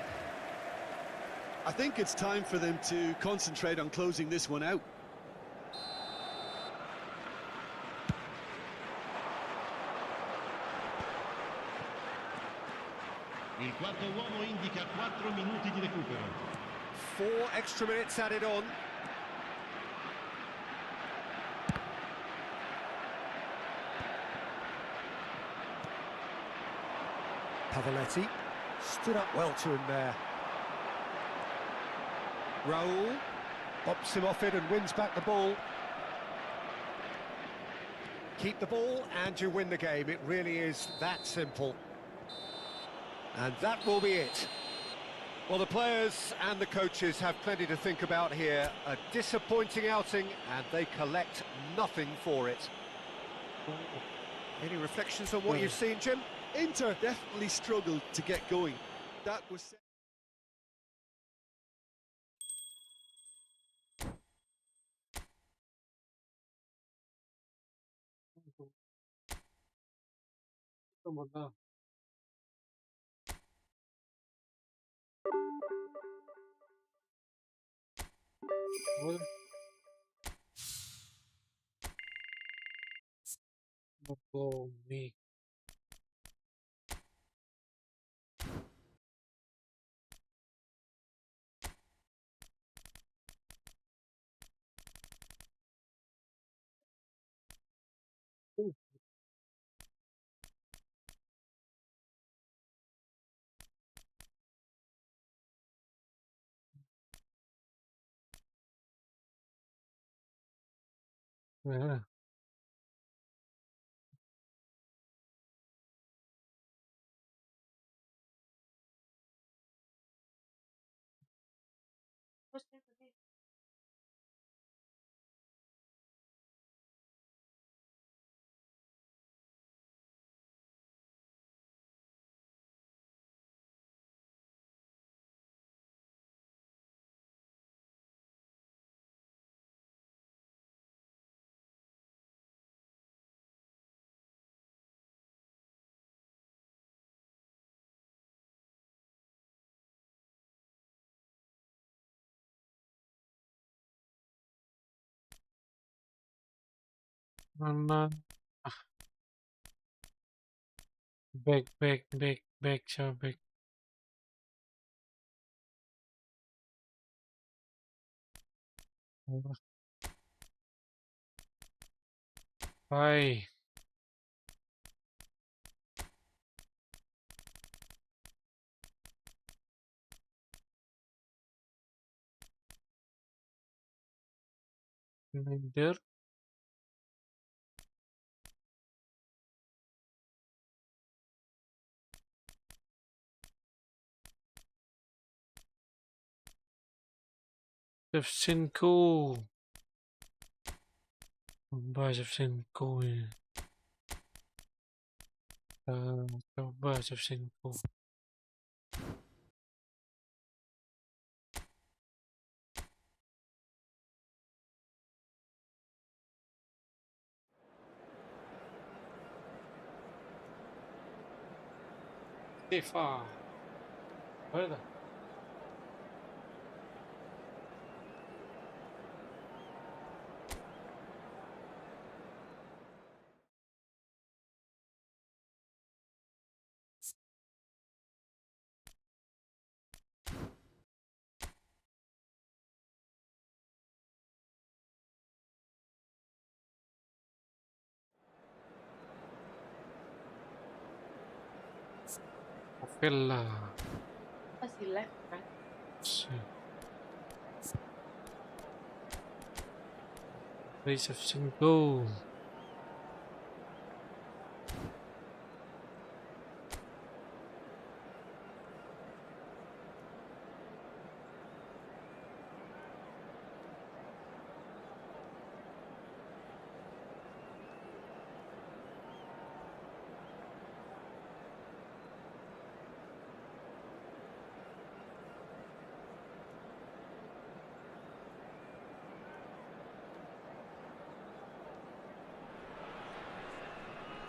I think it's time for them to concentrate on closing this one out. Il quarto uomo indica 4 minuti di recupero. 4 extra minutes added on. Pavoletti stood up well to him there. Raul bops him off it and wins back the ball. Keep the ball and you win the game. It really is that simple. And that will be it. Well, the players and the coaches have plenty to think about here. A disappointing outing, and they collect nothing for it. Any reflections on what you've seen, Jim? Inter definitely struggled to get going. That was... Modal. Boleh. Komik. Nah, mana? Back, siya back. Bye. Neither. Shevchenko. Coba Shevchenko ini. Coba Shevchenko. FIFA. ¿Verdad? Vela. Masih live kan? Shevchenko.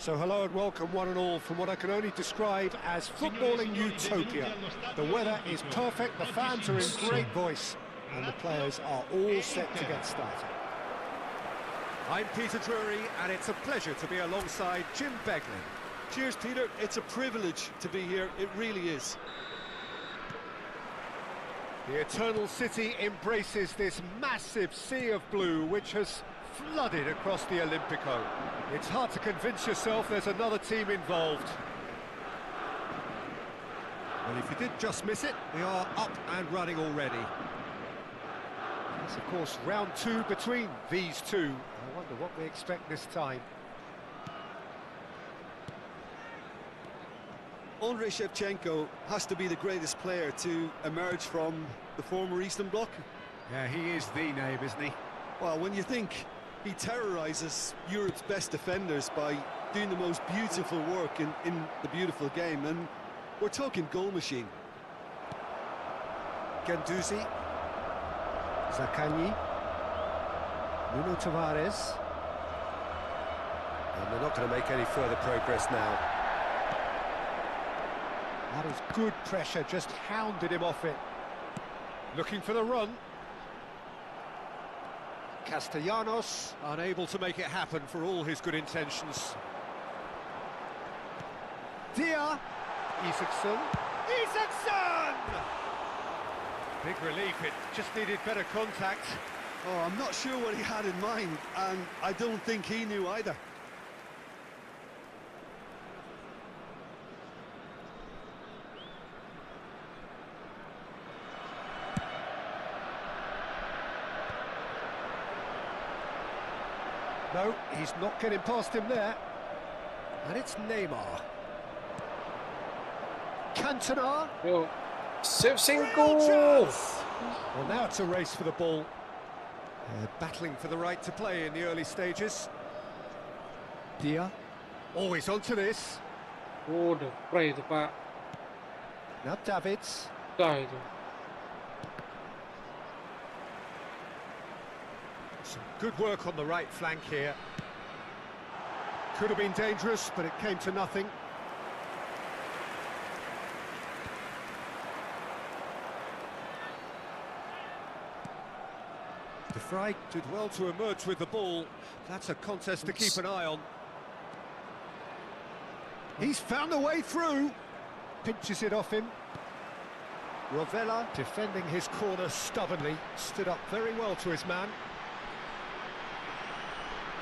So hello and welcome one and all from what I can only describe as footballing utopia. The weather is perfect, the fans are in great voice, and the players are all set to get started. I'm Peter Drury, and it's a pleasure to be alongside Jim Beglin. Cheers, Peter. It's a privilege to be here. It really is. The Eternal City embraces this massive sea of blue which has flooded across the Olympico. It's hard to convince yourself there's another team involved. Well, if you did just miss it, we are up and running already. It's, of course, round two between these two. I wonder what we expect this time. Andrei Shevchenko has to be the greatest player to emerge from the former Eastern Bloc. Yeah, he is the name, isn't he? Well, when you think he terrorises Europe's best defenders by doing the most beautiful work in the beautiful game, and we're talking goal machine. Guendouzi, Zaccagni, Nuno Tavares, and they're not going to make any further progress now. That is good pressure, just hounded him off it. Looking for the run. Castellanos, unable to make it happen for all his good intentions. Dia, Isaacson. Big relief, it just needed better contact. Oh, I'm not sure what he had in mind, and I don't think he knew either. No, he's not getting past him there. And it's Neymar. Cantona. Yo, Shevchenko! Well, now it's a race for the ball. Battling for the right to play in the early stages. Dia. Always onto this. Oh, udah pray itu Pak. Now Davids. Dah itu. Some good work on the right flank here. Could have been dangerous, but it came to nothing. De Vrij did well to emerge with the ball. That's a contest to keep an eye on. He's found a way through. Pinches it off him. Rovella defending his corner stubbornly. Stood up very well to his man.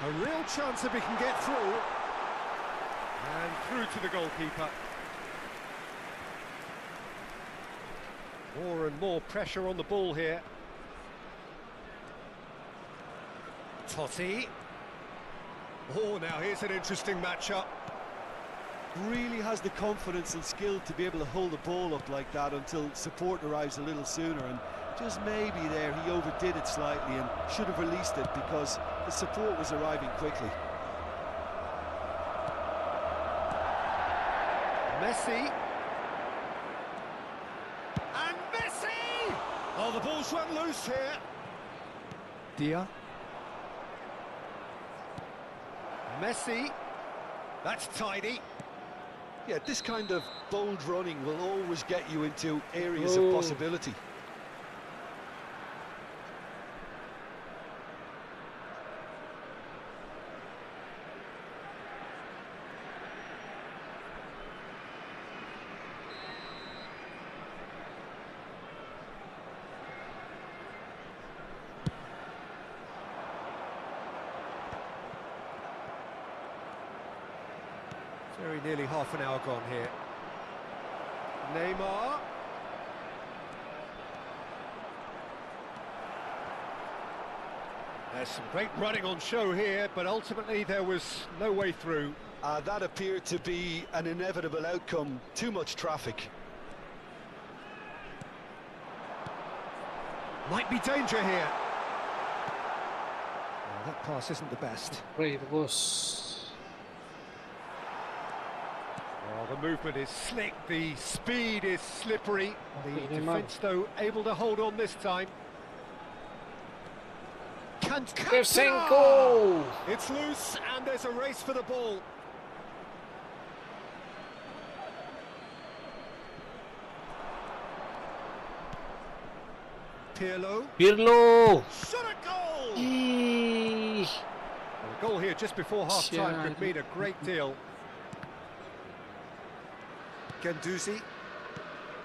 A real chance if he can get through. And through to the goalkeeper. More and more pressure on the ball here. Totti. Oh, now here's an interesting matchup. Really has the confidence and skill to be able to hold the ball up like that until support arrives a little sooner, and just maybe there he overdid it slightly and should have released it because the support was arriving quickly. Messi. And Messi! Oh, the ball's run loose here. Dia. Messi. That's tidy. Yeah, this kind of bold running will always get you into areas of possibility. Very nearly half an hour gone here. Neymar. There's some great running on show here, but ultimately there was no way through. That appeared to be an inevitable outcome. Too much traffic. Might be danger here. Oh, that pass isn't the best. Pray itu bos. Oh, the movement is slick, the speed is slippery. The defence, though, able to hold on this time. Shevchenko! It's loose, and there's a race for the ball. Pirlo. Shot a goal! Ih, Well, a goal here just before half-time could mean a great deal. Guendouzi.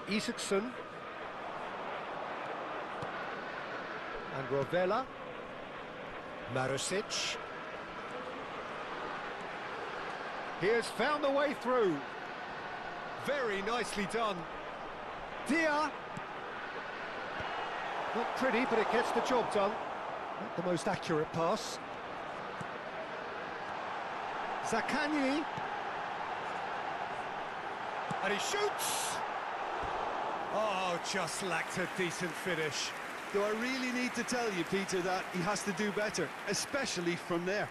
Isaacson. And Rovella. Marusic. He has found the way through. Very nicely done. Dia. Not pretty, but it gets the job done. Not the most accurate pass. Zaccagni. And he shoots! Oh, just lacked a decent finish. Do I really need to tell you, Peter, that he has to do better, especially from there?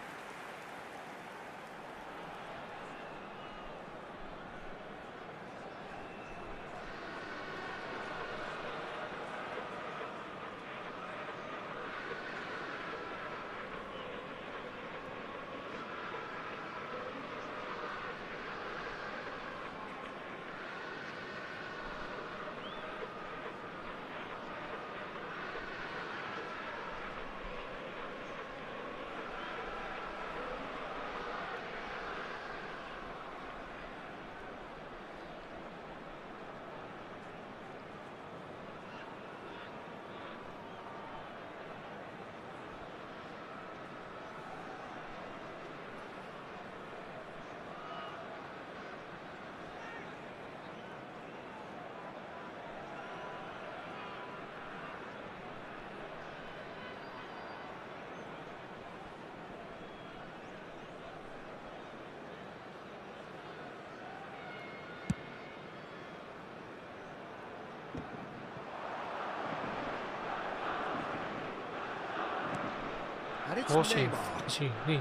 And it's Oh, sih, Neymar. sini.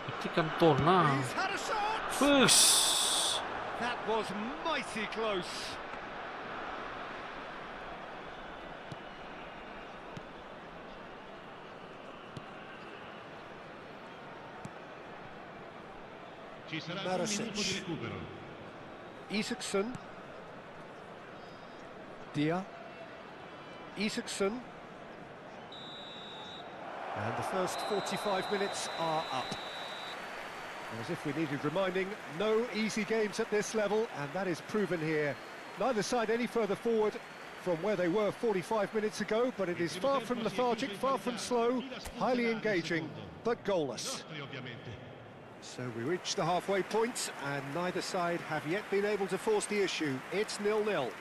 Itu Cantona. He's had a shot. Push. That was mighty close. Ci sarà un Marasic. minuto di recupero. Isaacson. Dia. Isaacson. And the first 45 minutes are up. As if we needed reminding, no easy games at this level, and that is proven here. Neither side any further forward from where they were 45 minutes ago, but it is far from lethargic, far from slow, highly engaging, but goalless. Nostri, ovviamente. So we reach the halfway point, and neither side have yet been able to force the issue. It's 0-0.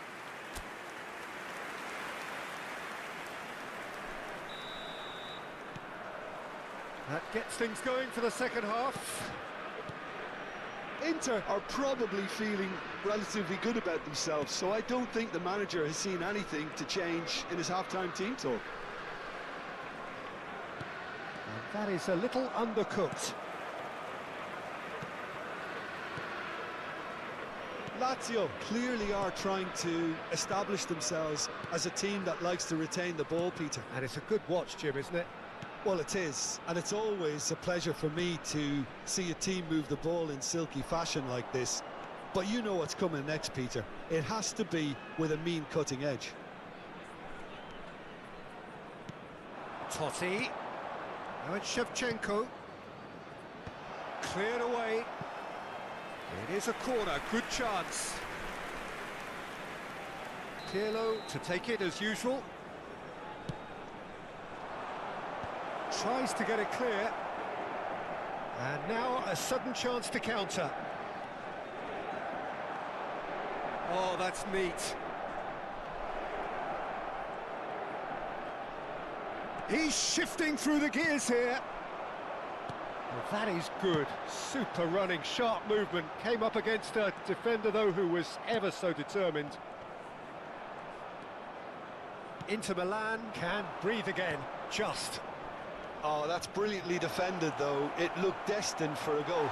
That gets things going for the second half. Inter are probably feeling relatively good about themselves, so I don't think the manager has seen anything to change in his half-time team talk. And that is a little undercooked. Lazio clearly are trying to establish themselves as a team that likes to retain the ball, Peter. And it's a good watch, Jim, isn't it? Well, it is, and it's always a pleasure for me to see a team move the ball in silky fashion like this. But you know what's coming next, Peter. It has to be with a mean cutting edge. Totti. Now it's Shevchenko. Cleared away. It is a corner, good chance. Pirlo to take it as usual. Tries to get it clear. And now a sudden chance to counter. Oh, that's neat. He's shifting through the gears here. Well, that is good. Super running, sharp movement. Came up against a defender, though, who was ever so determined. Inter Milan can breathe again. Just. Oh, that's brilliantly defended, though. It looked destined for a goal.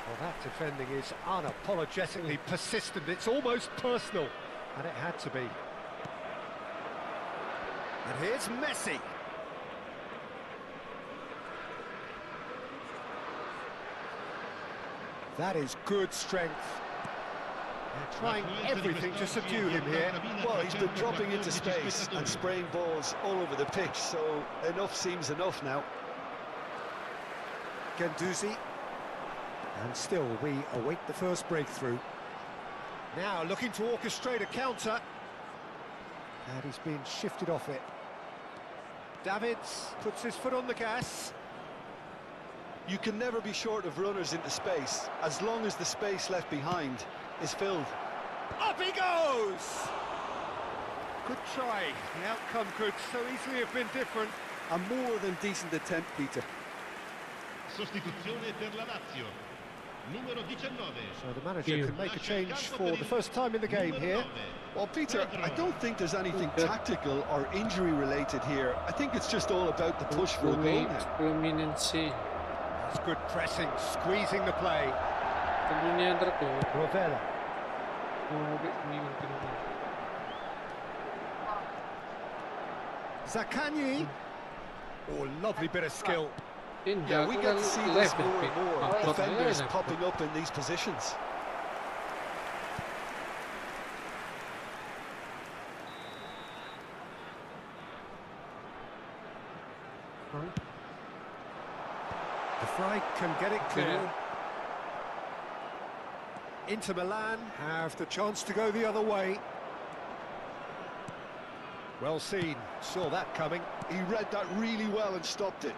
Well, that defending is unapologetically persistent. It's almost personal. And it had to be. And here's Messi. That is good strength. They're trying everything to subdue him here. Well, he's been dropping into space and spraying balls all over the pitch, so enough seems enough now. Guendouzi. And still, we await the first breakthrough. Now, looking to orchestrate a counter. And he's been shifted off it. Davids puts his foot on the gas. You can never be short of runners into space, as long as the space left behind is filled. Up he goes! Good try. The outcome could so easily have been different. A more than decent attempt, Peter. Sostituzione per la Lazio. Numero 19. So the manager can make a change for the first time in the game here. Well, Peter, I don't think there's anything tactical or injury related here. I think it's just all about the push for a goal now. Fluminense. That's good pressing, squeezing the play. Tentunya antara tuh. Rovella. Ini mungkin. Zaccagni. Oh, lovely bit of skill. Yeah, we get to see this more and more. Defenders Left. popping up in these positions. De Vrij can get it clear. Inter Milan have the chance to go the other way. Well seen, saw that coming. He read that really well and stopped it.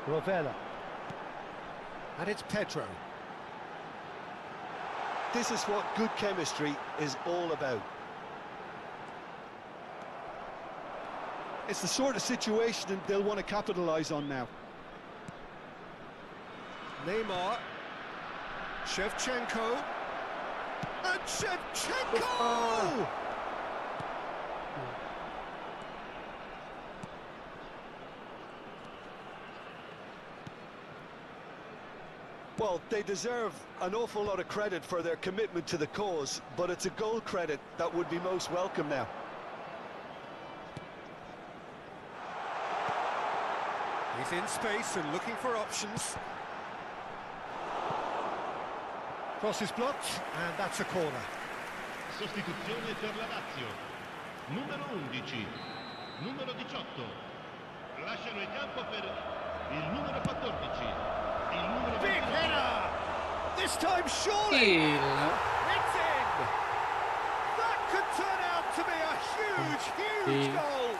Rovella. And it's Pedro. This is what good chemistry is all about. It's the sort of situation they'll want to capitalise on now. Neymar. Shevchenko. And Shevchenko! Well, they deserve an awful lot of credit for their commitment to the cause, but it's a goal credit that would be most welcome now. He's in space and looking for options. Cross is blocked, and that's a corner. Sostituzione per la Lazio. Numero 11, numero 18. Lasciano il campo per il numero 14. Il numero Big 22. header! This time surely! Gila. It's in! That could turn out to be a huge goal!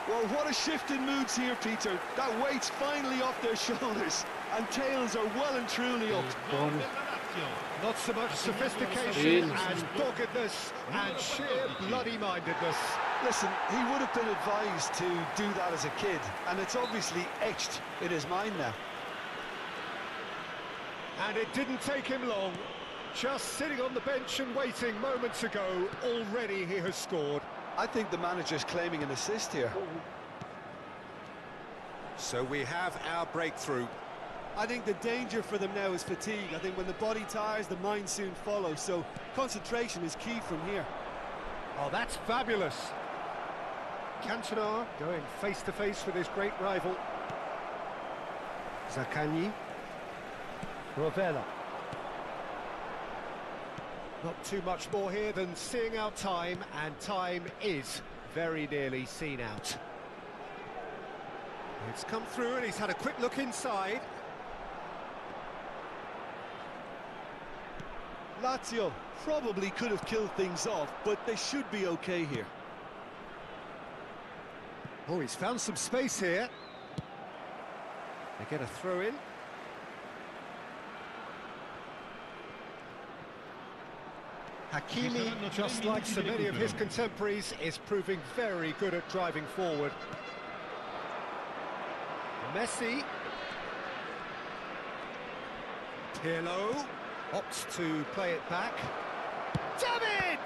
Well, what a shift in moods here, Peter. That weight's finally off their shoulders, and tails are well and truly up. Gol per la Lazio. Not so much sophistication as doggedness and sheer bloody-mindedness. Listen, he would have been advised to do that as a kid, and it's obviously etched in his mind now. And it didn't take him long. Just sitting on the bench and waiting moments ago, already he has scored. I think the manager's claiming an assist here. So we have our breakthrough. I think the danger for them now is fatigue. I think when the body tires, the mind soon follows. So concentration is key from here. Oh, that's fabulous. Cantona going face-to-face with his great rival. Zaccagni. Rovella. Not too much more here than seeing out time, and time is very nearly seen out. It's come through and he's had a quick look inside. Lazio probably could have killed things off, but they should be okay here. Oh, he's found some space here. They get a throw in. Hakimi, just like so many of his contemporaries, is proving very good at driving forward. Messi. Pirlo opts to play it back. Damn it!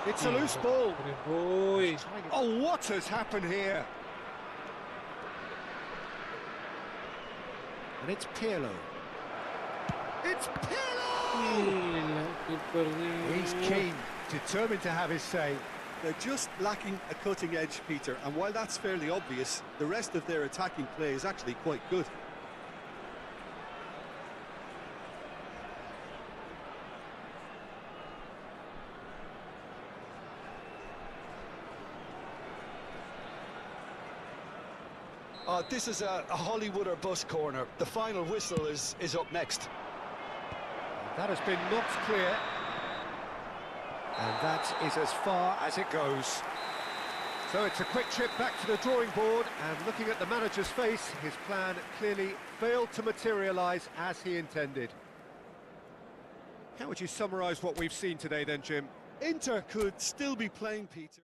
It's a loose ball. Boy. Oh, what has happened here? And it's Pirlo. It's Pirlo! Gila, keeper He's keen, determined to have his say. They're just lacking a cutting edge, Peter, and while that's fairly obvious, the rest of their attacking play is actually quite good. This is a Hollywood or bust corner. The final whistle is up next. That has been knocked clear. And that is as far as it goes. So it's a quick trip back to the drawing board, and looking at the manager's face, his plan clearly failed to materialise as he intended. How would you summarise what we've seen today then, Jim? Inter could still be playing, Peter.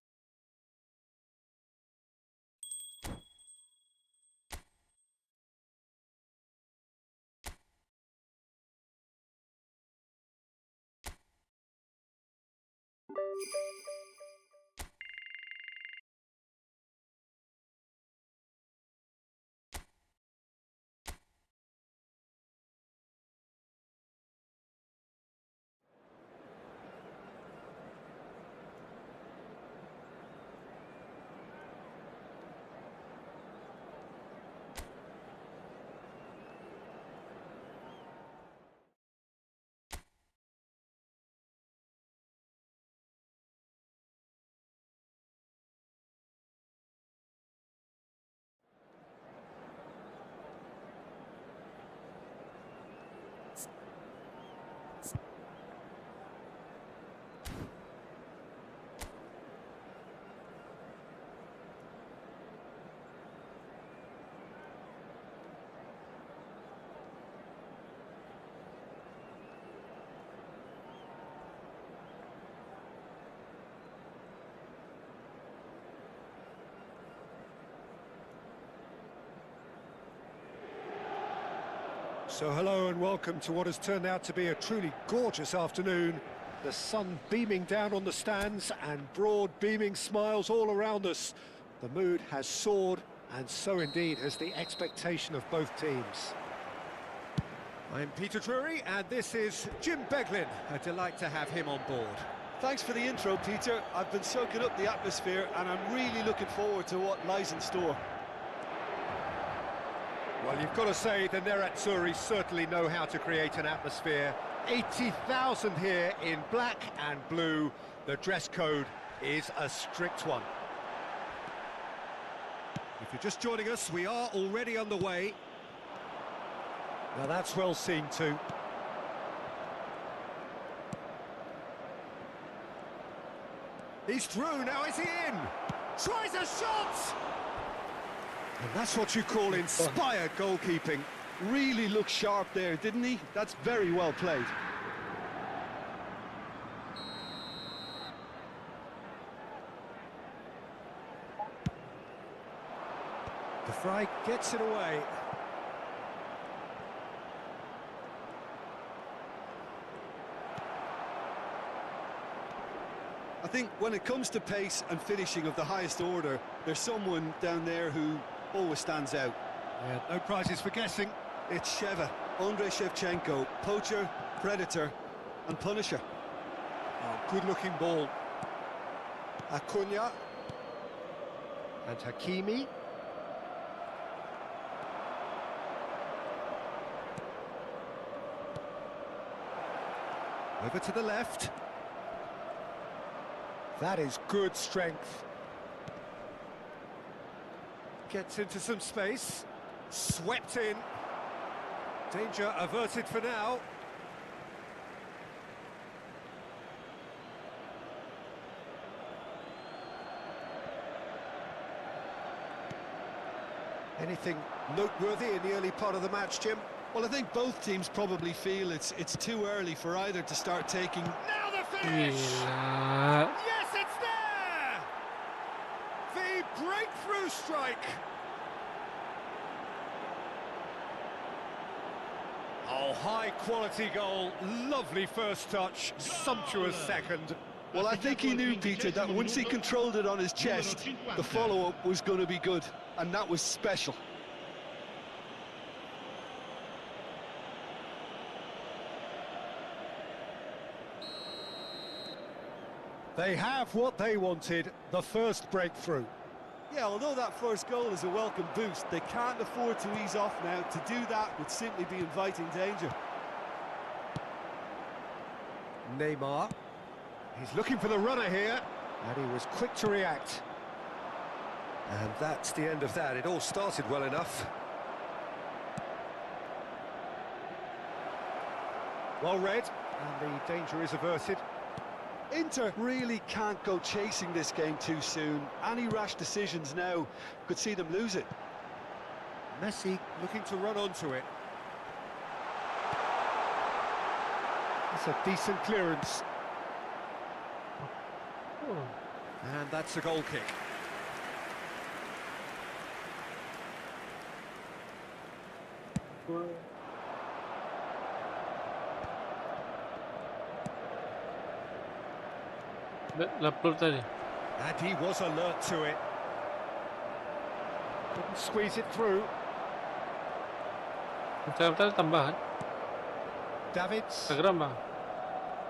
So hello and welcome to what has turned out to be a truly gorgeous afternoon. The sun beaming down on the stands and broad beaming smiles all around us. The mood has soared, and so indeed has the expectation of both teams. I'm Peter Drury, and this is Jim Beglin. A delight to have him on board. Thanks for the intro, Peter. I've been soaking up the atmosphere, and I'm really looking forward to what lies in store. Well, you've got to say the Nerazzurri certainly know how to create an atmosphere. 80,000 here in black and blue. The dress code is a strict one. If you're just joining us, we are already on the way. Now that's well seen too. He's through, now is he in? Tries a shot! And that's what you call inspired goalkeeping. Really looked sharp there, didn't he? That's very well played. De Vrij gets it away. I think when it comes to pace and finishing of the highest order, there's someone down there who always stands out. Yeah, no prizes for guessing. It's Sheva, Andrei Shevchenko, poacher, predator and punisher. Oh, good-looking ball. Acuna. And Hakimi. Over to the left. That is good strength. Gets into some space. Swept in. Danger averted for now. Anything noteworthy in the early part of the match, Jim? Well, I think both teams probably feel it's too early for either to start taking... Now the finish! Gila. Yes, it's there! The breakthrough strike! Oh, high-quality goal. Lovely first touch. Sumptuous second. Well, I think he knew, Peter, that once he controlled it on his chest, the follow-up was going to be good, and that was special. They have what they wanted, the first breakthrough. Yeah, although that first goal is a welcome boost, they can't afford to ease off now. To do that would simply be inviting danger. Neymar. He's looking for the runner here, and he was quick to react. And that's the end of that. It all started well enough. Well read, and the danger is averted. Inter really can't go chasing this game too soon. Any rash decisions now could see them lose it. Messi looking to run onto it. That's a decent clearance. And that's a goal kick. L'upload tadi. And he was alert to it. Couldn't squeeze it through. Bentar tambahan. Davids. Instagram ba?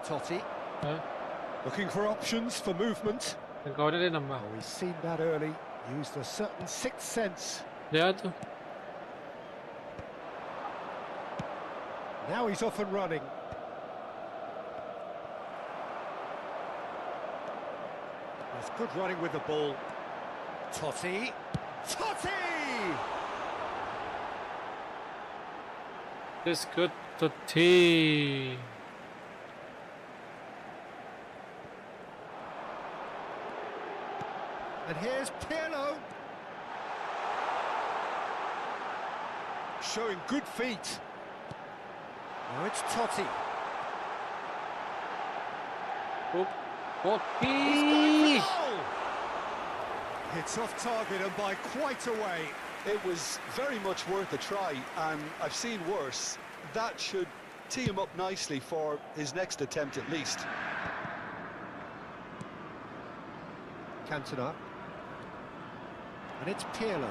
Totti. Ha? Looking for options for movement. Ang kawan dia nambah. Oh, he's seen that early. Used a certain sixth sense. Dia tu. Now he's off and running. There's good running with the ball. Totti. Totti! It's good to tea. And here's Pirlo. Showing good feet. Now it's Totti. Oh, He's going Totti! for goal! It's off target and by quite a way. It was very much worth a try, and I've seen worse. That should tee him up nicely for his next attempt at least. Cantona. And it's Pirlo.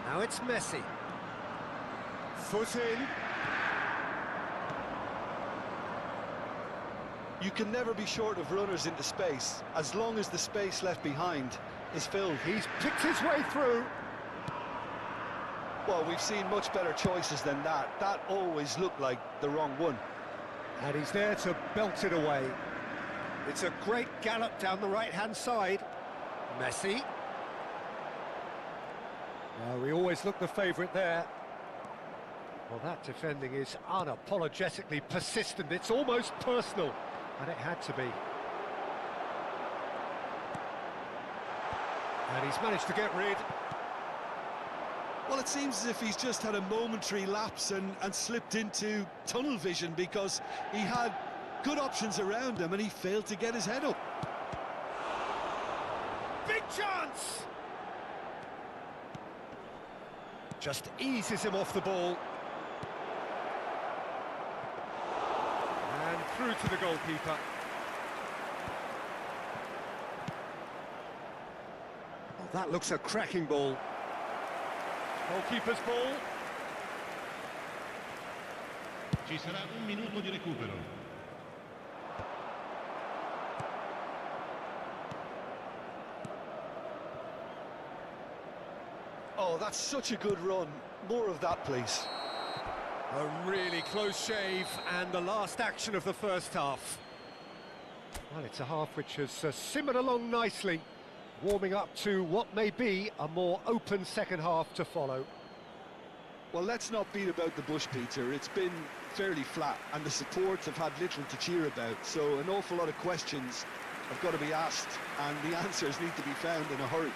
Now it's Messi. Foot in. You can never be short of runners into space, as long as the space left behind is filled. He's picked his way through. Well, we've seen much better choices than that. That always looked like the wrong one. And he's there to belt it away. It's a great gallop down the right-hand side. Messi. Well, we always look the favourite there. Well, that defending is unapologetically persistent. It's almost personal, and it had to be. And he's managed to get rid. Well, it seems as if he's just had a momentary lapse and slipped into tunnel vision, because he had good options around him and he failed to get his head up. Big chance! Just eases him off the ball. And through to the goalkeeper. Oh, that looks a cracking ball. Goalkeeper's ball. Ci sarà un minuto di recupero. Oh, that's such a good run. More of that, please. A really close shave, and the last action of the first half. Well, it's a half which has simmered along nicely, warming up to what may be a more open second half to follow. Well, let's not beat about the bush, Peter. It's been fairly flat, and the supports have had little to cheer about, so an awful lot of questions have got to be asked, and the answers need to be found in a hurry.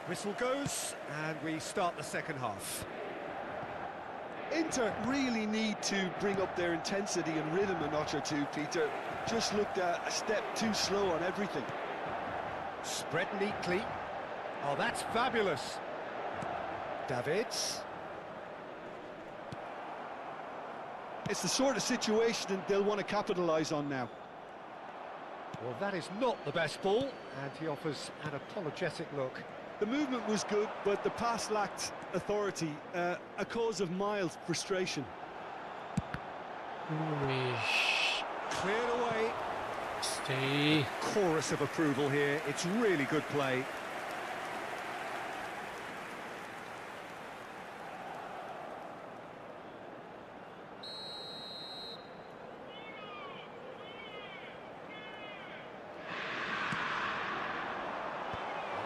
Whistle goes, and we start the second half. Inter really need to bring up their intensity and rhythm a notch or two, Peter. Just looked a step too slow on everything. Spread neatly. Oh, that's fabulous. Davids. It's the sort of situation they'll want to capitalise on now. Well, that is not the best ball, and he offers an apologetic look. The movement was good, but the pass lacked authority, a cause of mild frustration. Cleared away. Stay. Chorus of approval here. It's really good play.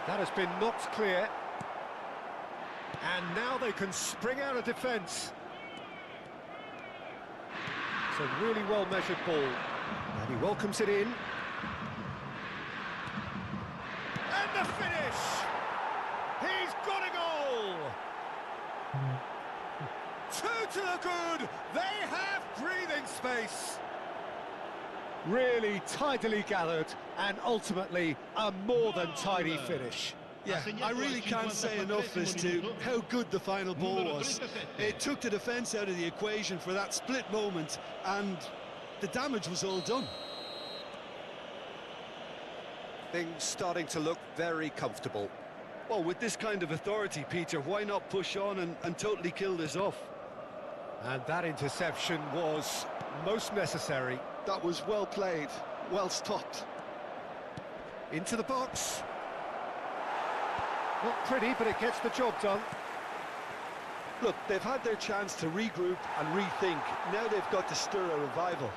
That has been knocked clear. And now they can spring out of defence. It's a really well-measured ball. And he welcomes it in. And the finish! He's got a goal! Two to the good! They have breathing space! Really tidily gathered, and ultimately a more than tidy finish. Yeah, I really can't say enough as to how good the final ball was. It took the defence out of the equation for that split moment, and the damage was all done. Things starting to look very comfortable. Well, with this kind of authority, Peter, why not push on and totally kill this off? And that interception was most necessary. That was well played, well stopped. Into the box. Not pretty, but it gets the job done. Look, they've had their chance to regroup and rethink. Now they've got to stir a revival.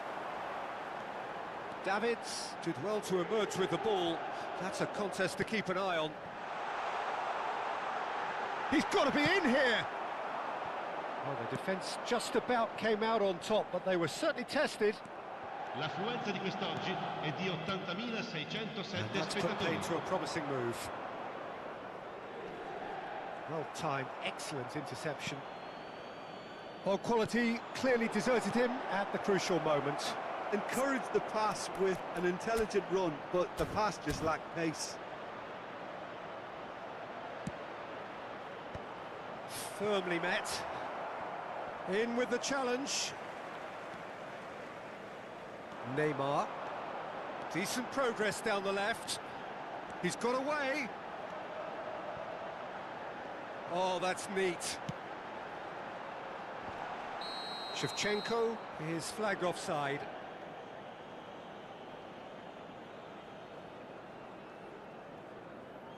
Davids did well to emerge with the ball. That's a contest to keep an eye on. He's got to be in here! Well, the defence just about came out on top, but they were certainly tested. L'affluenza di quest'oggi è di 80.607 And that's put paid spettatori. to a promising move. Well-timed, excellent interception. Well, quality clearly deserted him at the crucial moment. Encouraged the pass with an intelligent run, but the pass just lacked pace. Firmly met. In with the challenge. Neymar. Decent progress down the left. He's got away. Oh, that's neat. Shevchenko is flagged offside.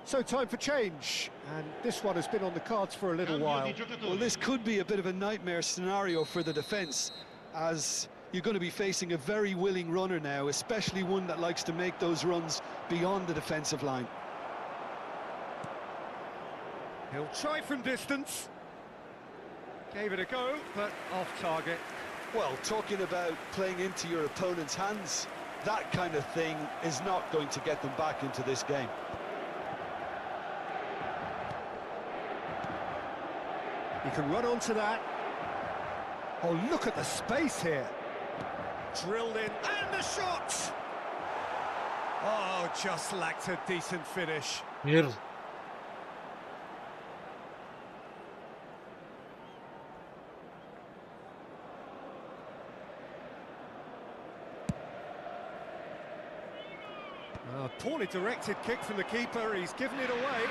So time for change, and this one has been on the cards for a little while. Well, this could be a bit of a nightmare scenario for the defence, as you're going to be facing a very willing runner now, especially one that likes to make those runs beyond the defensive line. He'll try from distance. Gave it a go, but off target. Well, talking about playing into your opponent's hands, that kind of thing is not going to get them back into this game. He can run onto that. Oh, look at the space here. Drilled in, and the shot! Oh, just lacked a decent finish. Mierda. A poorly directed kick from the keeper, he's given it away.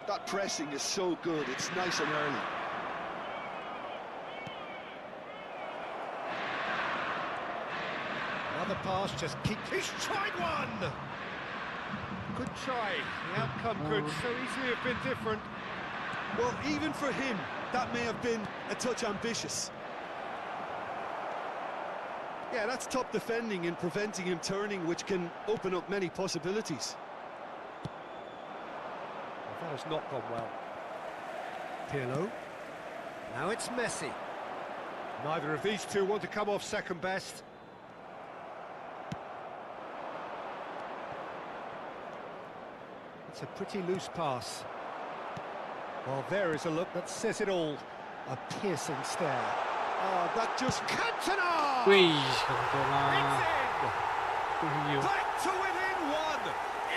That pressing is so good, it's nice and early. Another pass, just keep... He's tried one! Good try. The outcome could so easily have been different. Well, even for him, that may have been a touch ambitious. Yeah, that's top defending and preventing him turning, which can open up many possibilities. That has not gone well. Pirlo. Now it's Messi. Neither of these two want to come off second best. It's a pretty loose pass. Well, there is a look that says it all. A piercing stare. Oh, that just... Cantona! Wih, It's Cantona. in! Back to within one!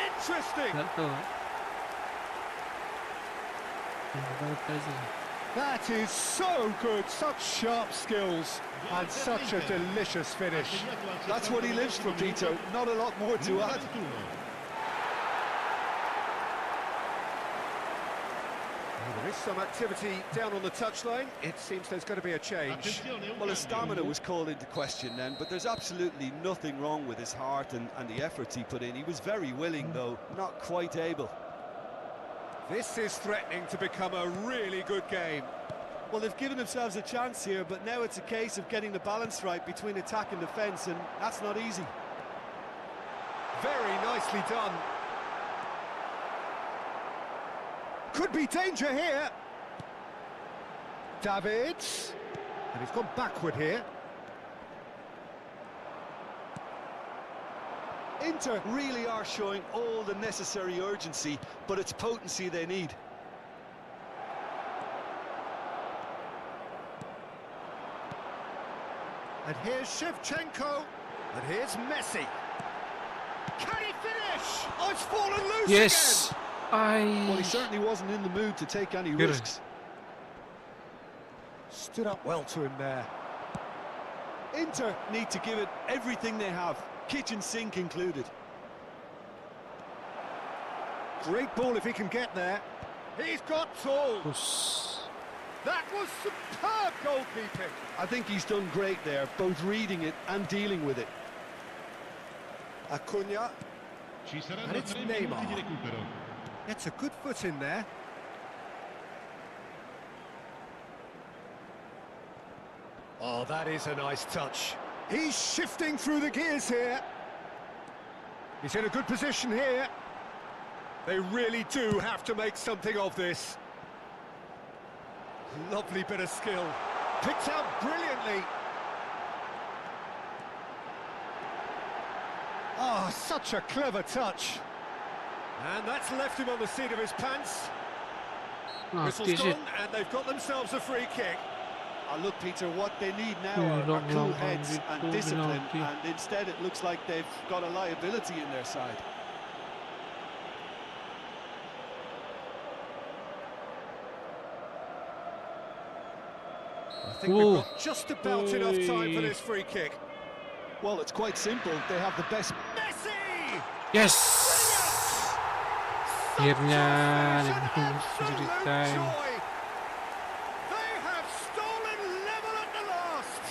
Interesting! Jatuh. That is so good, such sharp skills and such a delicious finish. That's what he lives for, Peter. Not a lot more to add. Well, there is some activity down on the touchline. It seems there's going to be a change. Well, his stamina was called into question then, but there's absolutely nothing wrong with his heart and the efforts he put in. He was very willing, though, not quite able. This is threatening to become a really good game. Well, they've given themselves a chance here, but now it's a case of getting the balance right between attack and defence, and that's not easy. Very nicely done. Could be danger here. Davids. And he's gone backward here. Inter really are showing all the necessary urgency, but it's potency they need. And here's Shevchenko. And here's Messi. Can he finish? Oh, it's fallen loose Yes. again. Well, he certainly wasn't in the mood to take any Good. risks. Stood up well to him there. Inter need to give it everything they have, kitchen sink included. Great ball if he can get there. He's got tools. That was superb goalkeeping. I think he's done great there, both reading it and dealing with it. Acuna. Ci And saranno it's 3 minuti Neymar. di recupero. Gets a good foot in there. Oh, that is a nice touch. He's shifting through the gears here. He's in a good position here. They really do have to make something of this. Lovely bit of skill. Picked out brilliantly. Oh, such a clever touch. And that's left him on the seat of his pants. Ah, Whistle's is gone, it? and they've got themselves a free kick. Look, Peter, what they need now Yeah, are cool long heads hand, and good discipline, penalty. and instead it looks like they've got a liability in their side. I think Ooh. we've got just about enough time for Oi. this free kick. Well, it's quite simple. They have the best... Messi! Yes. Akhirnya Such injury absolute time. joy. They have stolen level at the last.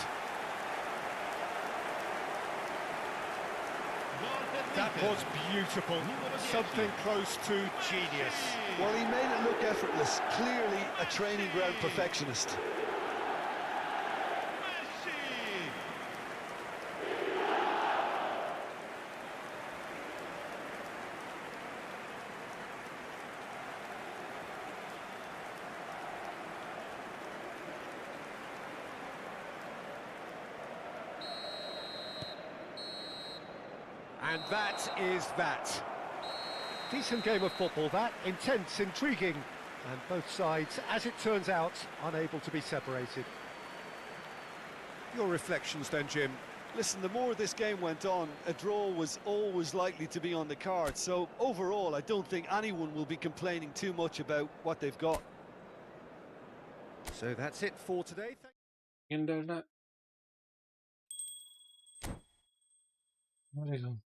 Gol per That l'Inter. was beautiful, Numero 10. something close to genius. Well, he made it look effortless. Clearly a training ground perfectionist. Messi. And that is that. Decent game of football, that. Intense, intriguing, and both sides, as it turns out, unable to be separated. Your reflections then, Jim? Listen, the more this game went on, a draw was always likely to be on the card. So overall, I don't think anyone will be complaining too much about what they've got. So that's it for today. Indah. Mari dong.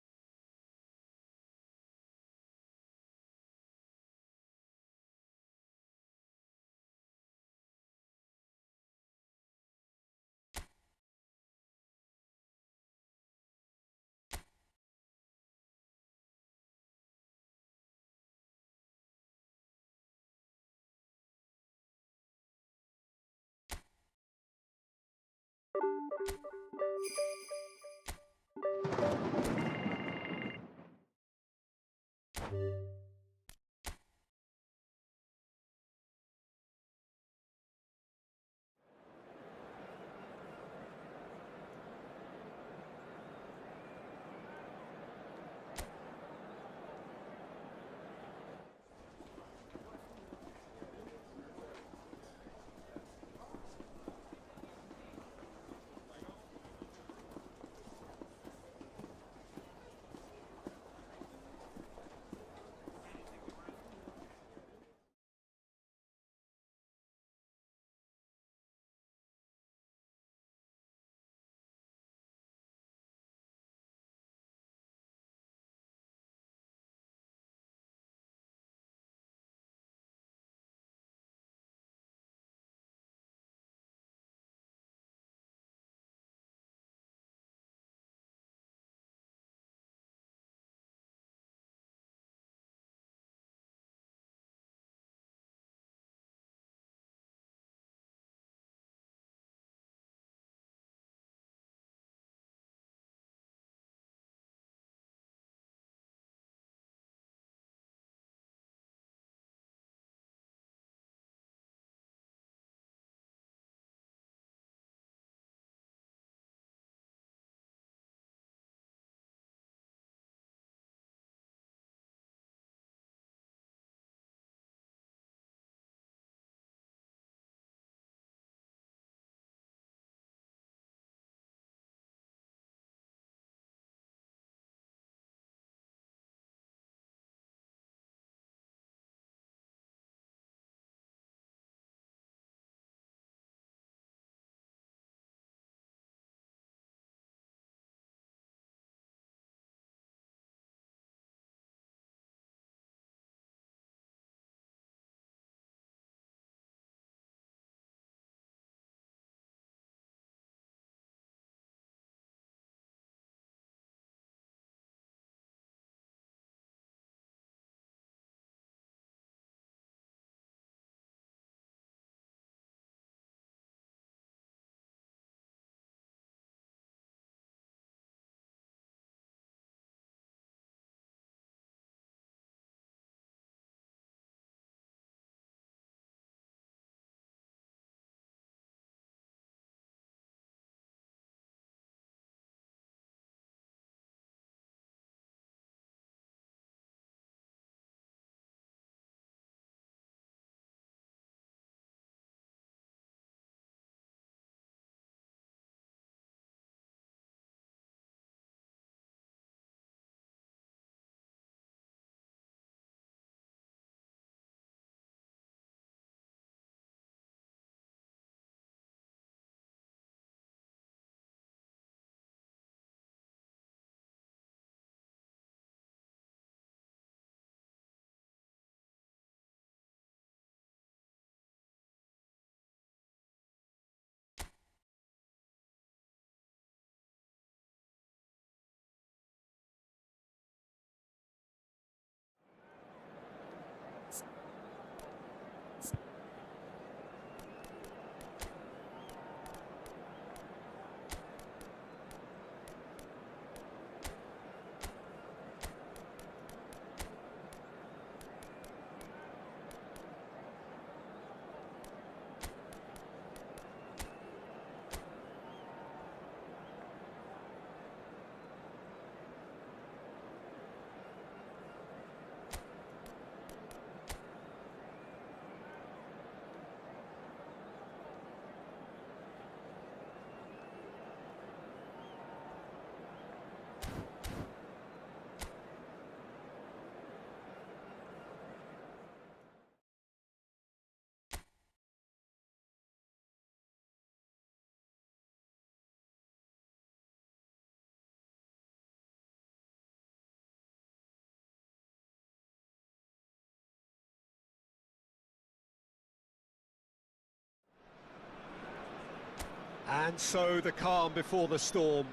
And so the calm before the storm.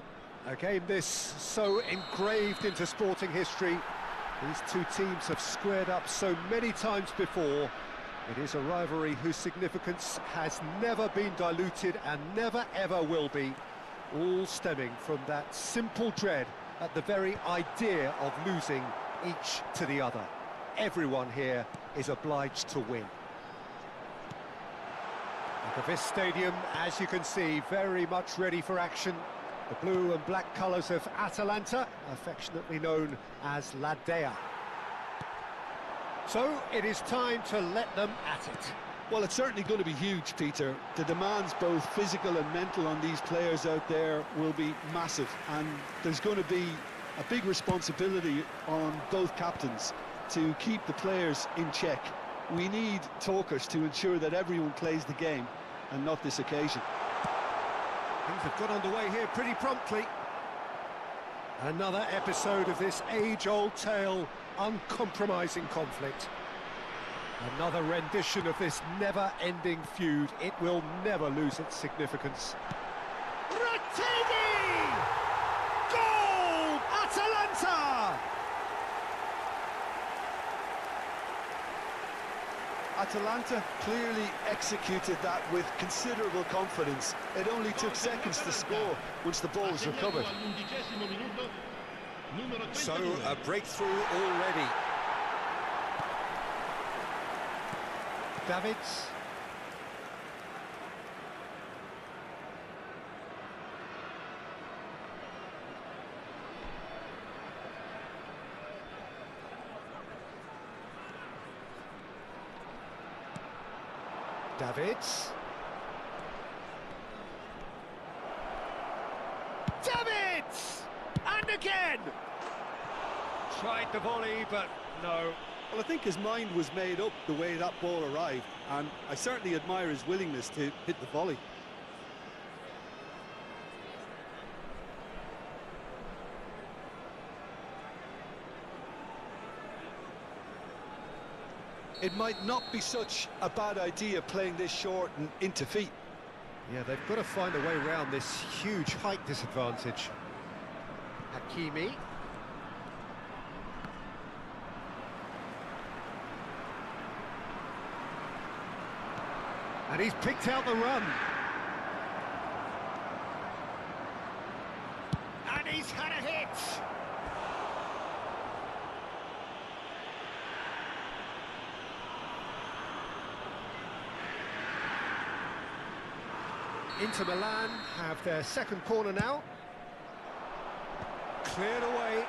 A game this so engraved into sporting history. These two teams have squared up so many times before. It is a rivalry whose significance has never been diluted and never ever will be. All stemming from that simple dread at the very idea of losing each to the other. Everyone here is obliged to win. Look at this stadium, as you can see, very much ready for action. The blue and black colours of Atalanta, affectionately known as La Dea. So it is time to let them at it. Well, it's certainly going to be huge, Peter. The demands, both physical and mental, on these players out there will be massive, and there's going to be a big responsibility on both captains to keep the players in check. We need talkers to ensure that everyone plays the game, and not this occasion. Things have got underway here pretty promptly. Another episode of this age-old tale, uncompromising conflict. Another rendition of this never-ending feud. It will never lose its significance. Rattini! Goal! Atalanta! Atalanta clearly executed that with considerable confidence. It only took seconds to score once the ball was recovered. So, a breakthrough already. Davids. Davids. Davids! And again! Tried the volley, but no. Well, I think his mind was made up the way that ball arrived, and I certainly admire his willingness to hit the volley. It might not be such a bad idea playing this short and into feet. Yeah, they've got to find a way around this huge height disadvantage. Hakimi. And he's picked out the run. And he's had a hit. Inter Milan have their second corner now. Cleared away.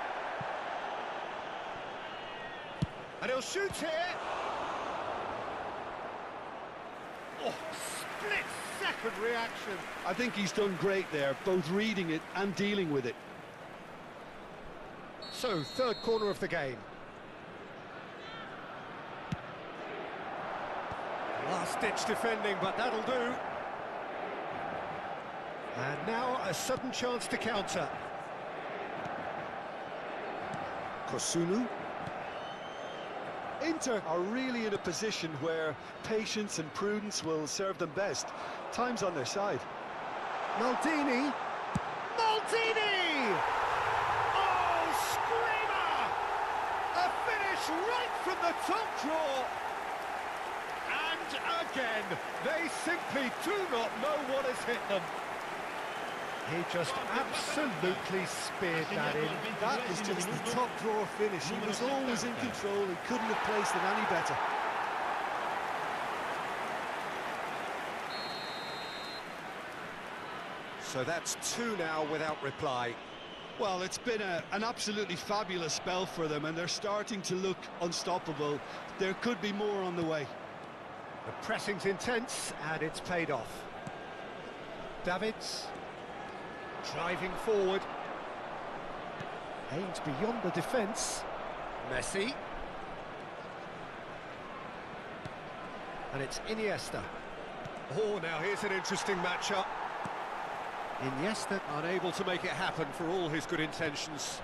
And he'll shoot here. Oh, split-second reaction. I think he's done great there, both reading it and dealing with it. So, third corner of the game. Last-ditch defending, but that'll do. And now a sudden chance to counter. Kosunu. Inter are really in a position where patience and prudence will serve them best. Time's on their side. Maldini! Maldini! Oh, screamer! A finish right from the top draw! And again, they simply do not know what has hit them. He just absolutely speared that in. That is just the top drawer finish. He was always in control and couldn't have placed it any better. So that's two now without reply. Well, it's been an absolutely fabulous spell for them, and they're starting to look unstoppable. There could be more on the way. The pressing's intense, and it's paid off. Davids. Driving forward. Aims beyond the defence. Messi. And it's Iniesta. Oh, now here's an interesting matchup. Iniesta unable to make it happen for all his good intentions.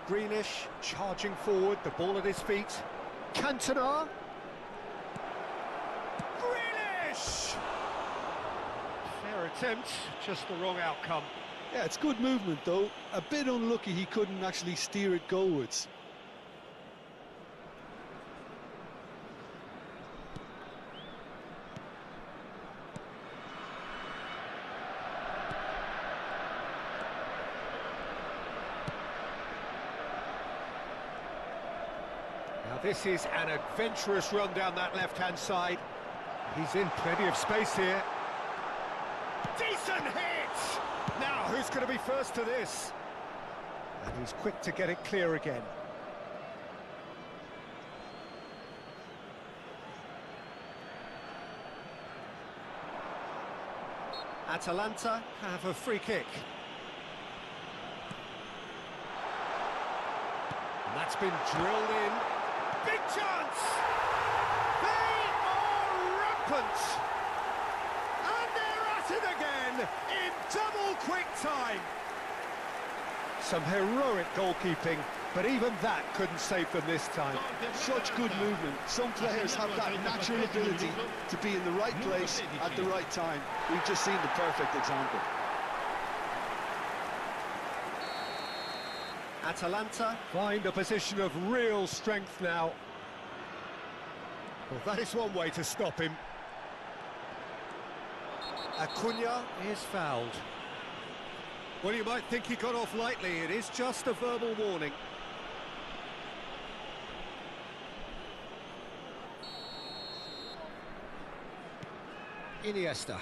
Greenish charging forward, the ball at his feet. Cantona. Greenish! attempt, just the wrong outcome. Yeah, it's good movement though. A bit unlucky he couldn't actually steer it goalwards. Now this is an adventurous run down that left-hand side. He's in plenty of space here. Decent hit! Now, who's going to be first to this? And he's quick to get it clear again. Atalanta have a free kick. And that's been drilled in. Big chance! They are rampant! And they're at it again in double quick time. Some heroic goalkeeping, but even that couldn't save them this time. Such good movement. Some players have that natural ability to be in the right place at the right time. We've just seen the perfect example. Atalanta find a position of real strength now. Well, that is one way to stop him. Acuna is fouled. Well, you might think he got off lightly. It is just a verbal warning. Iniesta.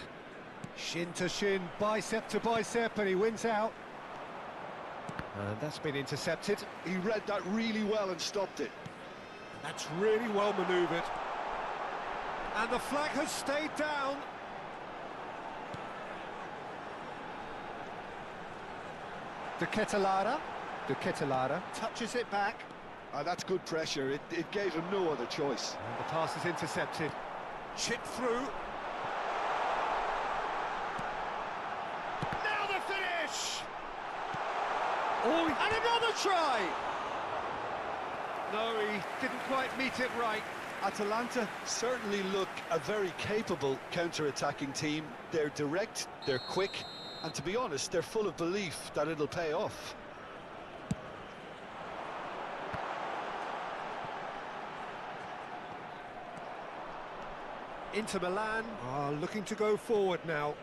Shin to shin, bicep to bicep, and he wins out. And that's been intercepted. He read that really well and stopped it. That's really well manoeuvred. And the flag has stayed down. De Ketelaere touches it back. That's good pressure. It gave him no other choice. And the pass is intercepted. Chipped through. Now the finish! Oh, and another try! No, he didn't quite meet it right. Atalanta certainly look a very capable counter-attacking team. They're direct, they're quick, and to be honest, they're full of belief that it'll pay off. Inter Milan are looking to go forward now.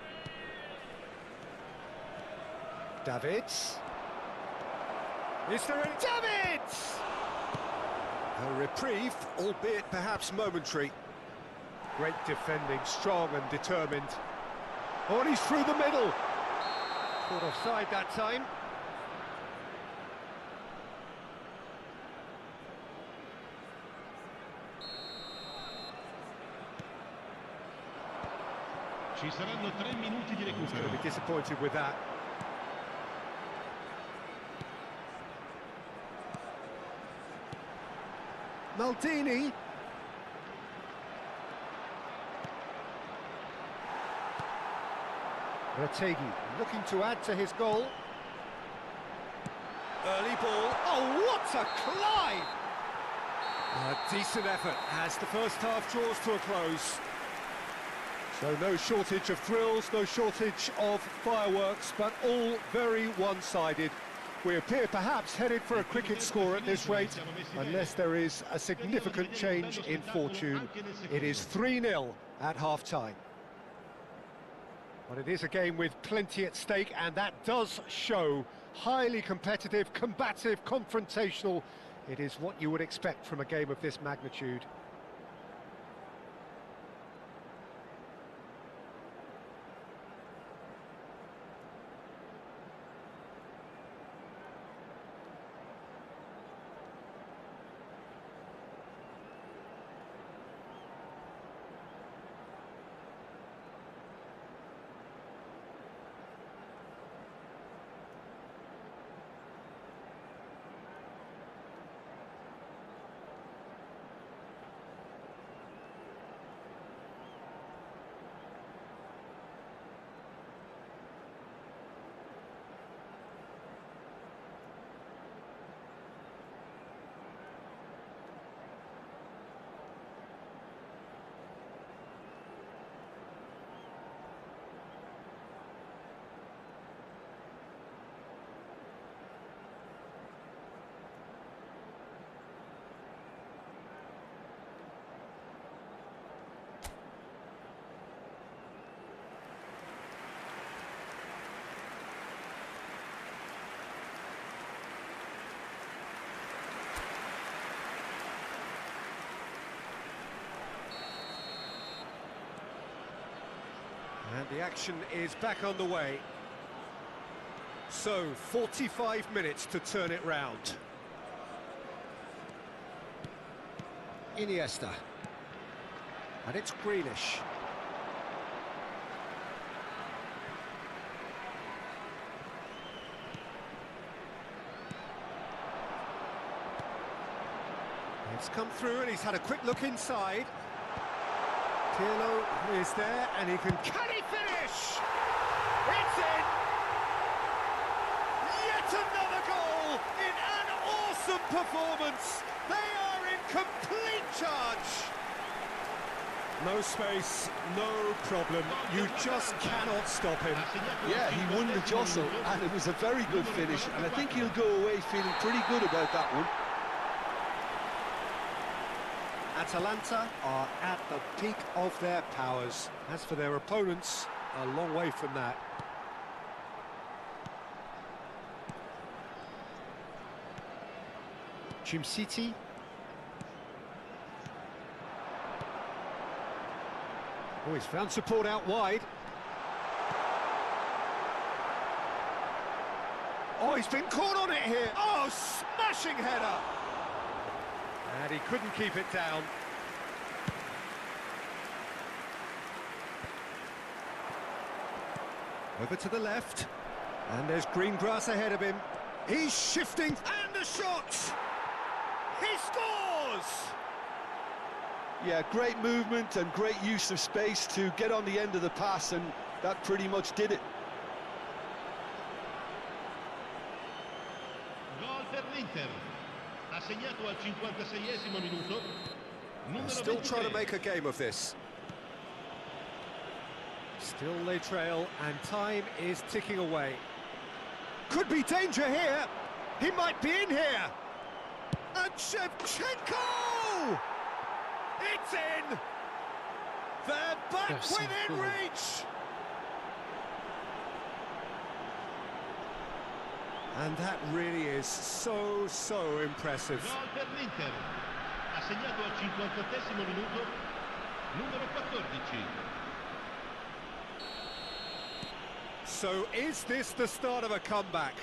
Davids. Is there any... Davids! A reprieve, albeit perhaps momentary. Great defending, strong and determined. Oh, and he's through the middle. Caught offside that time. Ci saranno 3 minuti di He's going to recupero. be disappointed with that. Maldini. Retegui looking to add to his goal. Early ball. Oh, what a climb! A decent effort as the first half draws to a close. So no shortage of thrills, no shortage of fireworks, but all very one-sided. We appear perhaps headed for a cricket score at this rate, unless there is a significant change in fortune. It is 3-0 at half-time. But it is a game with plenty at stake, and that does show highly competitive, combative, confrontational. It is what you would expect from a game of this magnitude. And the action is back on the way. So, 45 minutes to turn it round. Iniesta. And it's Grealish. It's come through and he's had a quick look inside. Pirlo is there and he can he finish? It's in! Yet another goal in an awesome performance. They are in complete charge. No space, no problem. You just cannot stop him. Yeah, he won the jostle, and it was a very good finish, and I think he'll go away feeling pretty good about that one. Atalanta are at the peak of their powers. As for their opponents, a long way from that. City. Oh, he's found support out wide. Oh, he's been caught on it here. Oh, smashing header. And he couldn't keep it down. Over to the left. And there's green grass ahead of him. He's shifting. And a shot! He scores! Yeah, great movement and great use of space to get on the end of the pass, and that pretty much did it. Gol per l'Inter. Ha segnato al 56esimo minuto. Numero Still trying to 23. make a game of this. Still they trail, and time is ticking away. Could be danger here. He might be in here. And Shevchenko! It's in! They're back within reach! And that really is so impressive. Gol per l'Inter. Ha segnato al 58esimo minuto. Numero 14. So is this the start of a comeback?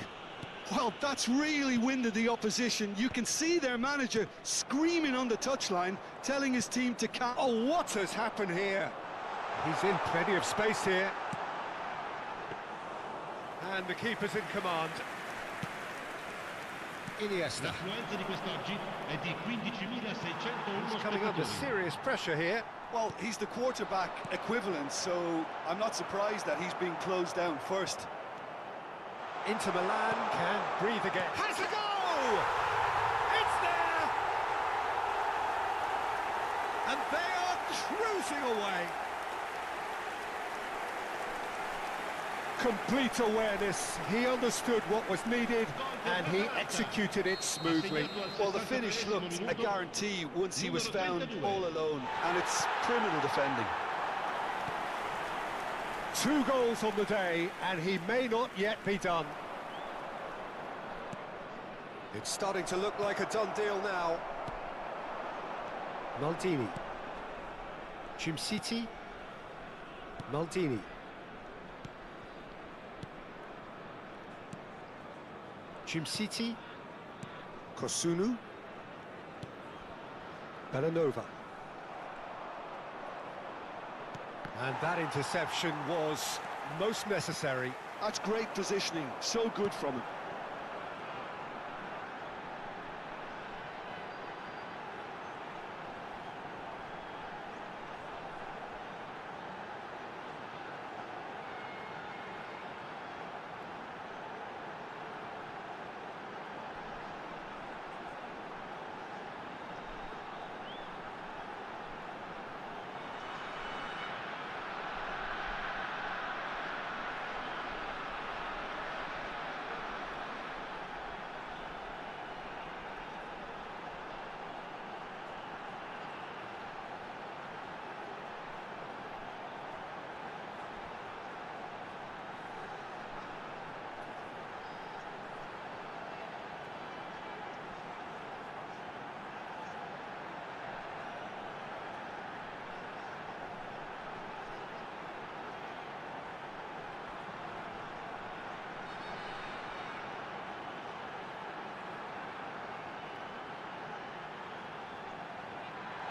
Well, that's really winded the opposition. You can see their manager screaming on the touchline, telling his team to calm. Oh, what has happened here? He's in plenty of space here. And the keeper's in command. Iniesta. L'affluenza di quest'oggi è di 15.601 He's coming under spettatori. serious pressure here. Well, he's the quarterback equivalent, so I'm not surprised that he's being closed down first. Inter Milan can breathe again. Has a go! It's there! And they are cruising away. Complete awareness. He understood what was needed and he executed it smoothly. Well, the finish looked a guarantee once he was found all alone, and it's criminal defending. 2 goals on the day, and he may not yet be done. It's starting to look like a done deal now. Maldini. City. Maldini. City. Kosunu. Belanova. And that interception was most necessary. That's great positioning, so good from him.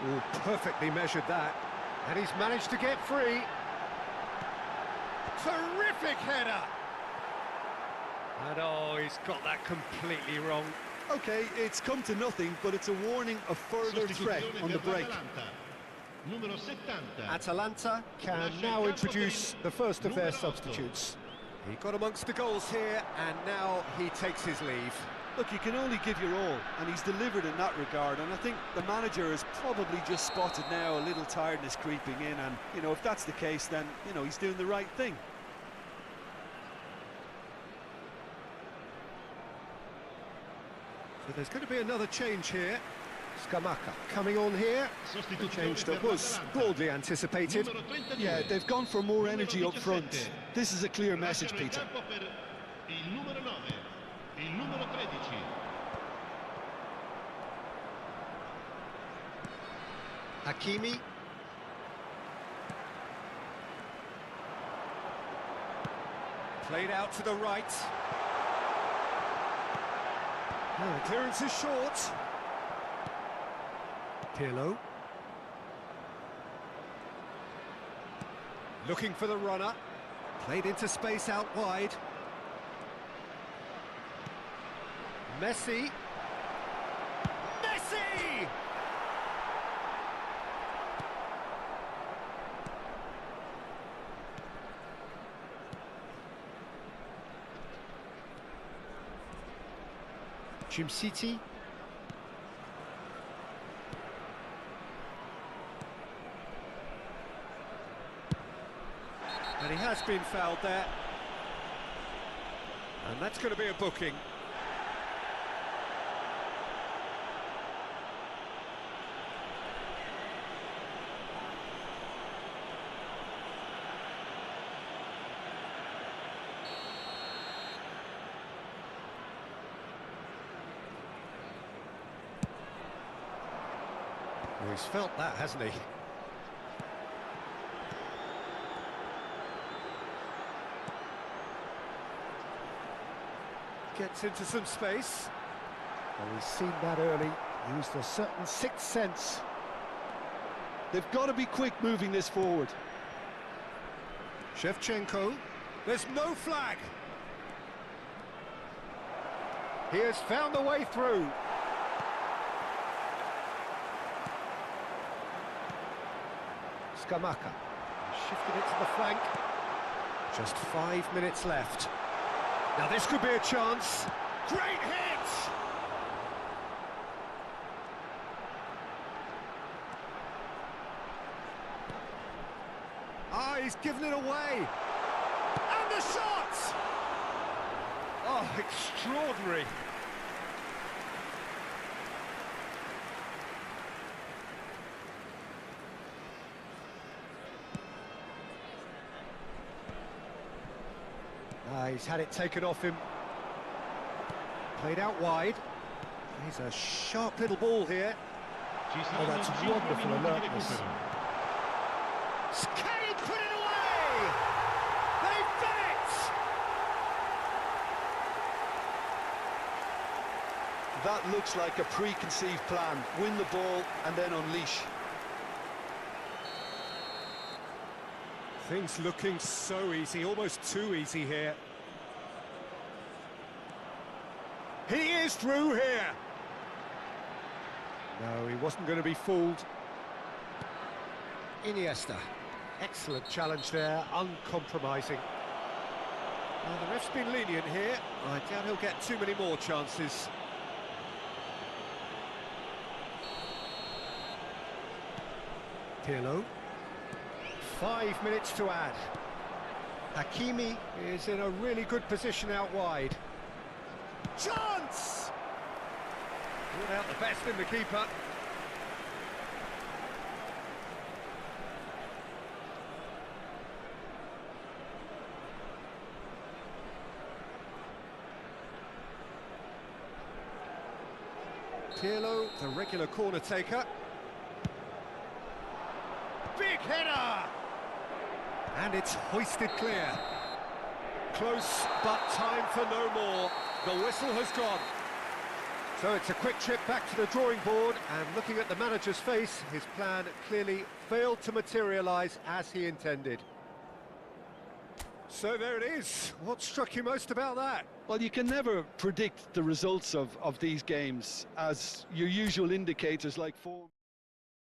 Oh, perfectly measured that. And he's managed to get free. Terrific header! And oh, he's got that completely wrong. Okay, it's come to nothing, but it's a warning of further threat Sostituzione on the per break. l'Atalanta. Numero 70. Atalanta can Lascia il now campo introduce per the first of their numero 8. substitutes. He got amongst the goals here, and now he takes his leave. Look, you can only give your all, and he's delivered in that regard, and I think the manager has probably just spotted now a little tiredness creeping in, and, you know, if that's the case, then, you know, he's doing the right thing. So there's going to be another change here. Scamacca coming on here. A Sostituzione change that per was l'Atalanta. broadly anticipated. Numero 32. Yeah, they've gone for more energy up front. 17. This is a clear message, Lasciano il Peter. campo per il numero 9, il numero 13. Hakimi. Played out to the right. Oh, the clearance is short. Pirlo. Looking for the runner. Played into space out wide. Messi. Messi! City. And he has been fouled there. And that's going to be a booking. Well, he's felt that, hasn't he? Gets into some space. Well, he's seen that early. Used a certain sixth sense. They've got to be quick moving this forward. Shevchenko. There's no flag. He has found the way through. Scamacca. Shifted it to the flank. Just 5 minutes left. Now this could be a chance. Great hit! Ah, he's given it away. And the shot! Oh, extraordinary. He's had it taken off him. Played out wide. He's a sharp little ball here. Ci Oh, saranno that's 5 wonderful minuti di alertness. recupero. Can he put it away? They've done it! That looks like a preconceived plan. Win the ball and then unleash. Things looking so easy, almost too easy here. He is through here. No, he wasn't going to be fooled. Iniesta. Excellent challenge there, uncompromising. Well, the ref's been lenient here. I doubt he'll get too many more chances. Pirlo. 5 minutes to add. Hakimi is in a really good position out wide. Chance! Brought out the best in the keeper. Pirlo, the regular corner taker. Big header! And it's hoisted clear. Close, but time for no more. The whistle has gone. So it's a quick trip back to the drawing board, and looking at the manager's face, his plan clearly failed to materialise as he intended. So there it is. What struck you most about that? Well, you can never predict the results of these games, as your usual indicators like form.